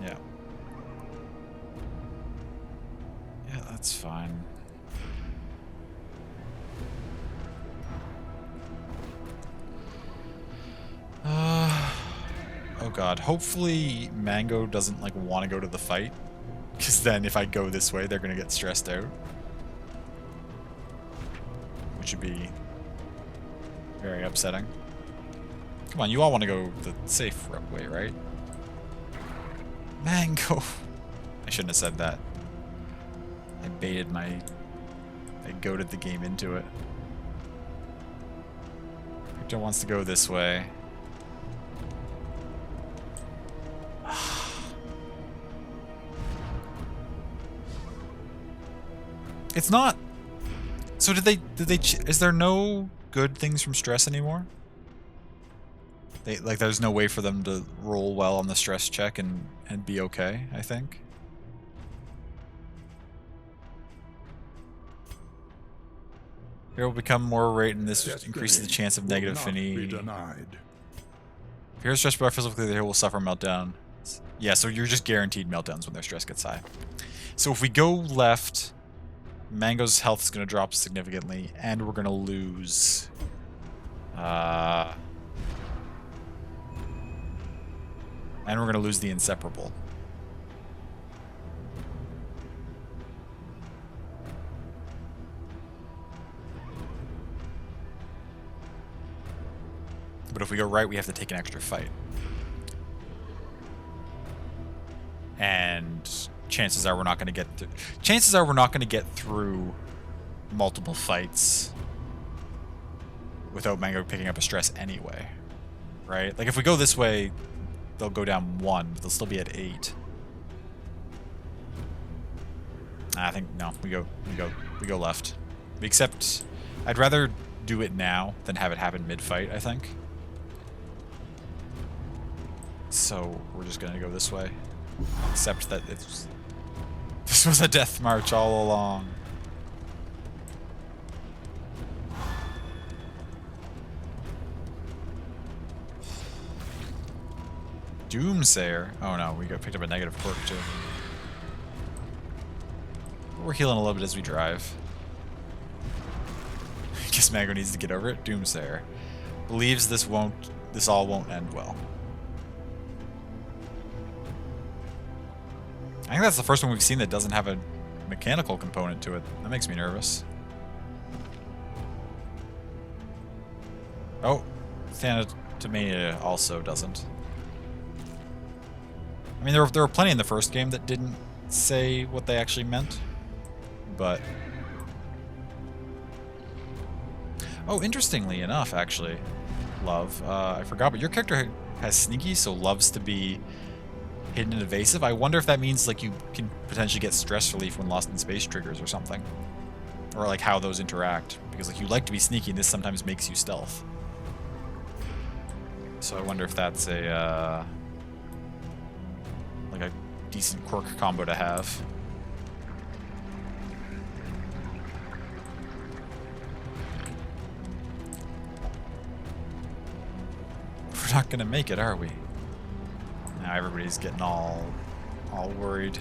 Yeah. Yeah, that's fine. Oh god, hopefully Mango doesn't like want to go to the fight, because then if I go this way they're gonna get stressed out, which would be very upsetting. Come on, you all want to go the safe way, right? Mango! I shouldn't have said that. I goaded the game into it. Victor wants to go this way. It's not... So did they is there no good things from stress anymore? Like there's no way for them to roll well on the stress check and be okay, I think. Here will become more rate, and this increases the chance of negative affinity. If you're stressed by physically, the hero will suffer meltdown. Yeah, so you're just guaranteed meltdowns when their stress gets high. So if we go left, Mango's health is going to drop significantly, and we're going to lose... and we're going to lose the inseparable. but if we go right, we have to take an extra fight. And chances are we're not going to get through. Chances are we're not going to get through multiple fights without Mango picking up a stress anyway, right? Like if we go this way, they'll go down 1, but they'll still be at 8. I think no, we go left. Except I'd rather do it now than have it happen mid-fight, I think. So we're just gonna go this way. Except that this was a death march all along. Doomsayer. Oh no, we got picked up a negative quirk too. We're healing a little bit as we drive. I guess Mango needs to get over it. Doomsayer believes this all won't end well. I think that's the first one we've seen that doesn't have a mechanical component to it. That makes me nervous. Oh, Thanatomania also doesn't. I mean, there were plenty in the first game that didn't say what they actually meant, but... Oh, interestingly enough, actually, Love, I forgot, but your character has sneaky, so loves to be hidden and evasive. I wonder if that means like you can potentially get stress relief when Lost in Space triggers or something. Or like how those interact. Because like you like to be sneaky and this sometimes makes you stealth. So I wonder if that's a like a decent quirk combo to have. We're not gonna make it, are we? Now everybody's getting all worried.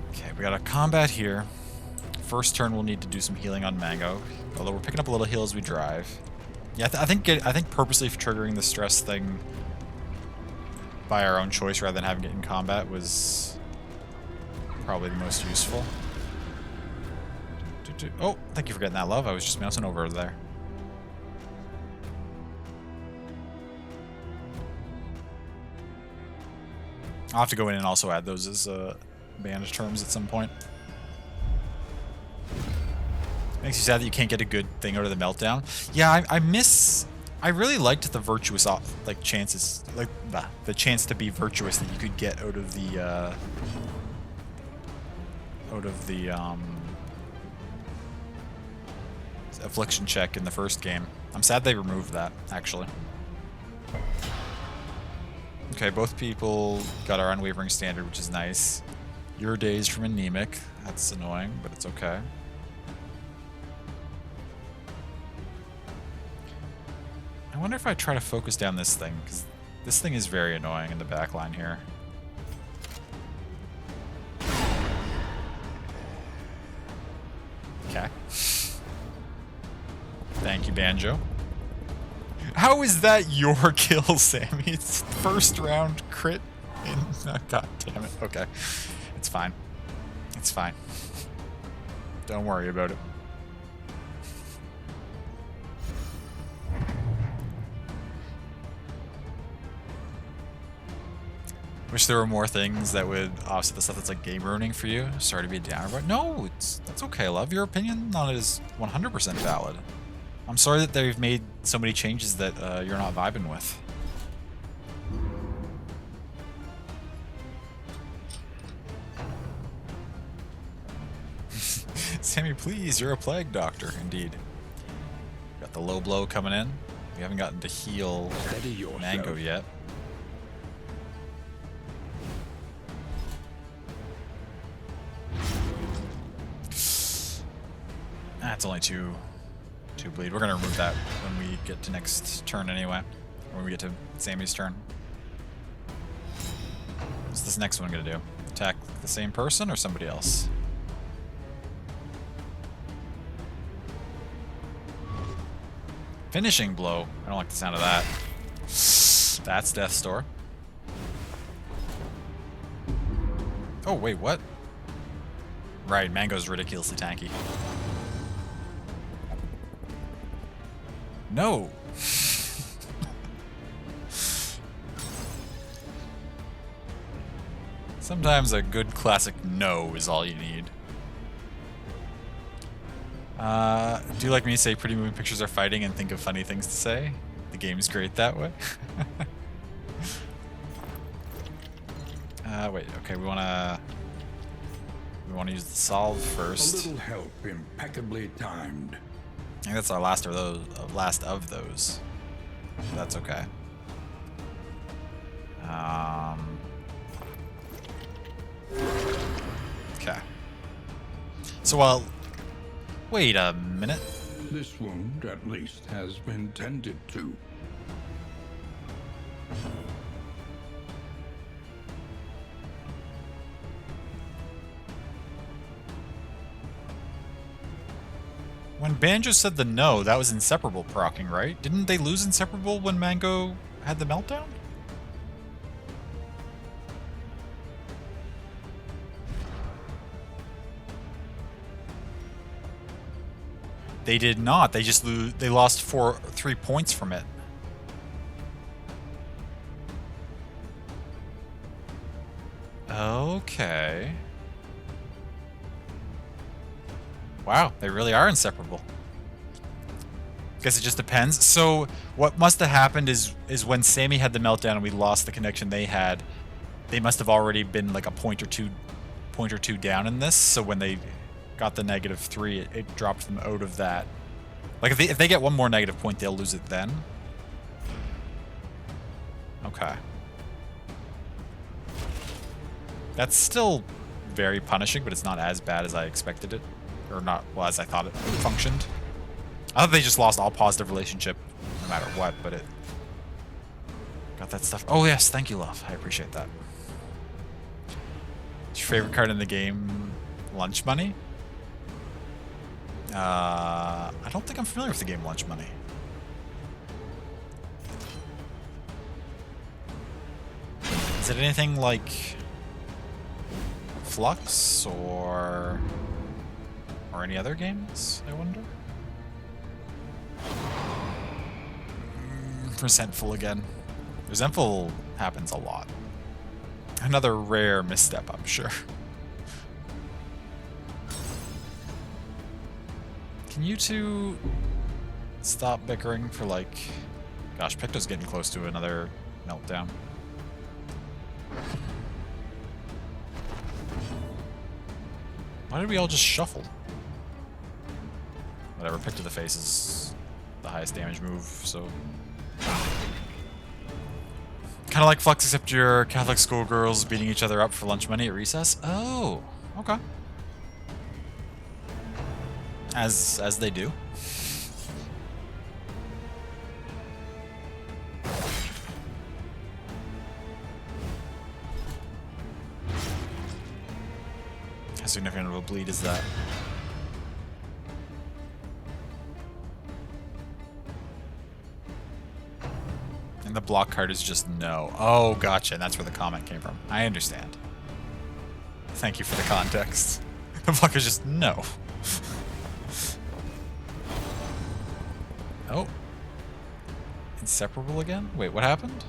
Okay, we got a combat here. First turn we'll need to do some healing on Mango, although we're picking up a little heal as we drive. Yeah, I think purposely triggering the stress thing by our own choice rather than having it in combat was probably the most useful. Oh, thank you for getting that, Love. I was just mousing over there. I'll have to go in and also add those as bandage terms at some point. Makes you sad that you can't get a good thing out of the meltdown. Yeah, I really liked the virtuous like chances, like the chance to be virtuous that you could get out of the affliction check in the first game. I'm sad they removed that, actually. Okay, both people got our unwavering standard, which is nice. You're dazed from anemic. That's annoying, but it's okay. I wonder if I try to focus down this thing, because this thing is very annoying in the back line here. Okay. Thank you, Banjo. How is that your kill, Sammy? It's first round crit. God damn it. Okay. It's fine. It's fine. Don't worry about it. Wish there were more things that would offset the stuff that's like game ruining for you. Sorry to be a downer, but no, that's okay, Love. Your opinion on it is 100% valid. I'm sorry that they've made so many changes that you're not vibing with. Sammy, please, you're a plague doctor, indeed. Got the low blow coming in. We haven't gotten to heal Mango yet. That's only two bleed. We're gonna remove that when we get to next turn anyway. Or when we get to Sammy's turn. What's this next one gonna do? Attack the same person or somebody else? Finishing blow. I don't like the sound of that. That's Death's Door. Oh, wait, what? Right, Mango's ridiculously tanky. No! Sometimes a good classic no is all you need. Do you like me say pretty moving pictures are fighting and think of funny things to say? The game's great that way. Wait, okay, we wanna use the solve A first. little help impeccably timed. I think that's our last of those. That's okay. Okay. So, well, wait a minute. This wound, at least, has been tended to. When Banjo said the no, that was Inseparable proccing, right? Didn't they lose Inseparable when Mango had the meltdown? They did not. They just they lost 3 points from it. Okay. Wow, they really are inseparable. Guess it just depends. So what must have happened is when Sammy had the meltdown and we lost the connection they had, they must have already been like a point or two down in this. So when they got the -3, it dropped them out of that. Like if they get one more negative point, they'll lose it then. Okay. That's still very punishing, but it's not as bad as I expected it. Or not, well, as I thought it functioned. I thought they just lost all positive relationship no matter what, but it got that stuff. Oh yes, thank you, love. I appreciate that. What's your favorite card in the game? Lunch Money? I don't think I'm familiar with the game Lunch Money. Is it anything like Flux or any other games, I wonder? Resentful again. Resentful happens a lot. Another rare misstep, I'm sure. Can you two stop bickering for like... Gosh, Picto's getting close to another meltdown. Why did we all just shuffle? Whatever, Pick to the face is the highest damage move, so... Kind of like Flux, except your Catholic schoolgirls beating each other up for lunch money at recess? Oh, okay. As they do. How significant of a bleed is that? And the block card is just no. Oh, gotcha. And that's where the comment came from. I understand. Thank you for the context. The block is just no. Oh. Inseparable again? Wait, what happened?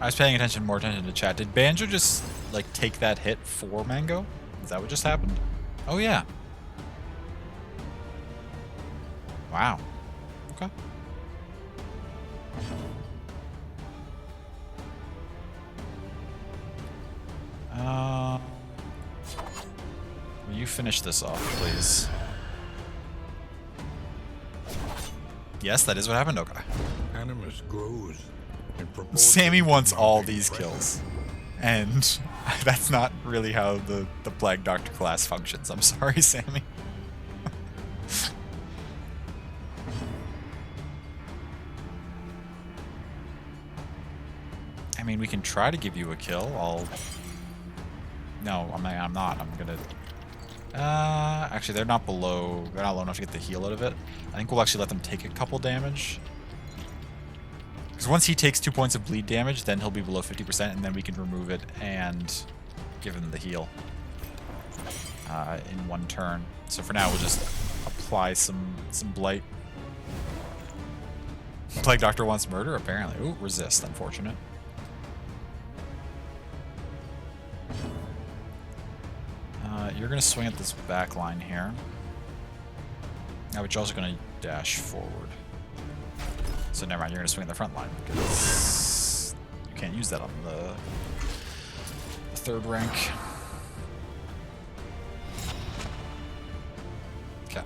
I was paying more attention to chat. Did Banjo just, like, take that hit for Mango? Is that what just happened? Oh, yeah. Wow. Okay. Will you finish this off, please? Yes, that is what happened. Okay. Animus grows in proportion Sammy to wants all mounting these pressure. kills. And that's not really how the Plague Doctor class functions. I'm sorry, Sammy. I mean, we can try to give you a kill. No, I'm not. I'm gonna... actually, they're not low enough to get the heal out of it. I think we'll actually let them take a couple damage. Because once he takes 2 points of bleed damage, then he'll be below 50%, and then we can remove it and give him the heal in one turn. So for now, we'll just apply some blight. Plague Doctor wants murder, apparently. Ooh, resist, unfortunate. You're going to swing at this back line here. Now, but you're also going to dash forward. So never mind, you're going to swing at the front line, because you can't use that on the third rank. Okay.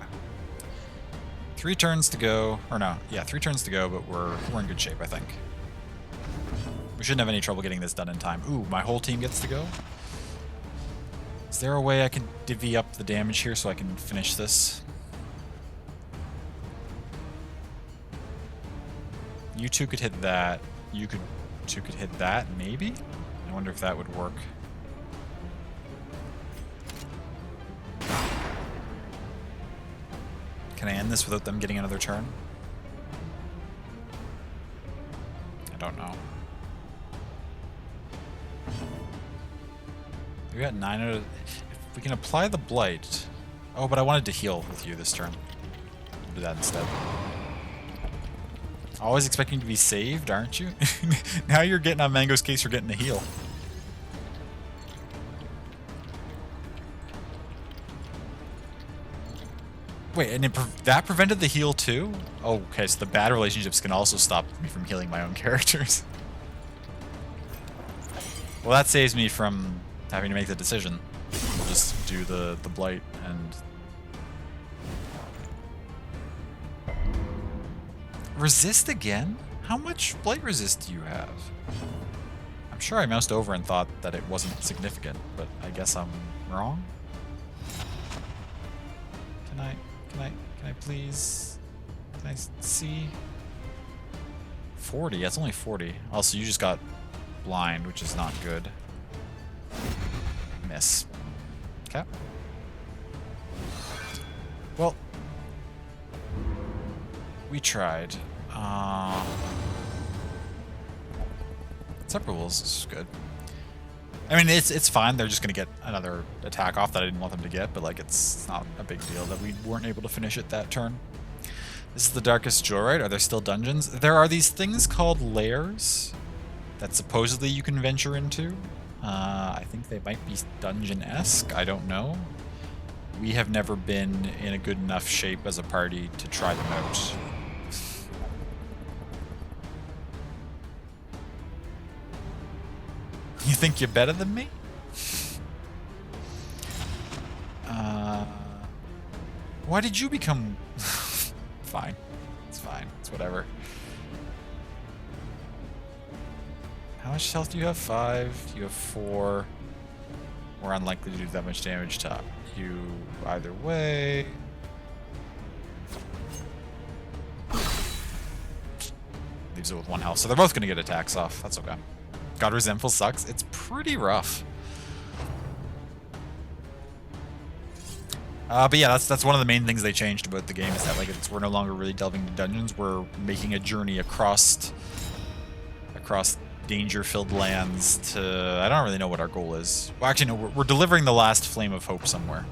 3 turns to go. Or no, yeah, 3 turns to go, but we're in good shape, I think. We shouldn't have any trouble getting this done in time. Ooh, my whole team gets to go? Is there a way I can divvy up the damage here so I can finish this? You two could hit that. You two could hit that, maybe? I wonder if that would work. Can I end this without them getting another turn? I don't know. We got 9 out of... If we can apply the blight... Oh, but I wanted to heal with you this turn. We'll do that instead. Always expecting to be saved, aren't you? Now you're getting on Mango's case for getting a heal. Wait, and that prevented the heal too? Oh, okay, so the bad relationships can also stop me from healing my own characters. Well, that saves me from having to make the decision. We'll just do the blight and... Resist again? How much blight resist do you have? I'm sure I moused over and thought that it wasn't significant, but I guess I'm wrong. Can I please? Can I see? 40, that's only 40. Also, you just got blind, which is not good. Miss. Okay. Well, we tried. Separate Wolves is good. I mean, it's fine. They're just gonna get another attack off that I didn't want them to get, but like it's not a big deal that we weren't able to finish it that turn. This is the Darkest Joyride. Are there still dungeons? There are these things called lairs that supposedly you can venture into. I think they might be dungeon-esque. I don't know. We have never been in a good enough shape as a party to try them out. You think you're better than me? Why did you become... Fine. It's fine. It's whatever. How much health do you have? 5. You have 4. We're unlikely to do that much damage to you either way. Leaves it with 1 health. So they're both going to get attacks off. That's okay. God Resentful sucks. It's pretty rough. But yeah, that's one of the main things they changed about the game is that like we're no longer really delving into dungeons. We're making a journey across danger-filled lands to... I don't really know what our goal is. Well, actually, no, we're delivering the last flame of hope somewhere.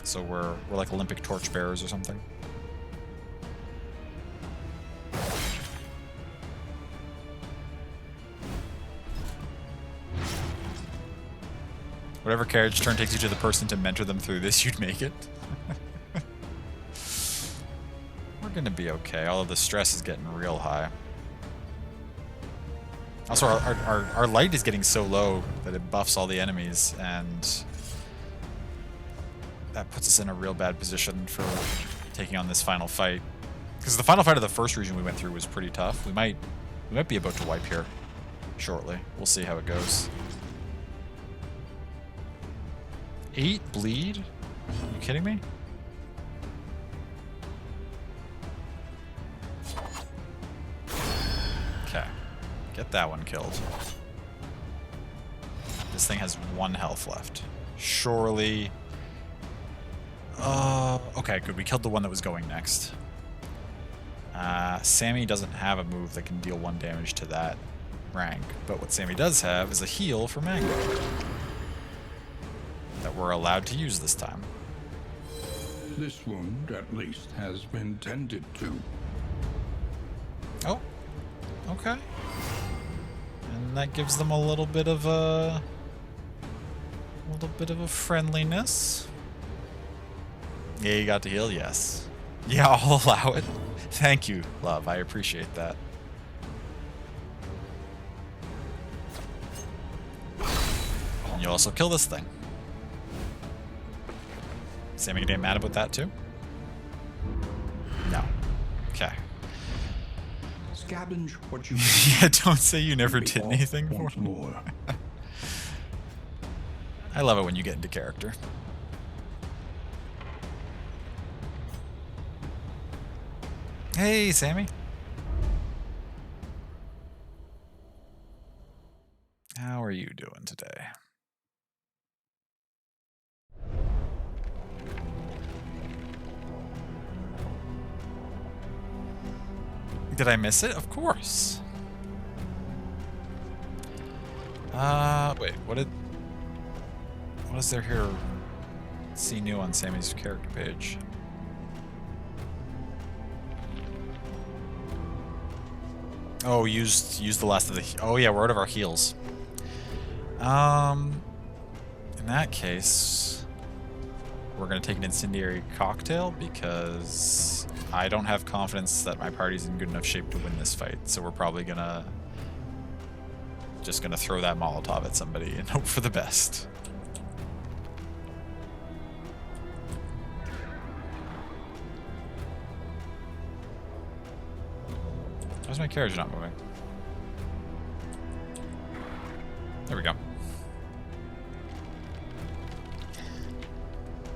So we're like Olympic torchbearers or something. Whatever carriage turn takes you to the person to mentor them through this, you'd make it. We're gonna be okay, although the stress is getting real high. Also, our light is getting so low that it buffs all the enemies, and that puts us in a real bad position for taking on this final fight. Because the final fight of the first region we went through was pretty tough. We might be about to wipe here shortly. We'll see how it goes. 8 bleed? Are you kidding me? Okay. Get that one killed. This thing has 1 health left. Surely... okay, good. We killed the one that was going next. Sammy doesn't have a move that can deal 1 damage to that rank, but what Sammy does have is a heal for Mango that we're allowed to use this time. This wound, at least, has been tended to. Oh, okay. And that gives them a little bit of a friendliness. Yeah, you got to heal, yes. Yeah, I'll allow it. Thank you, love. I appreciate that. And you also kill this thing. Sammy getting mad about that too? No. Okay. Scavenge what you Yeah, don't say you never did anything for once me. more. I love it when you get into character. Hey, Sammy. How are you doing today? Did I miss it? Of course. Wait, what is there here? See new on Sammy's character page. Oh, use the last of the. Oh yeah, we're out of our heals. In that case, we're gonna take an incendiary cocktail because I don't have confidence that my party's in good enough shape to win this fight. So we're probably just gonna throw that Molotov at somebody and hope for the best. Why's my carriage not moving? There we go.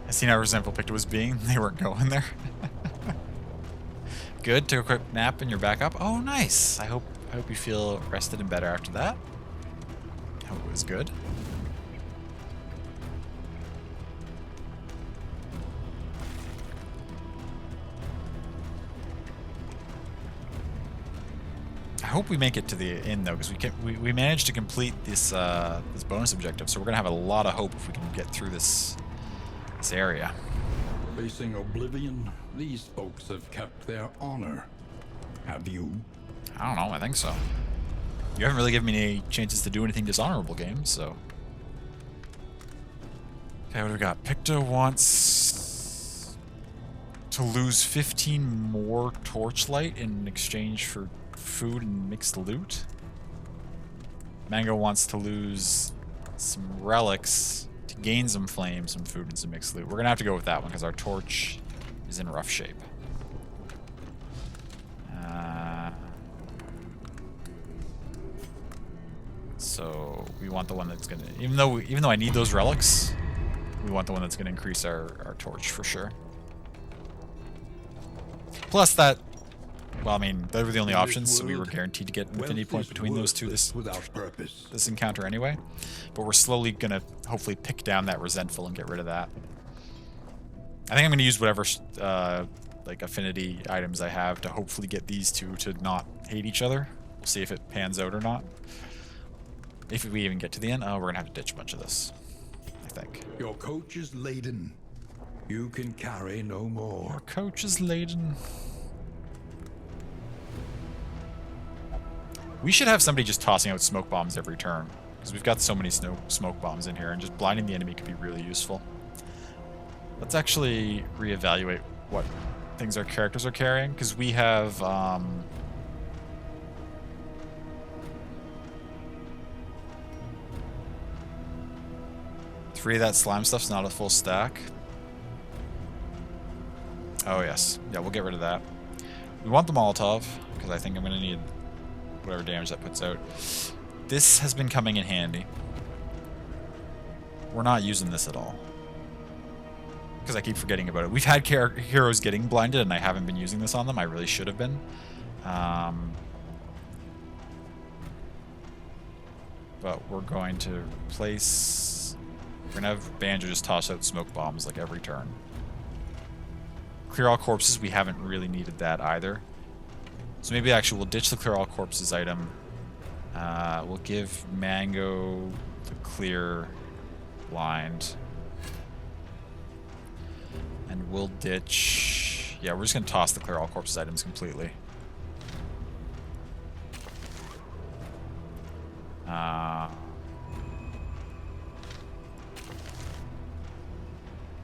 I seen how resentful Picto was being. They weren't going there. Good. Took a quick nap and you're back up. Oh, nice. I hope you feel rested and better after that. I hope it was good. I hope we make it to the end though, because we managed to complete this this bonus objective, so we're gonna have a lot of hope if we can get through this area. Facing oblivion, these folks have kept their honor. Have you? I don't know. I think so. You haven't really given me any chances to do anything dishonorable, game. So. Okay, what do we got? Picto wants to lose 15 more torchlight in exchange for food and mixed loot. Mango wants to lose some relics to gain some flame, some food, and some mixed loot. We're gonna have to go with that one because our torch is in rough shape. So we want the one that's gonna, even though I need those relics, we want the one that's gonna increase our torch for sure. Plus that. Well, I mean, they were the only options, so we were guaranteed to get an infinity point between those two this encounter anyway. But we're slowly going to hopefully pick down that resentful and get rid of that. I think I'm going to use whatever like affinity items I have to hopefully get these two to not hate each other. We'll see if it pans out or not. If we even get to the end, we're going to have to ditch a bunch of this, I think. Your coach is laden. You can carry no more. Our coach is laden. We should have somebody just tossing out smoke bombs every turn, because we've got so many smoke bombs in here, and just blinding the enemy could be really useful. Let's actually reevaluate what things our characters are carrying, because we have 3 of that slime stuff's not a full stack. Oh yes, yeah, we'll get rid of that. We want the Molotov, because I think I'm going to need whatever damage that puts out. This has been coming in handy. We're not using this at all, because I keep forgetting about it. We've had heroes getting blinded, and I haven't been using this on them. I really should have been. But we're going to place... We're going to have Banjo just toss out smoke bombs like every turn. Clear all corpses. We haven't really needed that either. So maybe actually we'll ditch the clear all corpses item. We'll give Mango the clear blind. And we'll ditch... Yeah, we're just going to toss the clear all corpses items completely.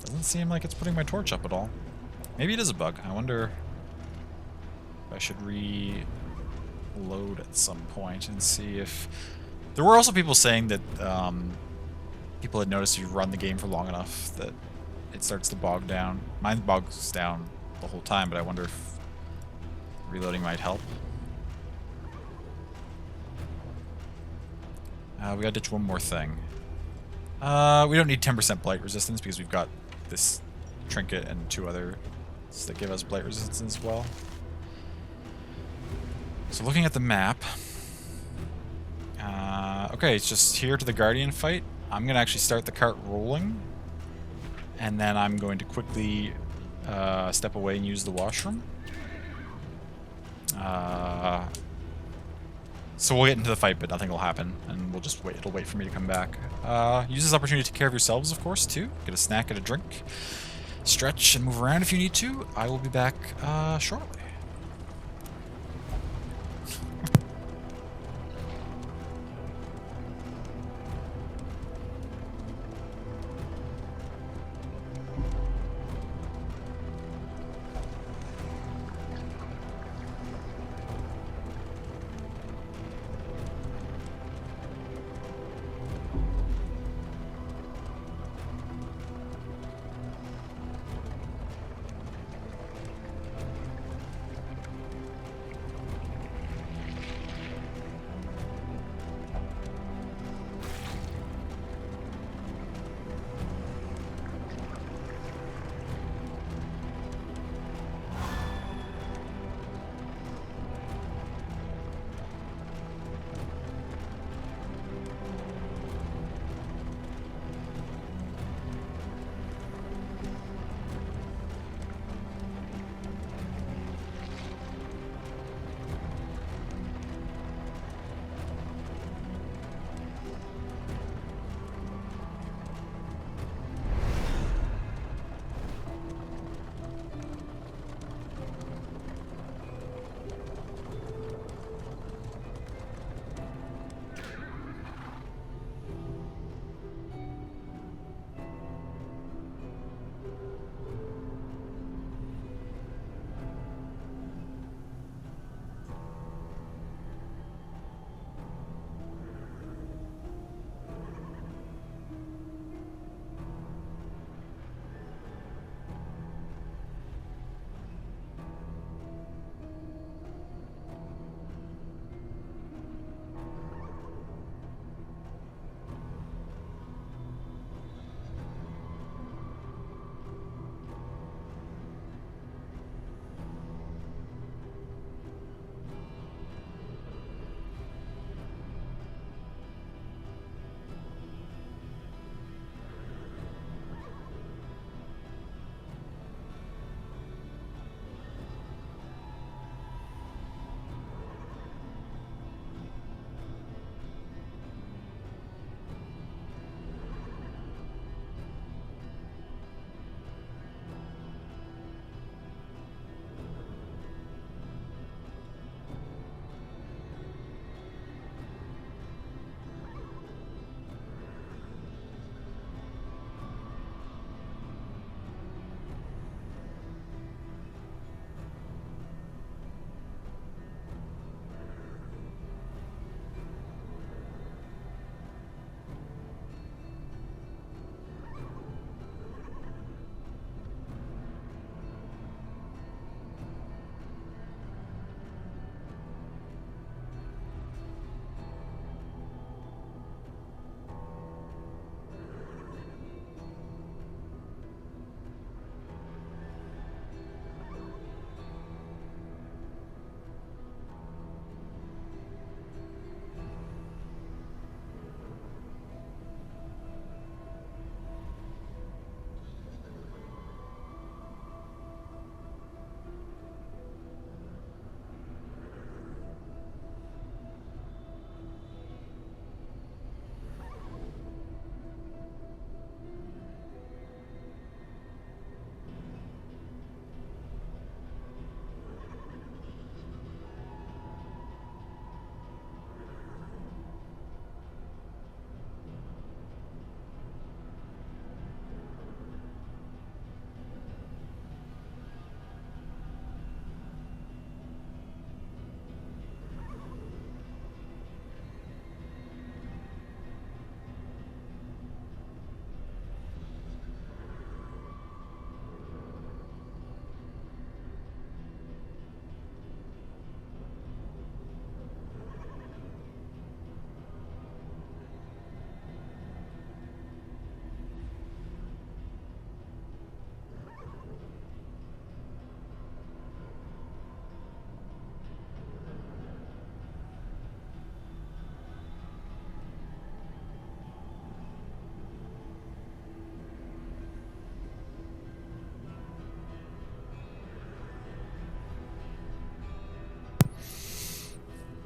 Doesn't seem like it's putting my torch up at all. Maybe it is a bug. I wonder if I should reload at some point and see if... There were also people saying that people had noticed if you run the game for long enough that it starts to bog down. Mine bogs down the whole time, but I wonder if reloading might help. We gotta ditch one more thing. We don't need 10% blight resistance because we've got this trinket and 2 others that give us blight resistance as well. So looking at the map, okay, it's just here to the Guardian fight. I'm gonna actually start the cart rolling, and then I'm going to quickly step away and use the washroom. So we'll get into the fight, but nothing will happen, and we'll just wait. It'll wait for me to come back. Use this opportunity to take care of yourselves, of course, too. Get a snack, get a drink, stretch, and move around if you need to. I will be back shortly.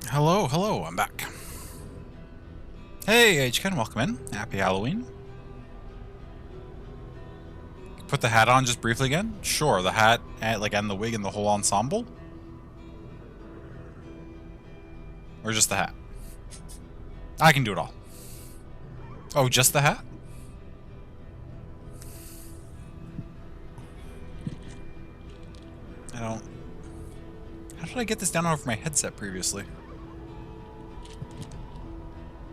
Hello, hello, I'm back. Hey, HK, welcome in. Happy Halloween. Put the hat on just briefly again? Sure, the hat, and, and the wig and the whole ensemble? Or just the hat? I can do it all. Oh, just the hat? I don't... How did I get this down over my headset previously?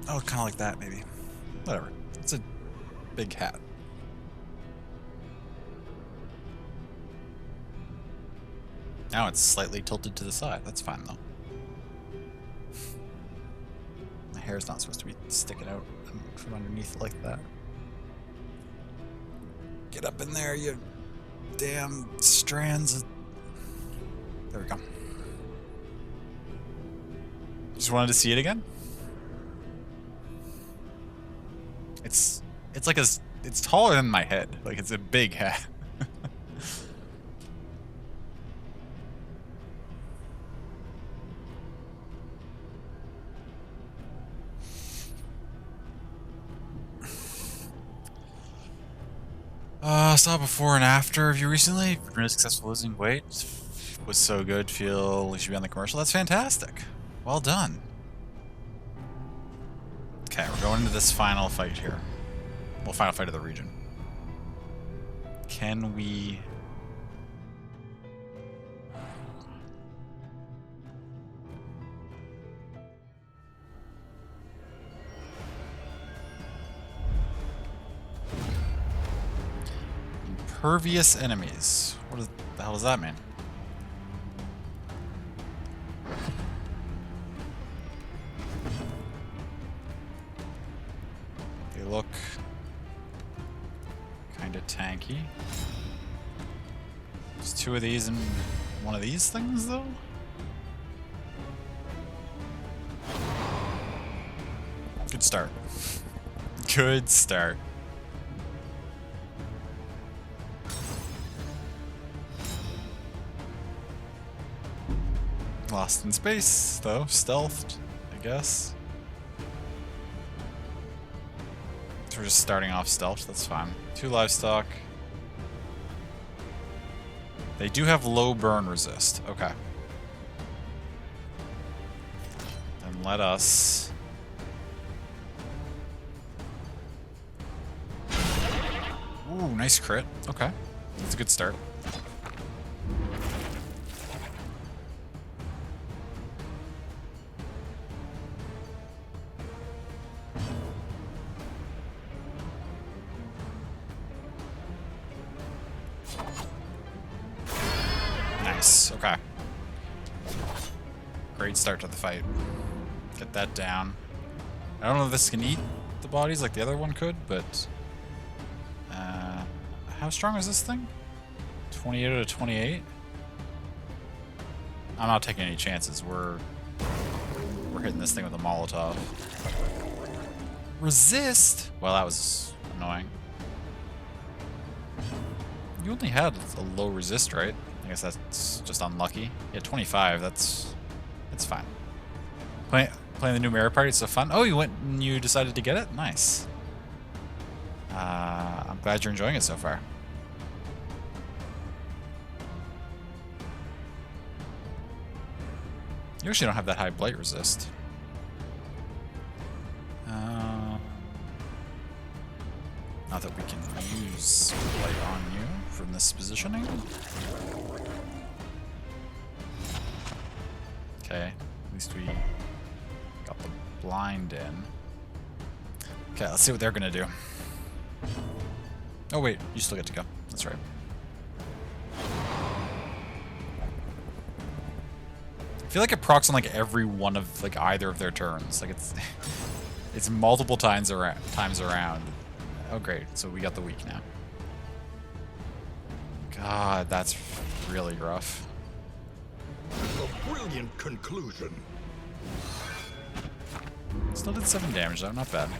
Oh, kind of like that, maybe. Whatever. It's a big hat. Now it's slightly tilted to the side. That's fine, though. My hair's not supposed to be sticking out from underneath like that. Get up in there, you damn strands. There we go. Just wanted to see it again? It's like it's taller than my head. Like, it's a big hat. Saw before and after of you recently. Really successful losing weight. Was so good. Feel you should be on the commercial. That's fantastic. Well done. Okay, we're going into this final fight here. Well, final fight of the region. Can we... Impervious enemies. What the hell does that mean? They look kind of tanky. There's two of these and one of these things, though? Good start. Good start. Lost in space, though. Stealthed, I guess. So we're just starting off stealth, that's fine. 2 livestock. They do have low burn resist. Okay. Then let us... Ooh, nice crit. Okay. That's a good start. Nice. Okay. Great start to the fight. Get that down. I don't know if this can eat the bodies like the other one could, but... how strong is this thing? 28 out of 28? I'm not taking any chances. We're hitting this thing with a Molotov. Resist? Well, that was annoying. You only had a low resist, right? I guess that's just unlucky. Yeah, 25, that's fine. Playing the new Mirror Party is so fun. Oh, you went and you decided to get it? Nice. I'm glad you're enjoying it so far. You actually don't have that high blight resist. Not that we can use blight on you from this positioning. Okay, at least we got the blind in. Okay, let's see what they're gonna do. Oh wait, you still get to go. That's right. I feel like it procs on like every one of like either of their turns. Like it's multiple times around. Oh great, so we got the weak now. God, that's really rough. A brilliant conclusion. Still did 7 damage though, not bad.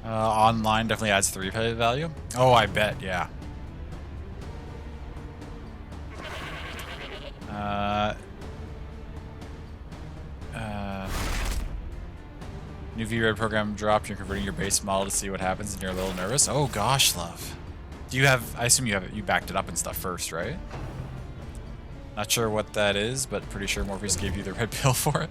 Online definitely adds 3 value. Oh, I bet, yeah. New VRAID program dropped. You're converting your base model to see what happens, and you're a little nervous. Oh gosh, love. Do you have? I assume you have it. You backed it up and stuff first, right? Not sure what that is, but pretty sure Morpheus gave you the red pill for it.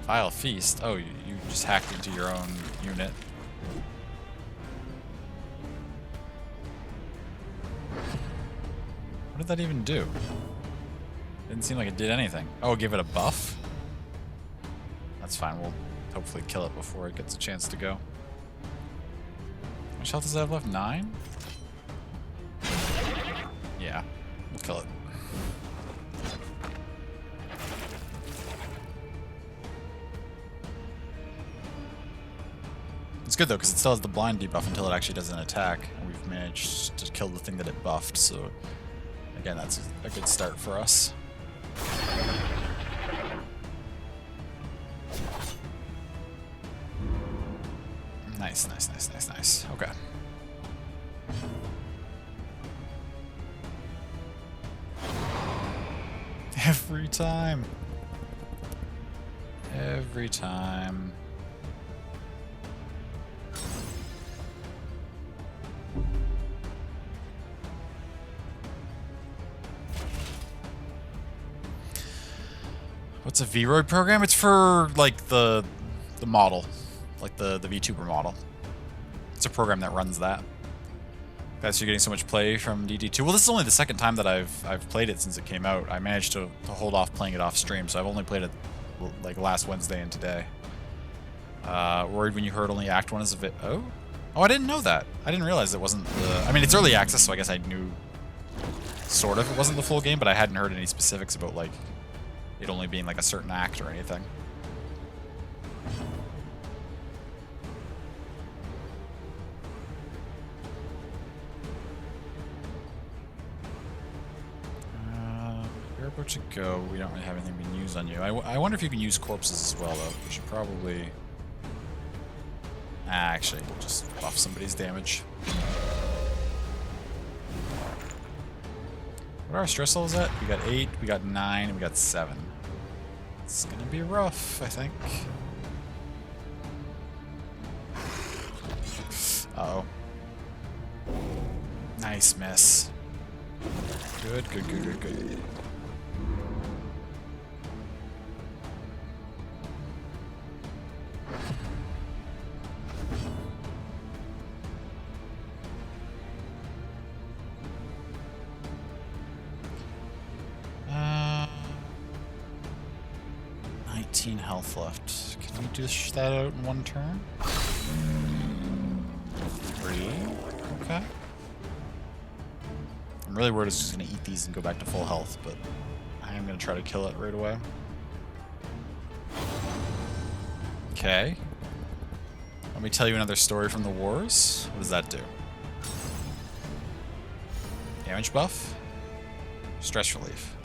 Vile Feast. Oh, you just hacked into your own unit. What did that even do? Didn't seem like it did anything. Oh, give it a buff? That's fine. We'll hopefully kill it before it gets a chance to go. How much health does it have left? 9? Yeah, we'll kill it. It's good though, because it still has the blind debuff until it actually does an attack. And we've managed to kill the thing that it buffed, so again, that's a good start for us. Nice, nice, nice, nice, nice. Okay. Every time. Every time. What's a VROID program? It's for like the model, like the VTuber model. It's a program that runs that. Guys, you're getting so much play from DD2. Well, this is only the second time that I've played it since it came out. I managed to hold off playing it off stream, so I've only played it like last Wednesday and today. Worried when you heard only Act 1 is a bit... Oh, I didn't know that. I didn't realize it wasn't the... I mean, it's early access, so I guess I knew sort of it wasn't the full game, but I hadn't heard any specifics about like it only being like a certain act or anything. You're about to go. We don't really have anything we can use on you. I wonder if you can use corpses as well, though. We should probably... actually, we'll just buff somebody's damage. What are our stress levels at? We got 8, we got 9, and we got 7. It's gonna be rough, I think. Uh-oh. Nice miss. Good, good, good, good, good. Uh, 19 health left. Can we dish that out in one turn? 3. Okay. I'm really worried it's just going to eat these and go back to full health, but I am going to try to kill it right away. Okay. Let me tell you another story from the wars. What does that do? Damage buff. Stress relief.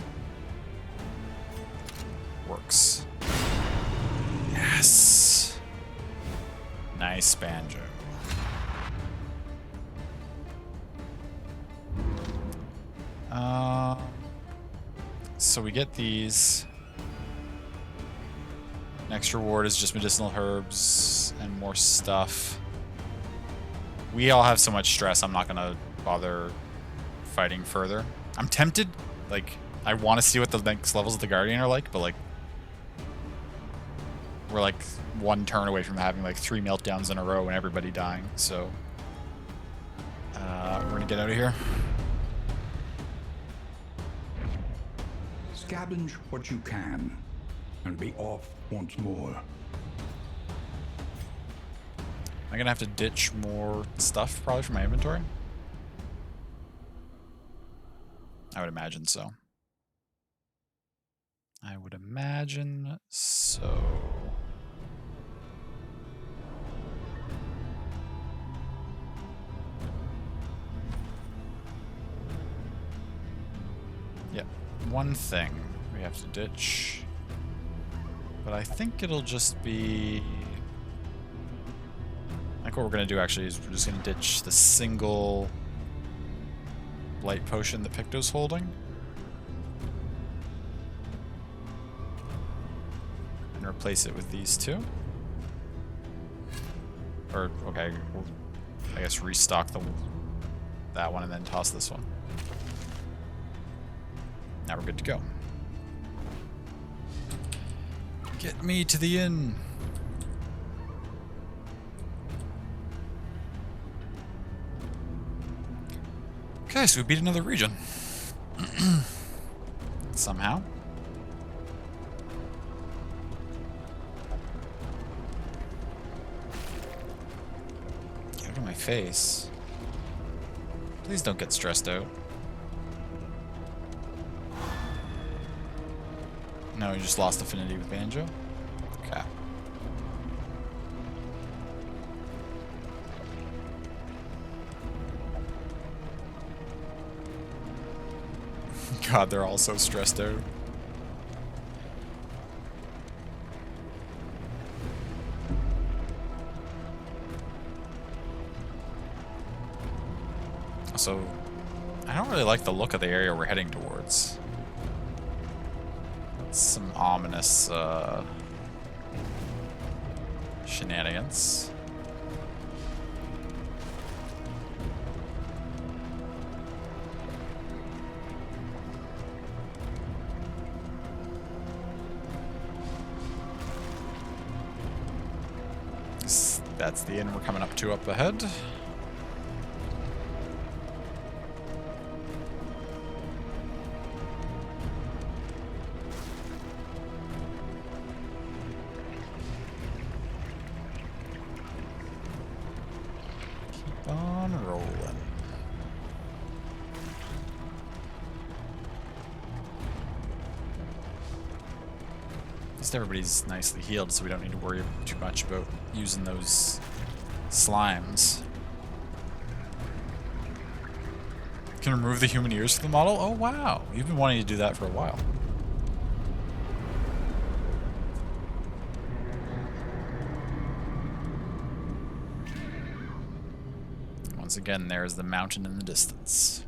Works. Yes. Nice banjo. So we get these. Next reward is just medicinal herbs and more stuff. We all have so much stress, I'm not gonna bother fighting further. I'm tempted, like, I want to see what the next levels of the Guardian are like, but like, we're like one turn away from having like 3 meltdowns in a row and everybody dying, so we're gonna get out of here. Scavenge what you can, and be off once more. Am I gonna have to ditch more stuff probably from my inventory? I would imagine so. I would imagine so. Yep, one thing we have to ditch. But I think it'll just be... I think what we're going to do actually is we're just going to ditch the single light potion that Picto's holding. replace it with these two. Or, okay, we'll, I guess restock that one and then toss this one. Now we're good to go. Get me to the inn. Okay, so we beat another region. Somehow. Get out of my face. Please don't get stressed out. No, you just lost affinity with Banjo? Okay. God, they're all so stressed out. So, I don't really like the look of the area we're heading towards. Some ominous shenanigans. That's the inn we're coming up to up ahead. Keep on rolling. At least everybody's nicely healed, so we don't need to worry too much about using those slimes. Can remove the human ears from the model? Oh wow, you've been wanting to do that for a while. Once again, there's the mountain in the distance.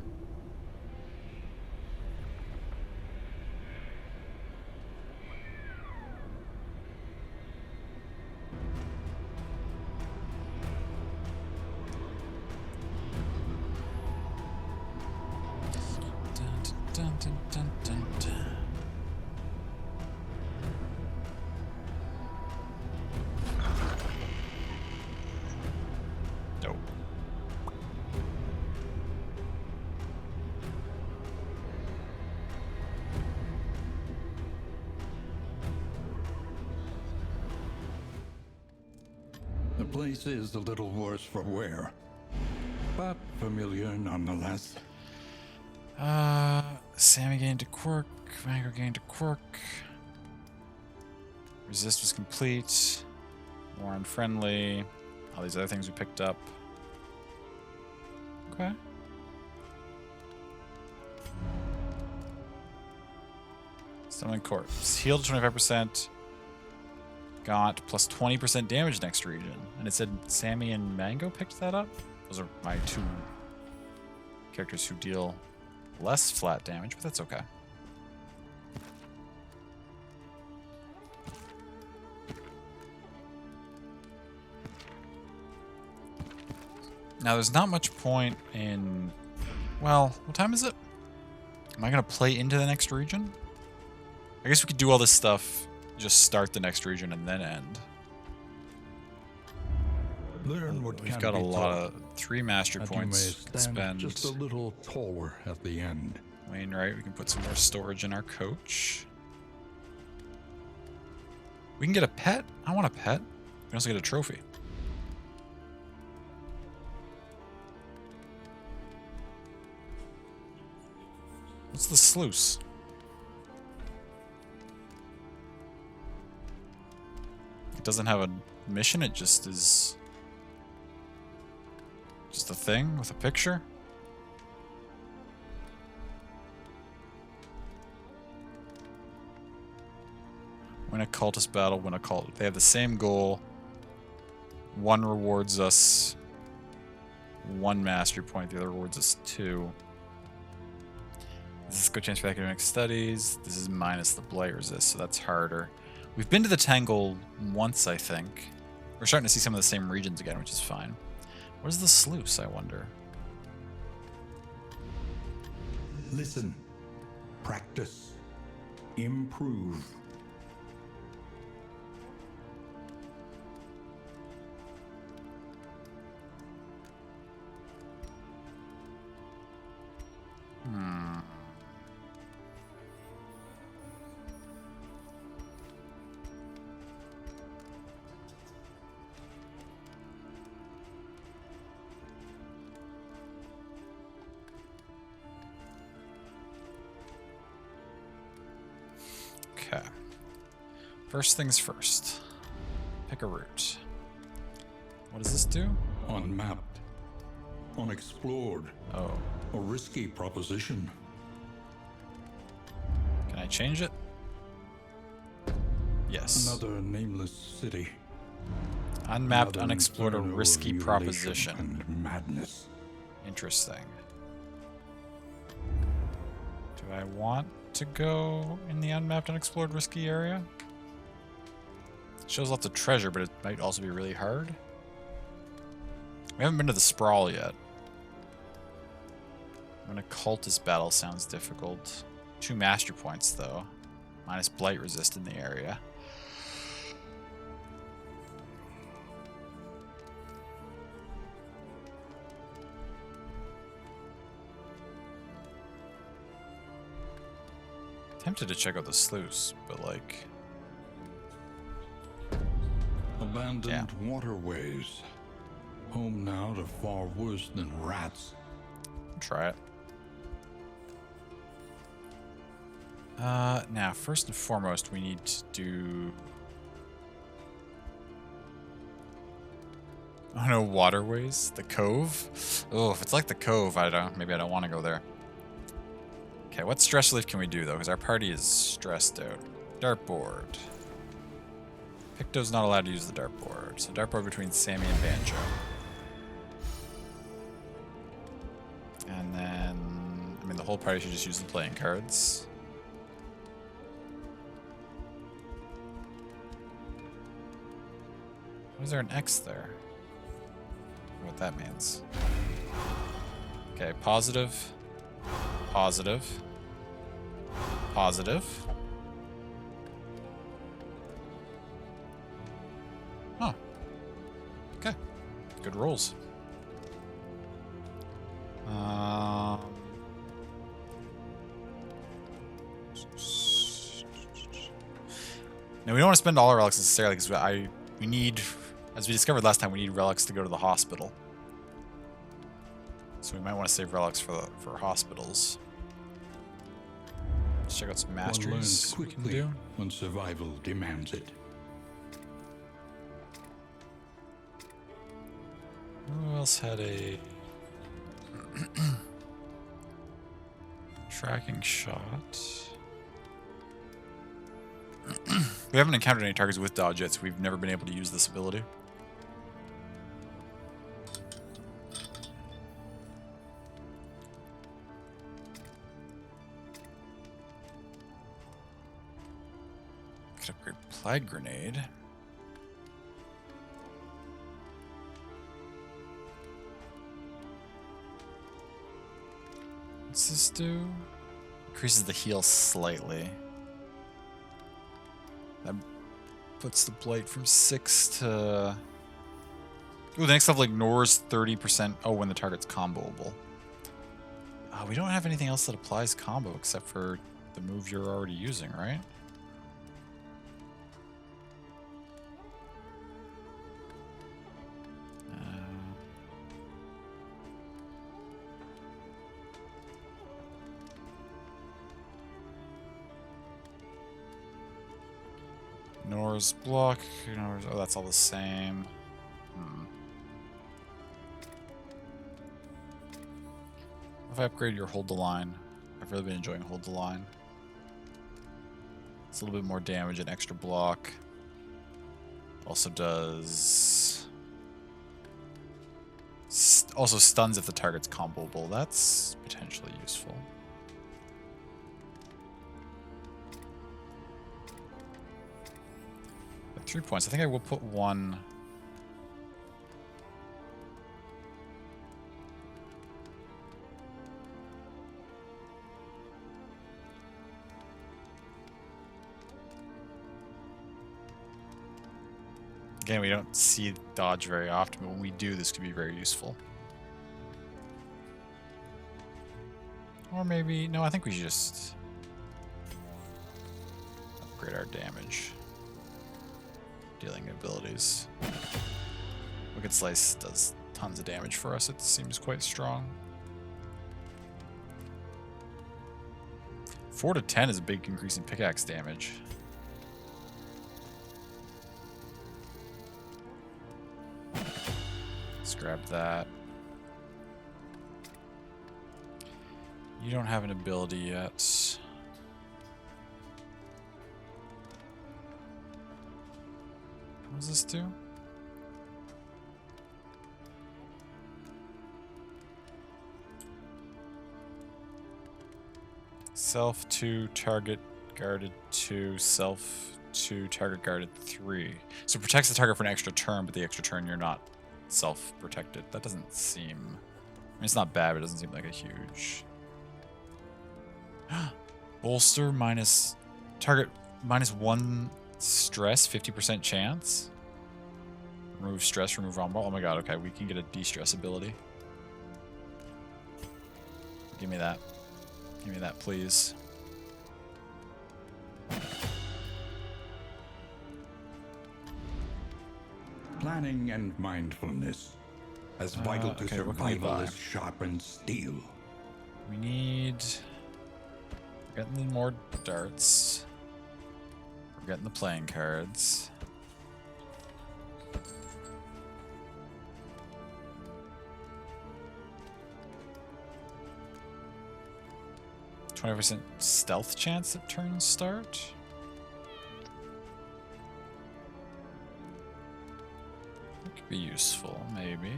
Dun, dun, dun, dun, dun. Nope. The place is a little worse for wear, but familiar nonetheless. Sammy gained a quirk, Mango gained a quirk. Resist was complete. More unfriendly. All these other things we picked up. Okay. Summon corpse. Healed 25%. Got plus 20% damage next region. And it said Sammy and Mango picked that up? Those are my two characters who deal less flat damage, but that's okay. Now, there's not much point in... Well, what time is it? Am I going to play into the next region? I guess we could do all this stuff, just start the next region and then end. Learn what We've can got a be lot taught, of 3 mastery that you may points to stand spend. just a little taller at the end. Wainwright, we can put some more storage in our coach. We can get a pet? I want a pet. We can also get a trophy. What's the sluice? It doesn't have a mission, it just is... just a thing with a picture? Win a cultist battle, win a cult. They have the same goal. One rewards us 1 mastery point, the other rewards us 2. This is good chance for academic studies. This is minus the blight resist, so that's harder. We've been to the Tangle once, I think. We're starting to see some of the same regions again, which is fine. What is the sluice, I wonder? Listen, practice, improve. Okay. First things first. Pick a route. What does this do? Unmapped, unexplored, Oh. a risky proposition. Can I change it? Yes. Another nameless city. Unmapped, Another unexplored, a inferno of risky mutilation proposition. and madness. Interesting. Do I want to go in the unmapped, unexplored, risky area? It shows lots of treasure, but it might also be really hard. We haven't been to the Sprawl yet. An occultist battle sounds difficult. 2 master points, though. Minus blight resist in the area. Tempted to check out the sluice, but like... Abandoned waterways. Home now to far worse than rats. Try it. Now, first and foremost, we need to do... Oh no, waterways? The Cove? Oh, if it's like the Cove, maybe I don't want to go there. Okay, what stress relief can we do, though? Because our party is stressed out. Dartboard. Picto's not allowed to use the dartboard. So dartboard between Sammy and Banjo. And then... I mean, the whole party should just use the playing cards. Why is there an X there? I don't know what that means. Okay, positive. Positive. Positive. Huh. Okay. Good rolls. Now we don't want to spend all our relics necessarily because we need, as we discovered last time, we need relics to go to the hospital. So we might want to save relics for hospitals. Let's check out some One learns masteries we can quickly do. when survival demands it. Who else had a tracking shot? We haven't encountered any targets with dodge yet, so we've never been able to use this ability. Could upgrade Plague Grenade. What's this do? Increases the heal slightly. That puts the blight from 6 to... Ooh, the next level ignores 30%. Oh, when the target's comboable. We don't have anything else that applies combo except for the move you're already using, right? Ignores block, ignores, oh, that's all the same. If I upgrade your hold the line, I've really been enjoying hold the line. It's a little bit more damage and extra block. Also does... also stuns if the target's comboable. That's potentially useful. 3 points. I think I will put one. Again, we don't see dodge very often, but when we do, this could be very useful. Or maybe, no, I think we should just upgrade our damage dealing abilities. Wicked Slice does tons of damage for us. It seems quite strong. 4 to 10 is a big increase in pickaxe damage. Let's grab that. You don't have an ability yet. What does this do? Self 2, target guarded 2, self 2, target guarded 3. So it protects the target for an extra turn, but the extra turn you're not self-protected. That doesn't seem... I mean, it's not bad, but it doesn't seem like a huge... Bolster minus... Target -1 stress, 50% chance. Remove stress, remove on-ball. Oh my god, okay, we can get a de-stress ability. Give me that. Give me that, please. Planning and mindfulness, as vital to okay, what can we survival buy? as sharpened steel. We need... We're getting more darts. We're getting the playing cards. %, stealth chance at turn start? That could be useful, maybe.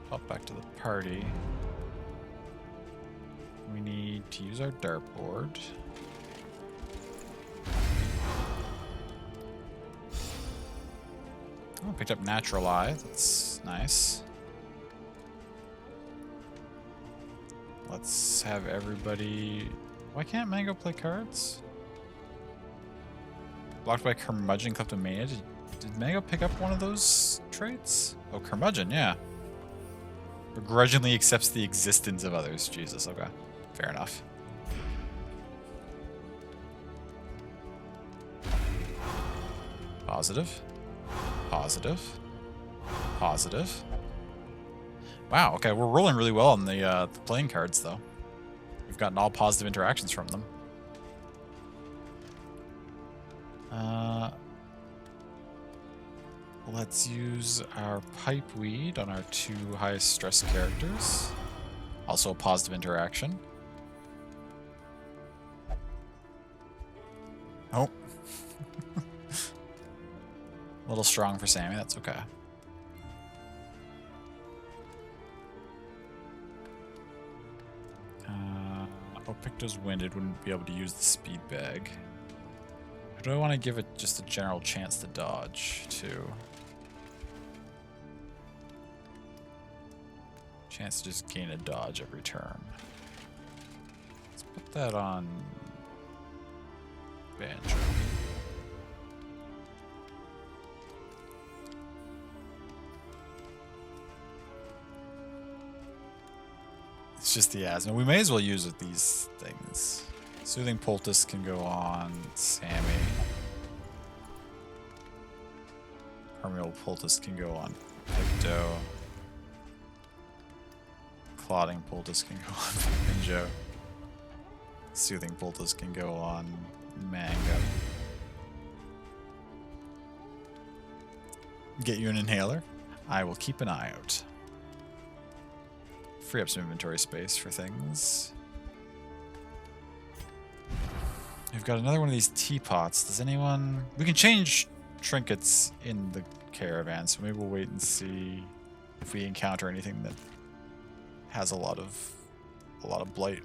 Pop back to the party. We need to use our dartboard. Oh, picked up Natural Eye. That's nice. Let's have everybody... Why can't Mango play cards? Blocked by Curmudgeon, Kleptomania. Did Mango pick up one of those traits? Oh, Curmudgeon, yeah. Begrudgingly accepts the existence of others. Jesus, okay. Fair enough. Positive. Positive. Positive. Wow, okay, we're rolling really well on the playing cards, though. We've gotten all positive interactions from them. Let's use our Pipeweed on our 2 highest stress characters. Also a positive interaction. Oh. A little strong for Sammy, that's okay. Picto's winded, wouldn't be able to use the speed bag. Or do I want to give it just a general chance to dodge, too? Chance to just gain a dodge every turn. Let's put that on Banjo. It's just the asthma. We may as well use with these things. Soothing Poultice can go on Sammy. Permeable Poultice can go on Picto. Clotting Poultice can go on Banjo. Soothing Poultice can go on Mango. Get you an inhaler? I will keep an eye out. free up some inventory space for things. We've got another one of these teapots. Does anyone... We can change trinkets in the caravan, so maybe we'll wait and see if we encounter anything that has a lot of blight.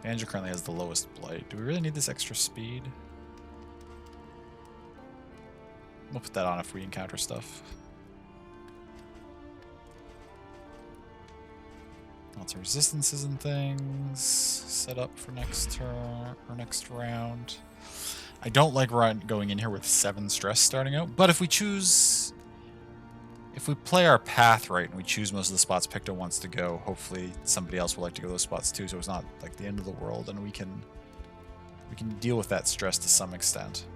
Andrew currently has the lowest blight. Do we really need this extra speed? We'll put that on if we encounter stuff. Lots of resistances and things set up for next turn or next round. I don't like going in here with 7 stress starting out, but if we play our path right and we choose most of the spots Picto wants to go, hopefully somebody else will like to go those spots too, so it's not like the end of the world, and we can deal with that stress to some extent.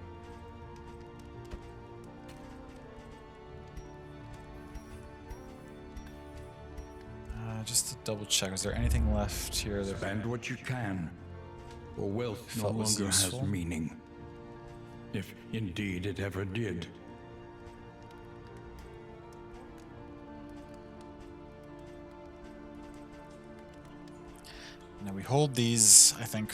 Just to double check, is there anything left here that Spend what you can, for wealth no Felt was longer has useful. meaning. If indeed it ever did. Now we hold these, I think,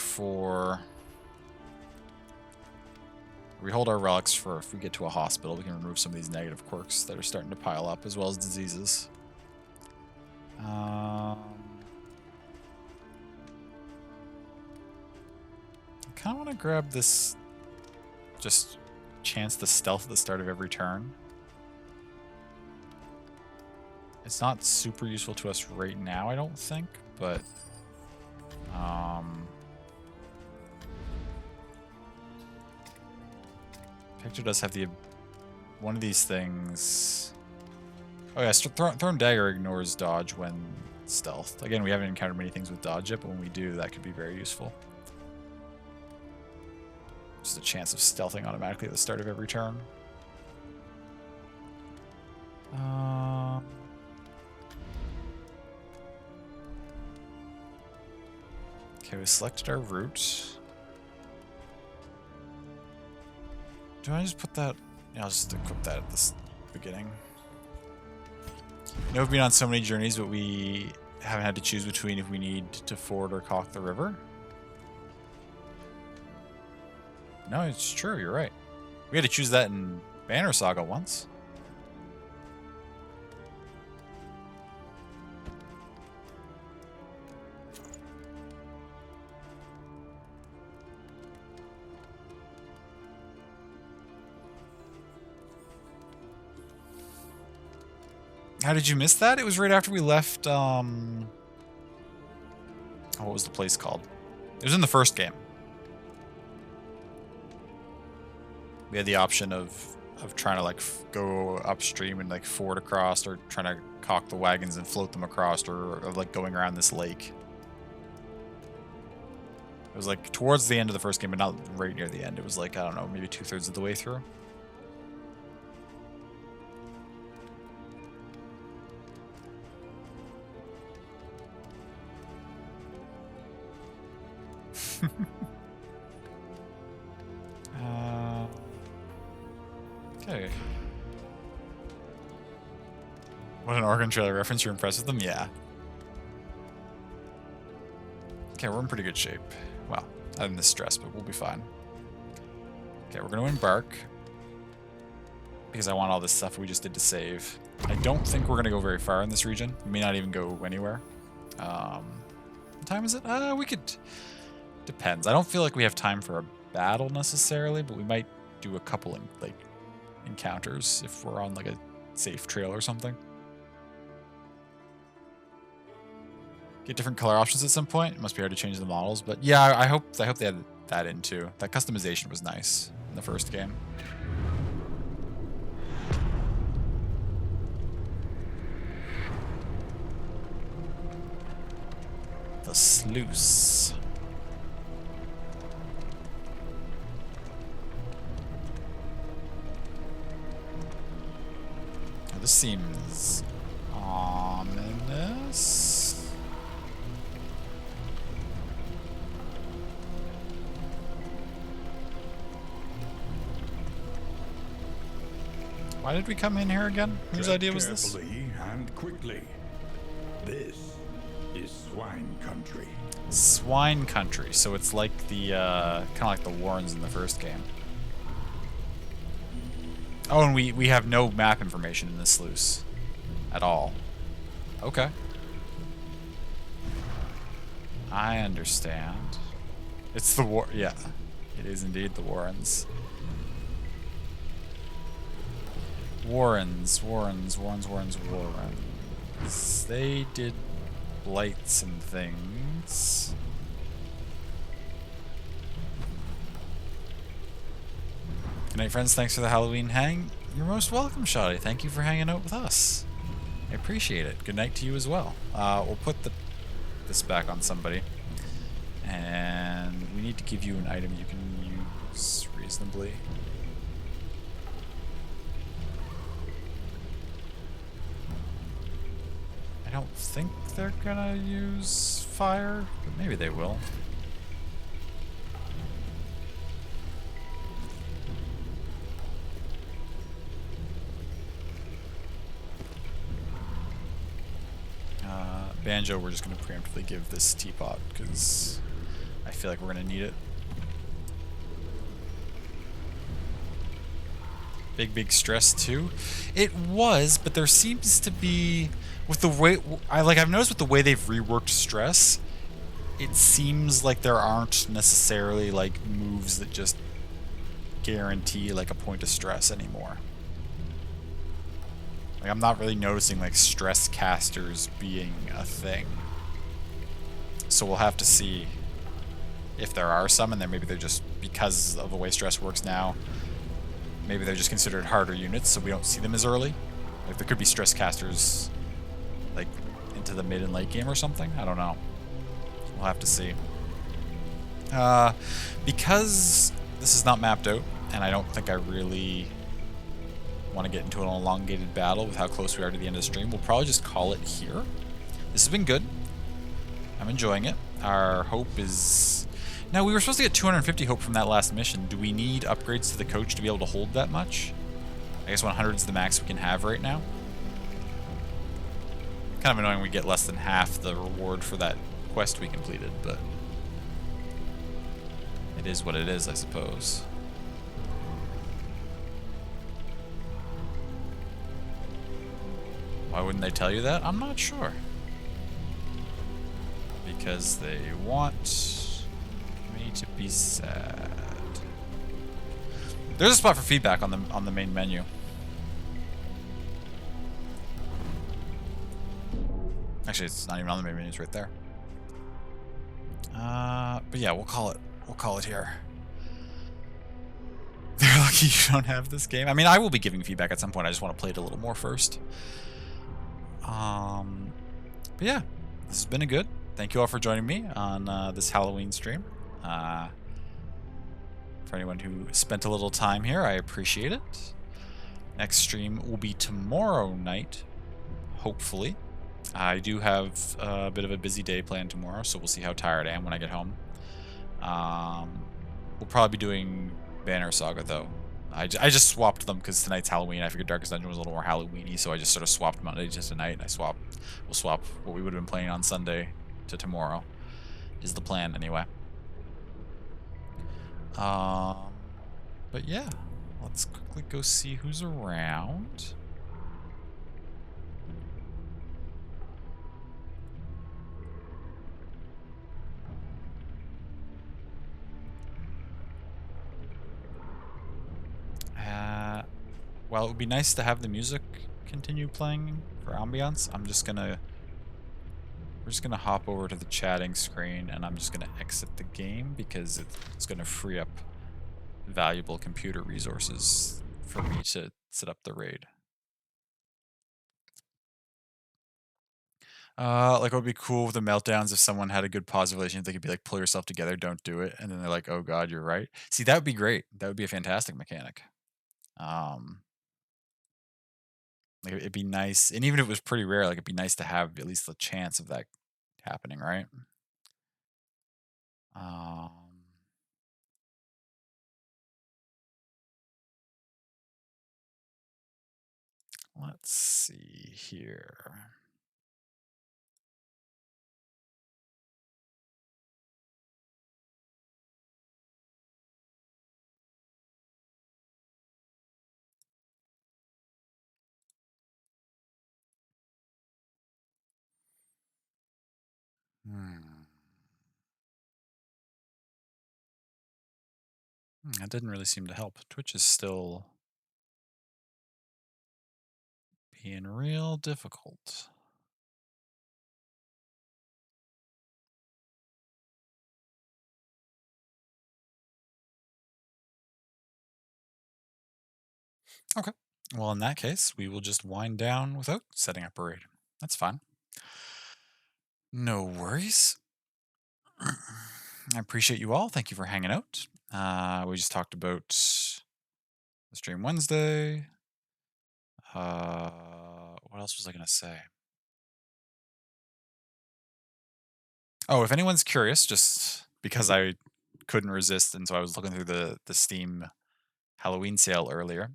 we hold our relics for if we get to a hospital, we can remove some of these negative quirks that are starting to pile up, as well as diseases. I kind of want to grab this, just chance the stealth at the start of every turn. It's not super useful to us right now, I don't think, but Picture does have one of these things. Oh yeah, thrown dagger ignores dodge when stealth. Again, we haven't encountered many things with dodge yet, but when we do, that could be very useful. Just a chance of stealthing automatically at the start of every turn. Okay, we selected our route. Do I just put that? Yeah, I'll just equip that at the beginning. You know, we've been on so many journeys, but we haven't had to choose between if we need to ford or caulk the river. No, it's true, you're right. We had to choose that in Banner Saga once. How did you miss that? It was right after we left, oh, what was the place called? It was in the first game. We had the option of trying to like go upstream and like ford across, or trying to caulk the wagons and float them across, or like going around this lake. It was like towards the end of the first game, but not right near the end. It was like, I don't know, maybe 2/3 of the way through. Okay. What an Oregon trailer reference. You're impressed with them? Yeah. Okay, we're in pretty good shape. Well, other than the stress, but we'll be fine. Okay, we're going to embark. Because I want all this stuff we just did to save. I don't think we're going to go very far in this region. We may not even go anywhere. What time is it? We could... Depends. I don't feel like we have time for a battle necessarily, but we might do a couple like encounters if we're on like a safe trail or something. Get different color options at some point. It must be hard to change the models, but yeah, I hope they had that in too. That customization was nice in the first game. The sluice. This seems ominous. Why did we come in here again? Whose Tread idea was this? carefully and quickly. This is swine country. Swine country. So it's like the, kind of like the Warrens in the first game. Oh, and we have no map information in this sluice. At all. Okay. I understand. It's the war. Yeah. It is indeed the Warrens. Warrens. They did blights and things. Good night, friends. Thanks for the Halloween hang. You're most welcome, Shoddy. Thank you for hanging out with us. I appreciate it. Good night to you as well. We'll put this back on somebody. And we need to give you an item you can use reasonably. I don't think they're gonna use fire, but maybe they will. Banjo, we're just gonna preemptively give this teapot because I feel like we're gonna need it. Big stress too. It was, but there seems to be with the way I've noticed with the way they've reworked stress, it seems like there aren't necessarily like moves that just guarantee like a point of stress anymore. Like I'm not really noticing like stress casters being a thing. So we'll have to see if there are some, and then maybe they're just, because of the way stress works now, maybe they're just considered harder units, so we don't see them as early. Like there could be stress casters like into the mid and late game or something. I don't know. We'll have to see. Because this is not mapped out, and I don't think I really want to get into an elongated battle with how close we are to the end of the stream, we'll probably just call it here. This has been good. I'm enjoying it. Our hope is... Now, we were supposed to get 250 hope from that last mission. Do we need upgrades to the coach to be able to hold that much? I guess 100 is the max we can have right now. Kind of annoying we get less than half the reward for that quest we completed, but... it is what it is, I suppose. Why wouldn't they tell you that? I'm not sure. Because they want me to be sad. There's a spot for feedback on the main menu. Actually, it's not even on the main menu, it's right there. But yeah, we'll call it here. They're lucky you don't have this game. I mean, I will be giving feedback at some point. I just want to play it a little more first. But yeah, this has been a good. Thank you all for joining me on this Halloween stream. For anyone who spent a little time here, I appreciate it. Next stream will be tomorrow night, hopefully. I do have a bit of a busy day planned tomorrow, so we'll see how tired I am when I get home. We'll probably be doing Banner Saga, though. I just swapped them because tonight's Halloween. I figured Darkest Dungeon was a little more Halloween-y, so I just sort of swapped Monday to tonight. And we'll swap what we would have been playing on Sunday to tomorrow, is the plan anyway. But yeah, let's quickly go see who's around. Well, it would be nice to have the music continue playing for ambiance. We're just gonna hop over to the chatting screen, and I'm just gonna exit the game because it's gonna free up valuable computer resources for me to set up the raid. Like, it would be cool with the meltdowns if someone had a good positive relationship. They could be like, pull yourself together, don't do it. And then they're like, oh god, you're right. See, that would be great. That would be a fantastic mechanic. Like, it'd be nice. And even if it was pretty rare, like, it'd be nice to have at least the chance of that happening, right? Let's see here. That didn't really seem to help. Twitch is still being real difficult. Okay. Well, in that case, we will just wind down without setting up a raid. That's fine. No worries. I appreciate you all. Thank you for hanging out. We just talked about the stream Wednesday. What else was I going to say? Oh, if anyone's curious, just because I couldn't resist, and so I was looking through the Steam Halloween sale earlier.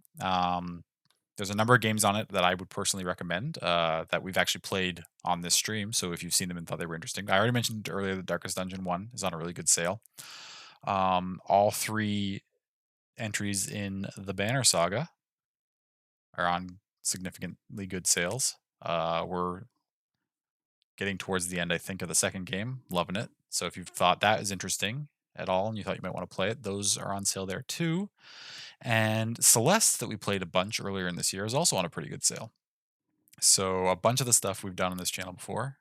There's a number of games on it that I would personally recommend that we've actually played on this stream. So if you've seen them and thought they were interesting, I already mentioned earlier the Darkest Dungeon 1 is on a really good sale. All 3 entries in the Banner Saga are on significantly good sales. We're getting towards the end, I think, of the second game. Loving it. So if you thought that is interesting at all and you thought you might want to play it, those are on sale there too. And Celeste, that we played a bunch earlier in this year, is also on a pretty good sale. So a bunch of the stuff we've done on this channel before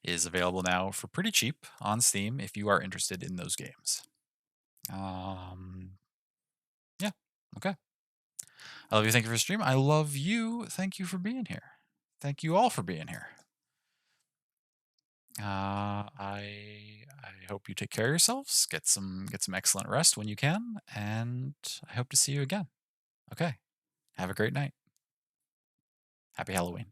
is available now for pretty cheap on Steam if you are interested in those games. Yeah, okay. I love you. Thank you for the stream. I love you. Thank you for being here. Thank you all for being here. I hope you take care of yourselves. Get some excellent rest when you can, and I hope to see you again. Okay. Have a great night. Happy Halloween.